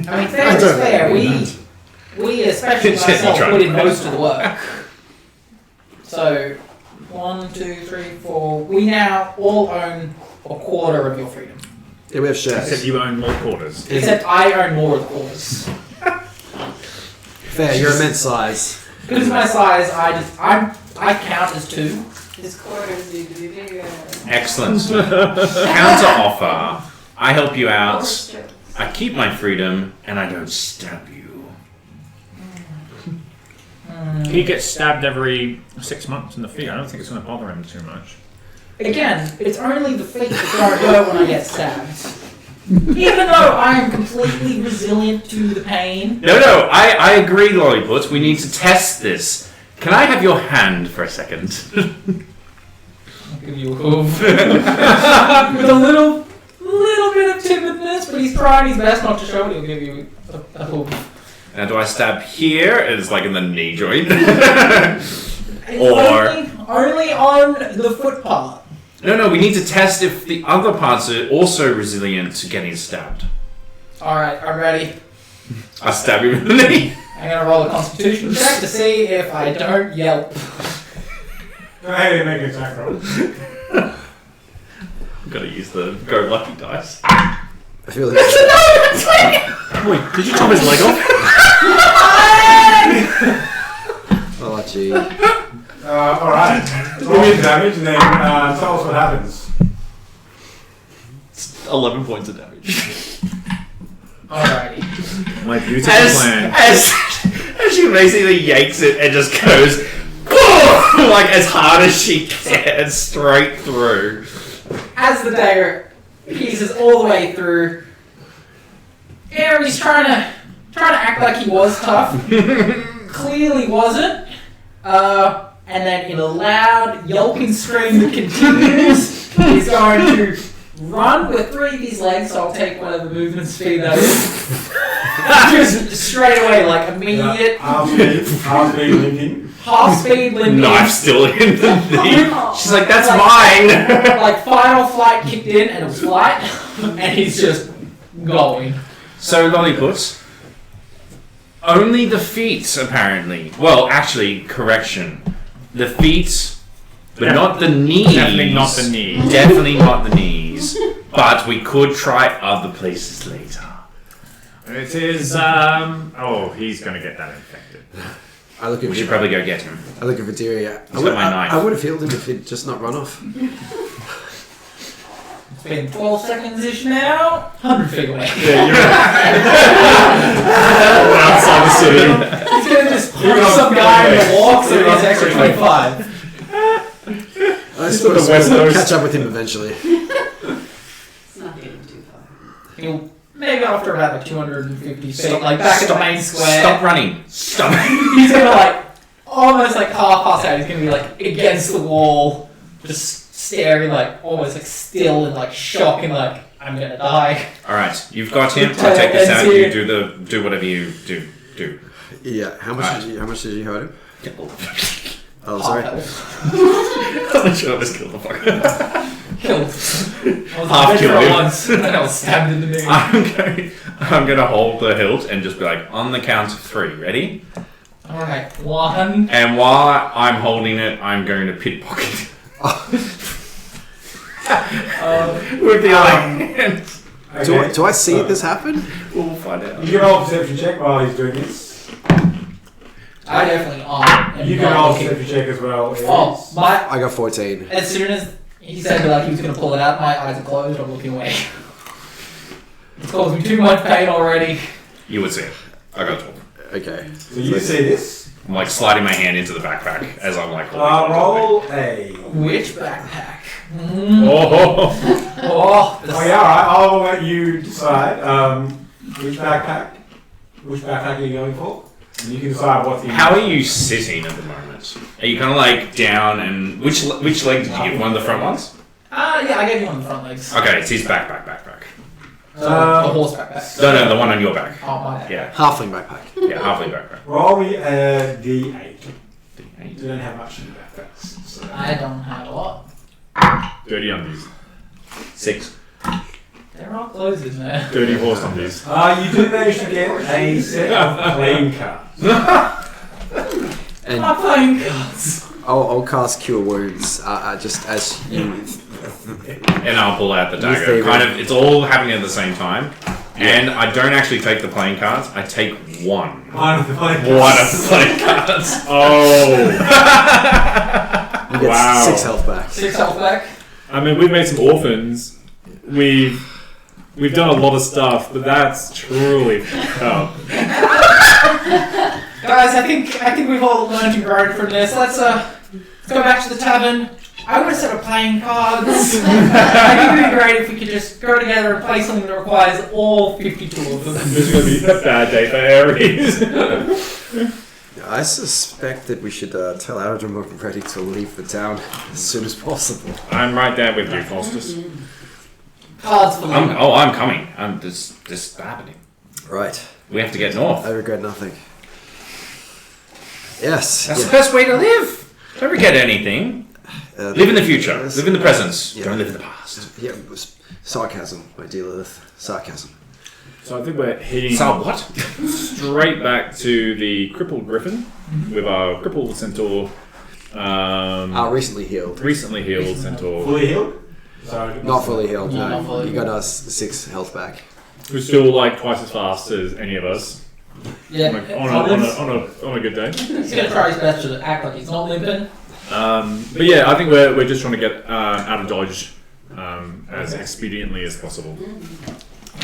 I mean, fair is fair. We especially Just you myself, try. put in most of the work. So, 1, 2, 3, 4. We now all own a quarter of your freedom. Yeah, we have Except shares. you own more quarters. Except I own more of the quarters. Fair, you're immense size. Because of my size, I count as 2. His quarters need to be bigger. Excellent. Counter offer. I help you out. Overstrokes. I keep my freedom and I don't stab you. He gets stabbed every 6 months in the feet. I don't think it's going to bother him too much. Again, it's only the feet that don't hurt when I get stabbed. Even though I am completely resilient to the pain. No, I agree, Lolliput. We need to test this. Can I have your hand for a second? I'll give you a hoof. With a little bit of timidness, but he's trying his best not to show it. He'll give you a hoof. Now, do I stab here? It's like in the knee joint. Or- Only on the foot part. No, we need to test if the other parts are also resilient to getting stabbed. Alright, I'm ready. I stab him in the knee. I'm gonna roll a constitution check to see if I don't yelp. Hey, make an attack roll. I've got to use the go lucky dice. I feel like Wait, did you chop his leg off? oh gee. Alright. Roll your damage and then tell us what happens. 11 points of damage. Alrighty. My beautiful plan. As she basically yanks it and just goes boom, like as hard as she can, straight through. As the dagger pieces all the way through, Ares trying to act like he was tough. Clearly wasn't. And then in a loud yelping scream that continues, he's going to run with 3 of his legs, so I'll take whatever movement speed that is. Just straight away, like immediate. Half speed limping. Half speed limping. Knife still in the thing. She's like, that's mine. Like final flight kicked in and it was flight, and he's just going. So, Lolliput, only the feet, apparently. Well, actually, correction. The feet, but not the knees. Definitely not the knees. Definitely not the knees. But we could try other places later. It is, he's gonna get that infected. I look at We should probably go get him. I look at Vidiria. He's got my knife. I would have healed him if he'd just not run off. It's been 12 seconds-ish now. 100 feet away. Yeah, you're outside the city. He's gonna just punch some guy in the walks and he's extra 25. I suppose we'll catch up with him eventually. It's not getting too far. He'll maybe after about like 250 feet, like back at the main square. Stop running. Stop. He's gonna like almost like half pass out. He's gonna be like against the wall, just staring, like almost like still in like shock and like I'm gonna die. All right, you've got him. I'll take this out. You do whatever you do. Yeah. How much did you hurt him? Oh, Half sorry. health. I'm sure I was killed the fuck. Killed. I was Half a killed him. once, and I was stabbed in the knee. I'm going to hold the hilt and just be like, on the count of 3. Ready? Alright, 1. And while I'm holding it, I'm going to pickpocket with the other hand. Okay. Do I see this happen? We'll find out. You can roll a perception check while he's doing this. I definitely am. You can roll a perception check as well. Oh, my. I got 14. As soon as he said like he was going to pull it out, my eyes are closed, I'm looking away. It's caused me too much pain already. You would see it. I got 12. Okay. So you see this. I'm like sliding my hand into the backpack as I'm like holding on to Roll a. Which backpack? Oh, Oh, Oh yeah, alright. I'll let you decide which backpack are you going for. And you can decide what's in. How are you sitting at the moment? Are you kind of like down and which leg did you give? One of the front ones? yeah, I gave you one of the front legs. Okay, it's his backpack. So the horse backpack. No, the one on your back. Oh, my bad. Yeah, Halfling backpack. yeah, halfway backpack. Roll me a d8. You don't have much in the backpacks. So. I don't have a lot. dirty undies. 6. They're all closes, man. Dirty horse undies. You do manage to get a set of playing cards. And I'm playing cards. I'll cast Cure Wounds just as you. And I'll pull out the dagger. favorite. Kind of, it's all happening at the same time. And I don't actually take the playing cards. I take one. One of the playing cards. One of the playing cards. Oh, You get Wow. 6 health back. 6 health back. I mean, we've made some orphans. We've done a lot of stuff, but that's truly up. Guys, I think we've all learned and grown from this. Let's go back to the tavern. I would have set up playing cards. I think it'd be great if we could just go together and play something that requires all 52 of them. This is going to be a bad day for Aries. I suspect that we should tell Aradrim we're ready to leave the town as soon as possible. I'm right there with you, Faustus. Cards for me. I'm coming. This is happening. Right. We have to get north. I regret nothing. Yes. That's the best way to live. Don't forget anything. Live in the future. Live in the present. Yeah. Don't live in the past. Yeah, it was sarcasm, my dear Lilith. Sarcasm. So I think we're heading So what? straight back to the crippled griffin with our crippled centaur. Recently healed. Recently healed centaur. Fully healed? Sorry. Not fully healed, No, no. not fully You got us 6 health back. Who's still like twice as fast as any of us. Yeah. On a good day. He's gonna try his best to act like he's not limping. But yeah, I think we're just trying to get out of Dodge as expediently as possible.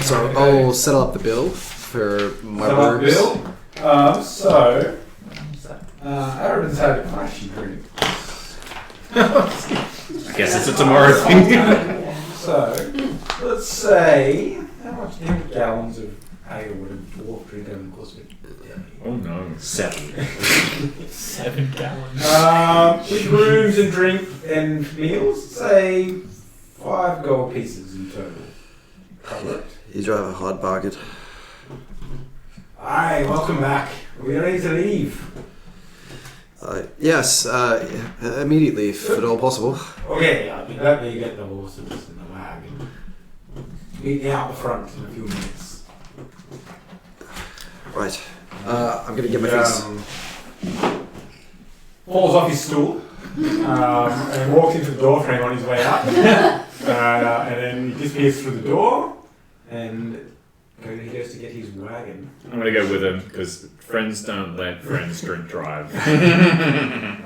So I'll settle up the bill for my robes. Bill. Aradrim's had a crash and drink. I guess it's a tomorrow thing. So, let's say, how many gallons of ale would a dwarf drink over the course of it? Oh no. 7. 7 gallons. With rooms and drink and meals, say 5 gold pieces in total. Correct. You drive a hard bargain. Aye, welcome back. We're ready to leave. Yes, immediately, if at all possible. Okay, let me get the horses in the wagon. Meet me out the front in a few minutes. Right. I'm gonna get my things. Falls off his stool and walks into the door frame on his way out. And then he disappears through the door and he goes to get his wagon. I'm gonna go with him because friends don't let friends drink drive.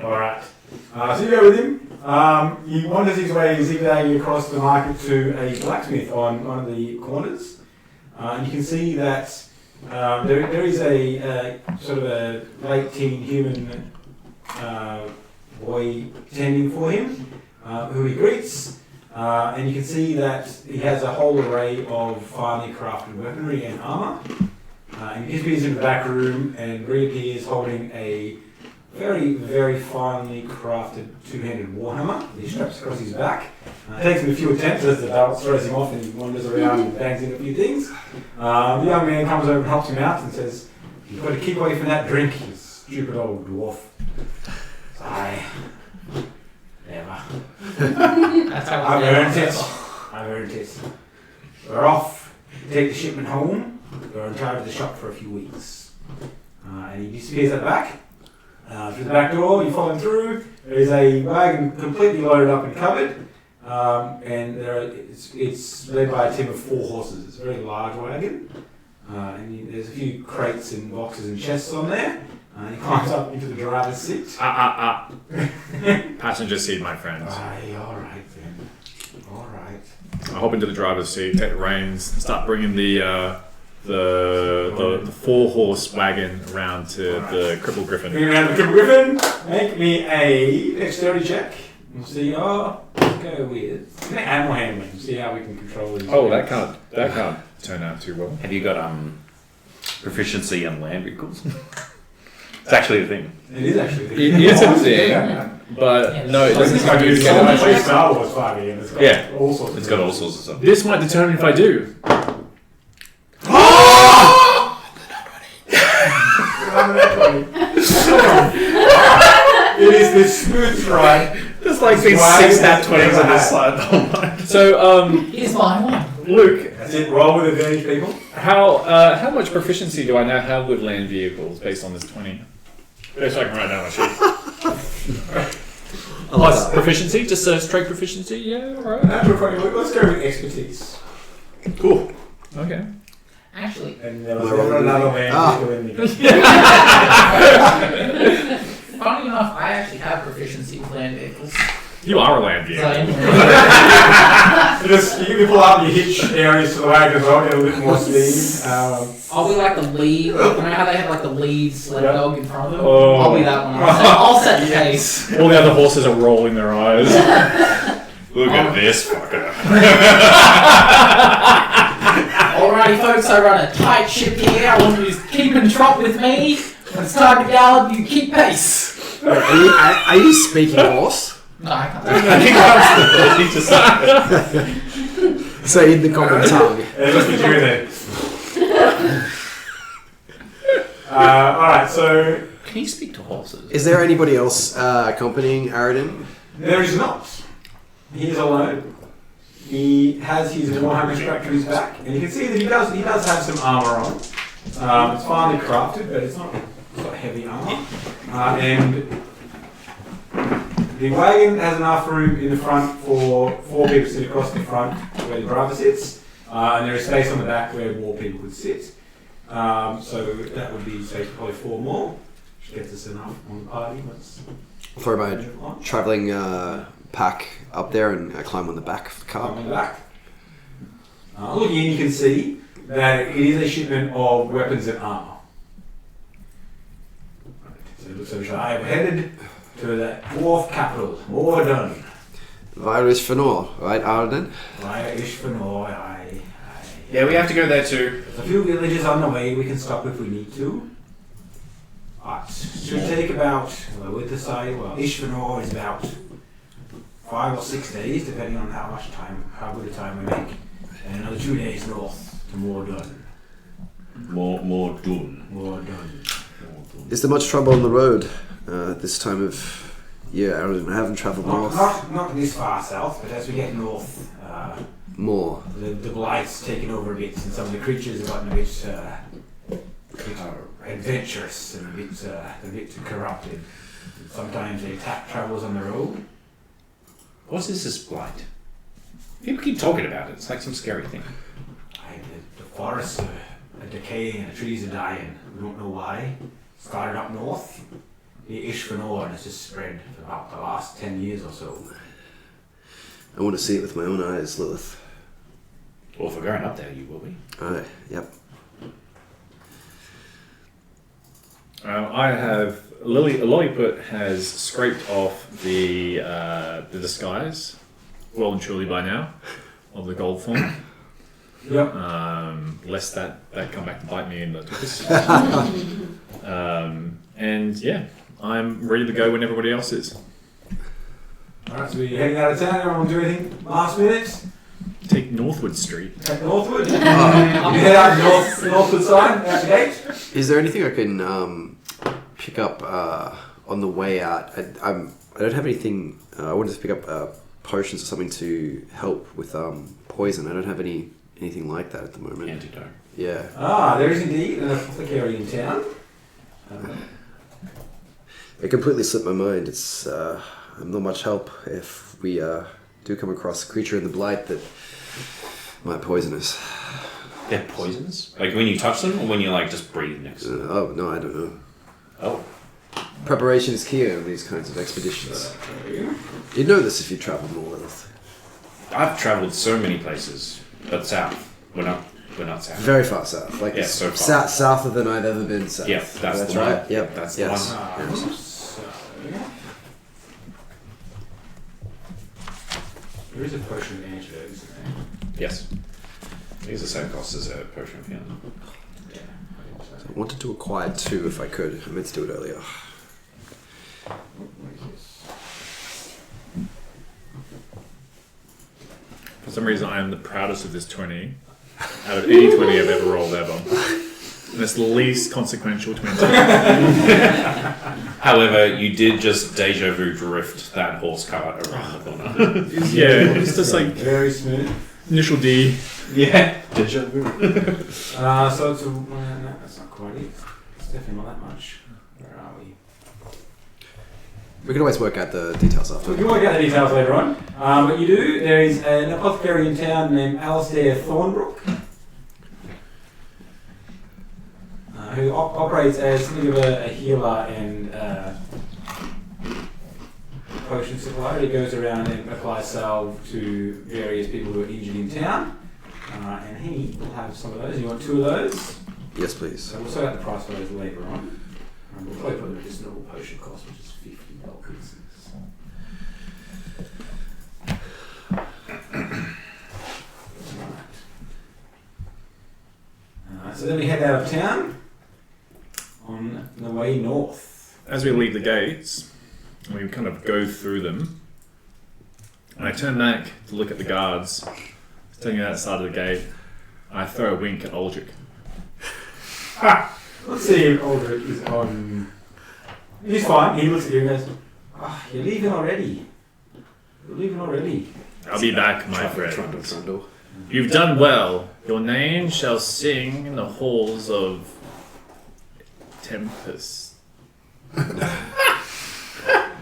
Alright. So you go with him. He wanders his way zigzagging across the market to a blacksmith on one of the corners. And you can see that there is a sort of a late teen human boy tending for him, who he greets. And you can see that he has a whole array of finely crafted weaponry and armour. And he disappears into the back room and reappears holding a very, very finely crafted two-handed warhammer that he straps across his back. It takes him a few attempts as the belt throws him off and he wanders around and bangs in a few things. The young man comes over and helps him out and says, "You've got to keep away from that drink, you stupid old dwarf." Aye. Never. That's how I've earned it. I've earned it. We're off to take the shipment home. We're in charge of the shop for a few weeks. And he disappears at the back. Through the back door, you follow him through. There is a wagon completely loaded up and covered. And it's led by a team of 4 horses. It's a very large wagon. There's a few crates and boxes and chests on there. He climbs up into the driver's seat. Passenger seat, my friends. Aye, alright then. Alright. I hop into the driver's seat, take the reins, start bringing the 4-horse wagon around to the crippled griffin. Bring around the crippled griffin. Make me a dexterity check. And see, let's go with animal handling. See how we can control these. Oh, that can't turn out too well. Have you got proficiency in land vehicles? It's actually a thing. It is actually. It is a thing, but no, it doesn't It's use like Star Wars 5e and it's got Yeah. all sorts of It's got all sorts of stuff. This might determine if I do. It is this smooth ride. There's like these Why 6 is nat it 20s on never this side. Oh my. So, Here's my one. Luke, That's it, roll with advantage, people. how much proficiency do I now have with land vehicles based on this 20? Best I can write down my sheet. Plus proficiency, just a straight proficiency. Yeah, right. Natural 20, let's go with expertise. Cool. Okay. Actually, And there was never another land vehicle in the funny enough, I actually have proficiency with land vehicles. You are a land So vehicle. You pull up, you hitch areas to the wagon as well, get a little bit more speed. I'll be like the lead. You know how they have like the lead sled Yeah. dog in front of them? Oh. I'll be that one. I'll set the pace. All the other horses are rolling their eyes. Look at this fucker. Alrighty, folks, I run a tight ship here. I want you to keep in trot with me. When it's time to gallop, you keep pace. Are you speaking horse? No, I can't. I think that's the ability to So in the common tongue. Let's get you in there. Alright, so Can you speak to horses? Is there anybody else accompanying Aridin? there is not. He is alone. He has his warhammer strapped to his back, and you can see that he does have some armour on. It's finely crafted, but it's not heavy armour. And the wagon has enough room in the front for 4 people to sit across the front where the driver sits, and there is space on the back where more people could sit. So that would be space for probably 4 more, which gets us enough on the party. Let's Throw my travelling pack up there and climb on the back of the come car. on the back. Looking in, you can see that it is a shipment of weapons and armour. So it looks like we're headed to the dwarf capital, Morden. Virus Fenor, right, Aridin? Via Ishvanor, aye. Yeah, we have to go there too. There's a few villages on the way, we can stop if we need to. But it should take about, with the side, Ishvanor is about 5 or 6 days, depending on how good a time we make. And another 2 days north to Mordun. Mordun. Is there much trouble on the road this time of year? I haven't travelled north. Not this far south, but as we get north, More. the blight's taken over a bit, and some of the creatures have gotten a bit adventurous and a bit corrupted. Sometimes they attack travellers on the road. What is this blight? People keep talking about it. It's like some scary thing. The forests are decaying and the trees are dying. We don't know why. Started up north. The Ishvanor and it's just spread for about the last 10 years or so. I want to see it with my own eyes, Lilith. Well, if we're going up there, you will be. Aye, yep. I have Lolliput has scraped off the disguise, well and truly by now, of the gold form. Yep. Lest that come back to bite me in the tuchus. And yeah, I'm ready to go when everybody else is. Alright, so we're heading out of town. Everyone do anything last minute? Take Northwood Street. Take Northwood. You head out Northwood side, out the gate. Is there anything I can pick up on the way out? I don't have anything. I wanted to pick up potions or something to help with poison. I don't have anything like that at the moment. Antidote. Yeah. There is indeed an apothecary in town. It completely slipped my mind. It's I'm not much help if we do come across a creature in the blight that might poison us. They're poisons? Like when you touch them or when you like just breathe next to them? Oh, no, I don't know. Oh. Preparation is key on these kinds of expeditions. You'd know this if you travelled more Lilith. I've travelled so many places, but south. We're not south. Very far south. Like Yeah, so far. Souther than I've ever been south. Yeah, that's the right. one. Yep, That's yes. the one. So, there is a potion of antidote, isn't there? Yes. These are the same cost as a potion of healing. Yeah. I wanted to acquire 2 if I could. I meant to do it earlier. For some reason, I am the proudest of this 20 out of any 20 I've ever rolled ever. And it's the least consequential 20. However, you did just deja vu drift that horse cart around the corner. Yeah, it's just like Very smooth. initial D. Yeah. Deja vu. So it's no, that's not quite it. It's definitely not that much. Where are we? We can always work out the details after. We can work out the details later on. But you do. There is an apothecary in town named Alistair Thornbrook, who operates as something of a healer and potion supplier. He goes around and applies salve to various people who are injured in town. And he will have some of those. You want 2 of those? Yes, please. So we'll sort out the price for those later on. We'll probably put the medicinal potion cost, which is $50. So then we head out of town on the way north. As we leave the gates, we kind of go through them. And I turn back to look at the guards standing outside of the gate. I throw a wink at Aldrich. Let's see if Aldrich is on. He's fine. He looks at you and goes, you're leaving already. You're leaving already. I'll be back, my friend. Trundle. You've done well. Your name shall sing in the halls of Tempest.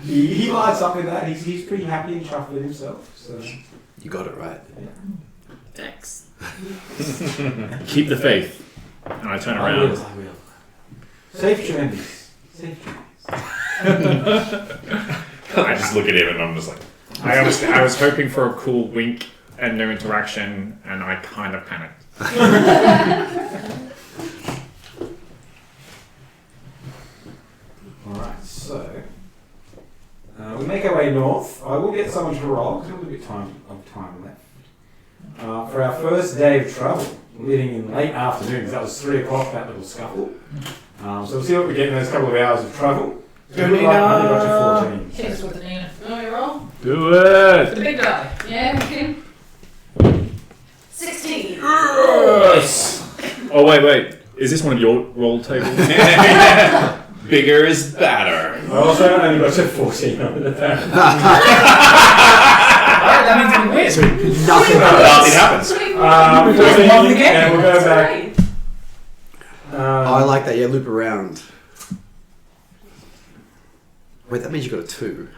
He lights up with that. He's pretty happy and chuffed with himself. So. You got it right. Thanks. Keep the faith. And I turn I around. will. Safe journeys. Safe journeys. I just look at him and I'm just like, I was hoping for a cool wink and no interaction, and I kind of panicked. Alright, so we make our way north. I will get someone to roll because we've got a bit of time left. For our first day of travel, leading in late afternoon, because that was 3 o'clock, that little scuffle. So we'll see what we get in those couple of hours of travel. So it looked like I got to 14. Hit us with the Nina. Oh, you roll? Do it! The big guy. Yeah, okay. 16. Yes! Oh, wait. Is this one of your roll tables? Bigger is better. I also only got to 14 on the turn. Alright, that means we win. Nothing Nothing happens. happens. 14, won the game. and we'll go That's back. right. Oh, I like that. Yeah, loop around. Wait, that means you got a 2.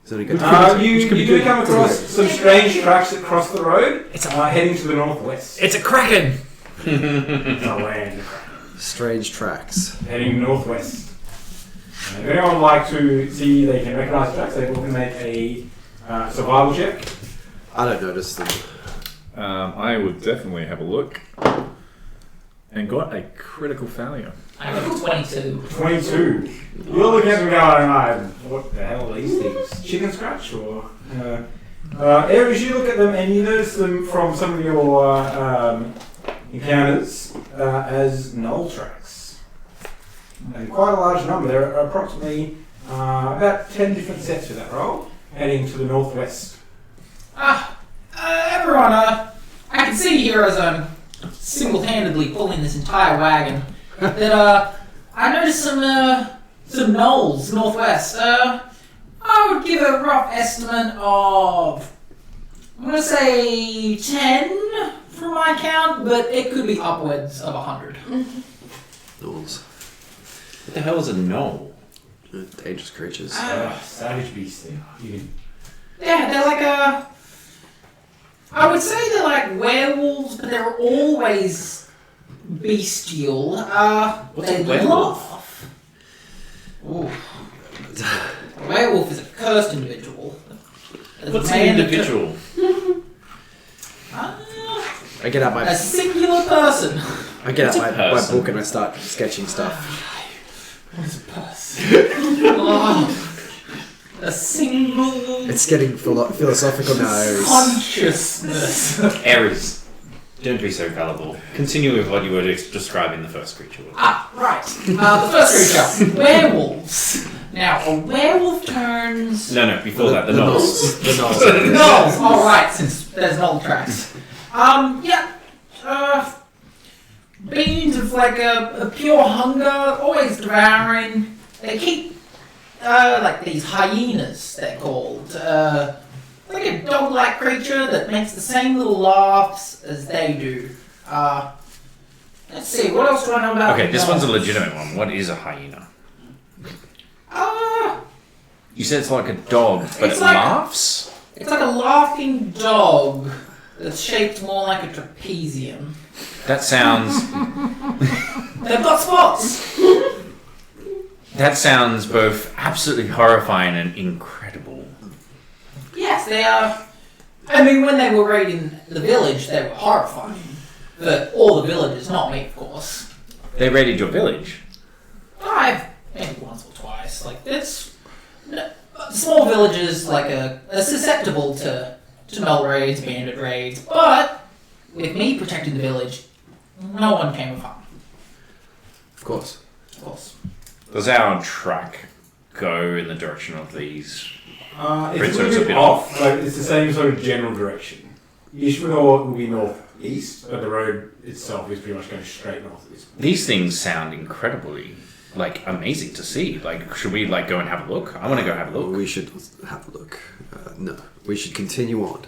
It's only got You do come across some strange tracks that cross the road, heading to the northwest. It's a kraken! It's a land. strange tracks. Heading northwest. If anyone would like to see they can recognise tracks, they will make a survival check. I don't notice them. I would definitely have a look. And got a critical failure. I got 22. 22. You're looking at them going, what the hell are these things? Chicken scratch or? Aries, you look at them and you notice them from some of your encounters as null tracks. And quite a large number. There are approximately about 10 different sets for that roll, heading to the northwest. Everyone, I can see here as I'm single-handedly pulling this entire wagon that I noticed some knolls northwest. I would give a rough estimate of, I'm gonna say 10 from my count, but it could be upwards of 100. Gnolls. What the hell is a gnoll? Dangerous creatures. Savage beasts they are. Yeah, they're like I would say they're like werewolves, but they're always bestial. What's they a werewolf? laugh. Ooh. A werewolf is a cursed individual. What's an individual? I get out A my singular person. I get What's out a my person? book and I start sketching stuff. What's a person? Oh, a single It's getting philosophical now. Aries. consciousness. Aries. Don't be so gullible. Continue with what you were describing the first creature was. Right. The first creature, werewolves. Now, a werewolf turns... No, before that, the gnolls. The gnolls. Gnolls, alright, since there's gnoll tracks. Beings of like a pure hunger, always devouring. They keep, like these hyenas, they're called. Like a dog-like creature that makes the same little laughs as they do. Let's see, what else do I know about Okay, this one's a gnolls? legitimate one. What is a hyena? Uh, You said it's like a dog, but It's it like- laughs? It's like a laughing dog that's shaped more like a trapezium. That sounds... They've got spots! That sounds both absolutely horrifying and incredible. Yes, they are. I mean, when they were raiding the village, they were horrifying. But all the villagers, not me, of course. They raided your village. I've maybe once or twice. Like, it's... small villages, like, are susceptible to null raids, bandit raids, but with me protecting the village, no one came of harm. Of course. Of course. Does our track go in the direction of these? It's a It's little a bit bit off, but it's the same sort of general direction. Ishmael will be northeast, but the road itself is pretty much going straight north at this point. These things sound incredibly, amazing to see. Should we, go and have a look? I want to go have a look. We should have a look. No, we should continue on.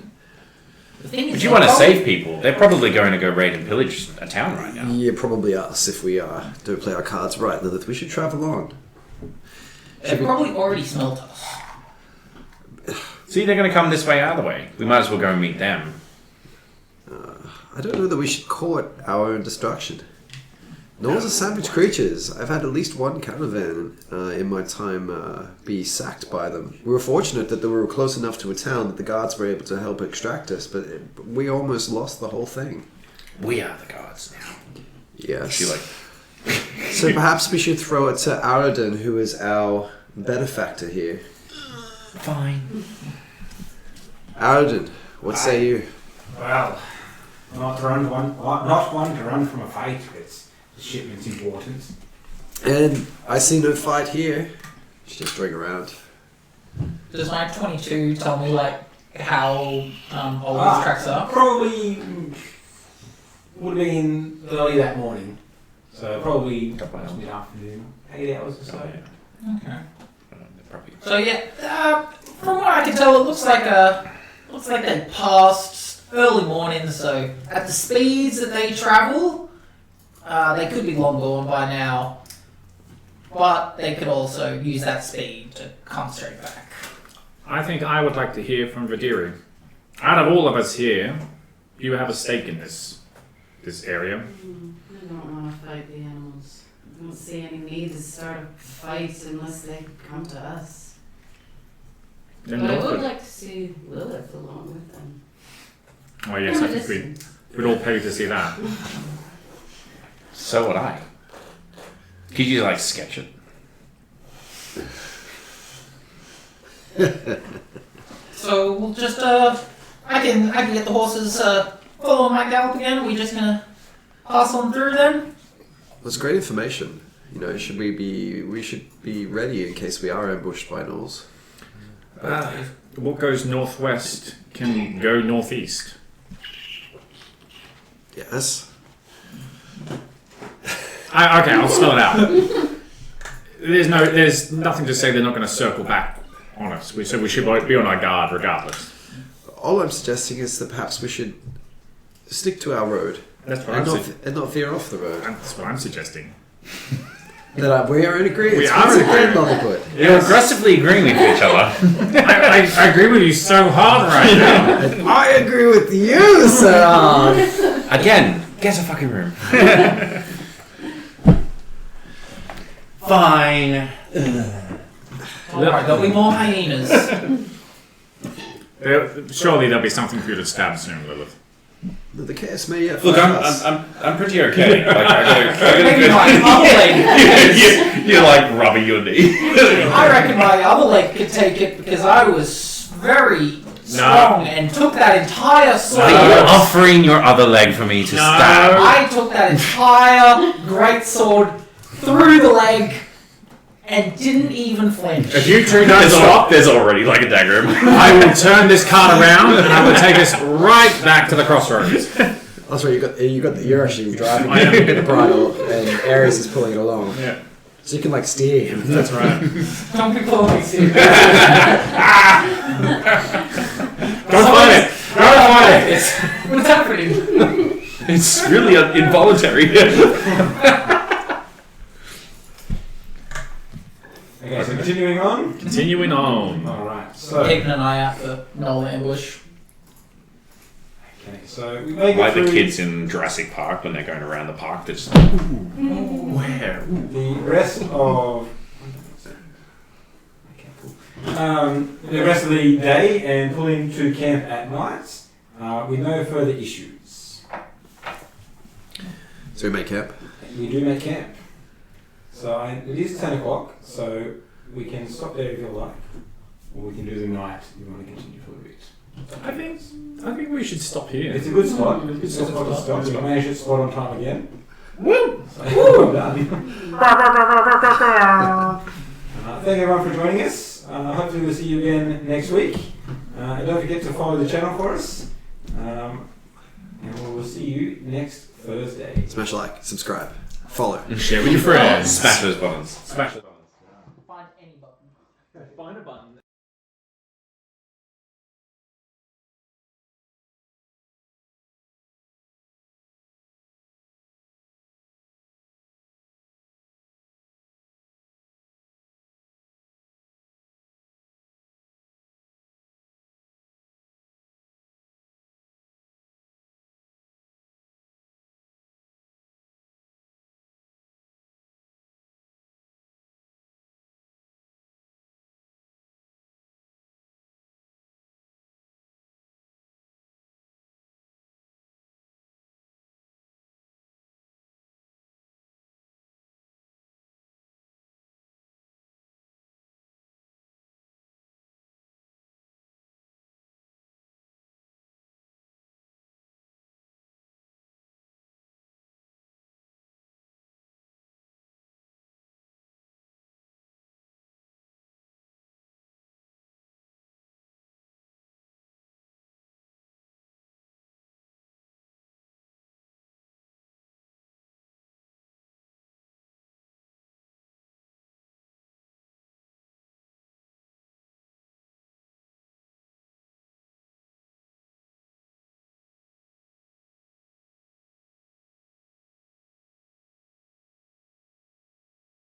The thing is, But you want to save people. They're probably going to go raid and pillage a town right now. Yeah, probably us if we don't play our cards right, Lilith. We should travel on. They've probably already smelt us. See, they're going to come this way either way. We might as well go and meet them. I don't know that we should court our own destruction. Gnolls are savage creatures. I've had at least one caravan in my time be sacked by them. We were fortunate that they were close enough to a town that the guards were able to help extract us, but we almost lost the whole thing. We are the gods now. Yes. She So perhaps we should throw it to Aradin, who is our benefactor here. fine. Aradin, what say you? Well, not one to run from a fight. It's the shipment's important. And I see no fight here. She's just going around. Does my 22 tell me like how old these tracks are? Probably would have been early that morning. So probably mid-afternoon, 8 hours or so. Okay. Probably. So yeah, from what I can tell, it looks like they passed early morning. So at the speeds that they travel, they could be long gone by now. But they could also use that speed to come straight back. I think I would like to hear from Vidiri. Out of all of us here, you have a stake in this area. I don't want to fight the animals. I don't see any need to start a fight unless they come to us. Then But I Loliput. would like to see Lilith along with them. Oh yes, I think we'd all pay to see that. So would I. Could you like sketch it? So we'll just I can get the horses following my gallop again. We're just gonna pass on through then. That's great information. You know, we should be ready in case we are ambushed by gnolls. What goes northwest can go northeast. Yes. Okay, I'll spell it out. There's nothing to say they're not going to circle back on us. So we should be on our guard regardless. All I'm suggesting is that perhaps we should stick to our road That's what and not veer off the road. That's what I'm suggesting. That we are in agreement. We are in agreement. Lolliput. You're aggressively agreeing with each other. I agree with you so hard right now. I agree with you, sir. Again, get a fucking room. Fine. Alright, there'll be more hyenas. Surely there'll be something for you to stab soon, Lilith. The chaos may yet Look, find us. I'm pretty okay. Like, I Maybe my other leg. you're like rubbing your knee. I reckon my other leg could take it because I was very strong and took that entire sword. Are you offering your other leg for me to stab? I took that entire great sword through the leg and didn't even flinch. If you two don't stop, There's already like a dagger. I will turn this cart around and I will take us right back to the crossroads. That's right. You're actually driving the bridle, and Ares is pulling it along. Yeah. So you can like steer him. That's right. Don't be pulling me serious. Don't fight it! Don't fight it! What's happening? It's really involuntary. Okay, so continuing on. Continuing on. Alright, so. Keeping an eye out for Nolan ambush. Okay, so we make it Like the through kids in Jurassic Park when they're going around the park, they're just like, where? the rest of. Okay, cool. The rest of the day and pull into camp at night with no further issues. So we make camp. We do make camp. So it is 10 o'clock, so we can stop there if you like, or we can do the night if you want to continue for a bit. I think we should stop here. It's a good spot. It's a good spot to stop. You managed to spot on time again. Woo! So, well done. Thank everyone for joining us. Hopefully we'll see you again next week. And don't forget to follow the channel for us. And we will see you next Thursday. Smash a like, subscribe, follow. Share with your friends. Smash those buttons. Smash the buttons. Find any button. Find a button.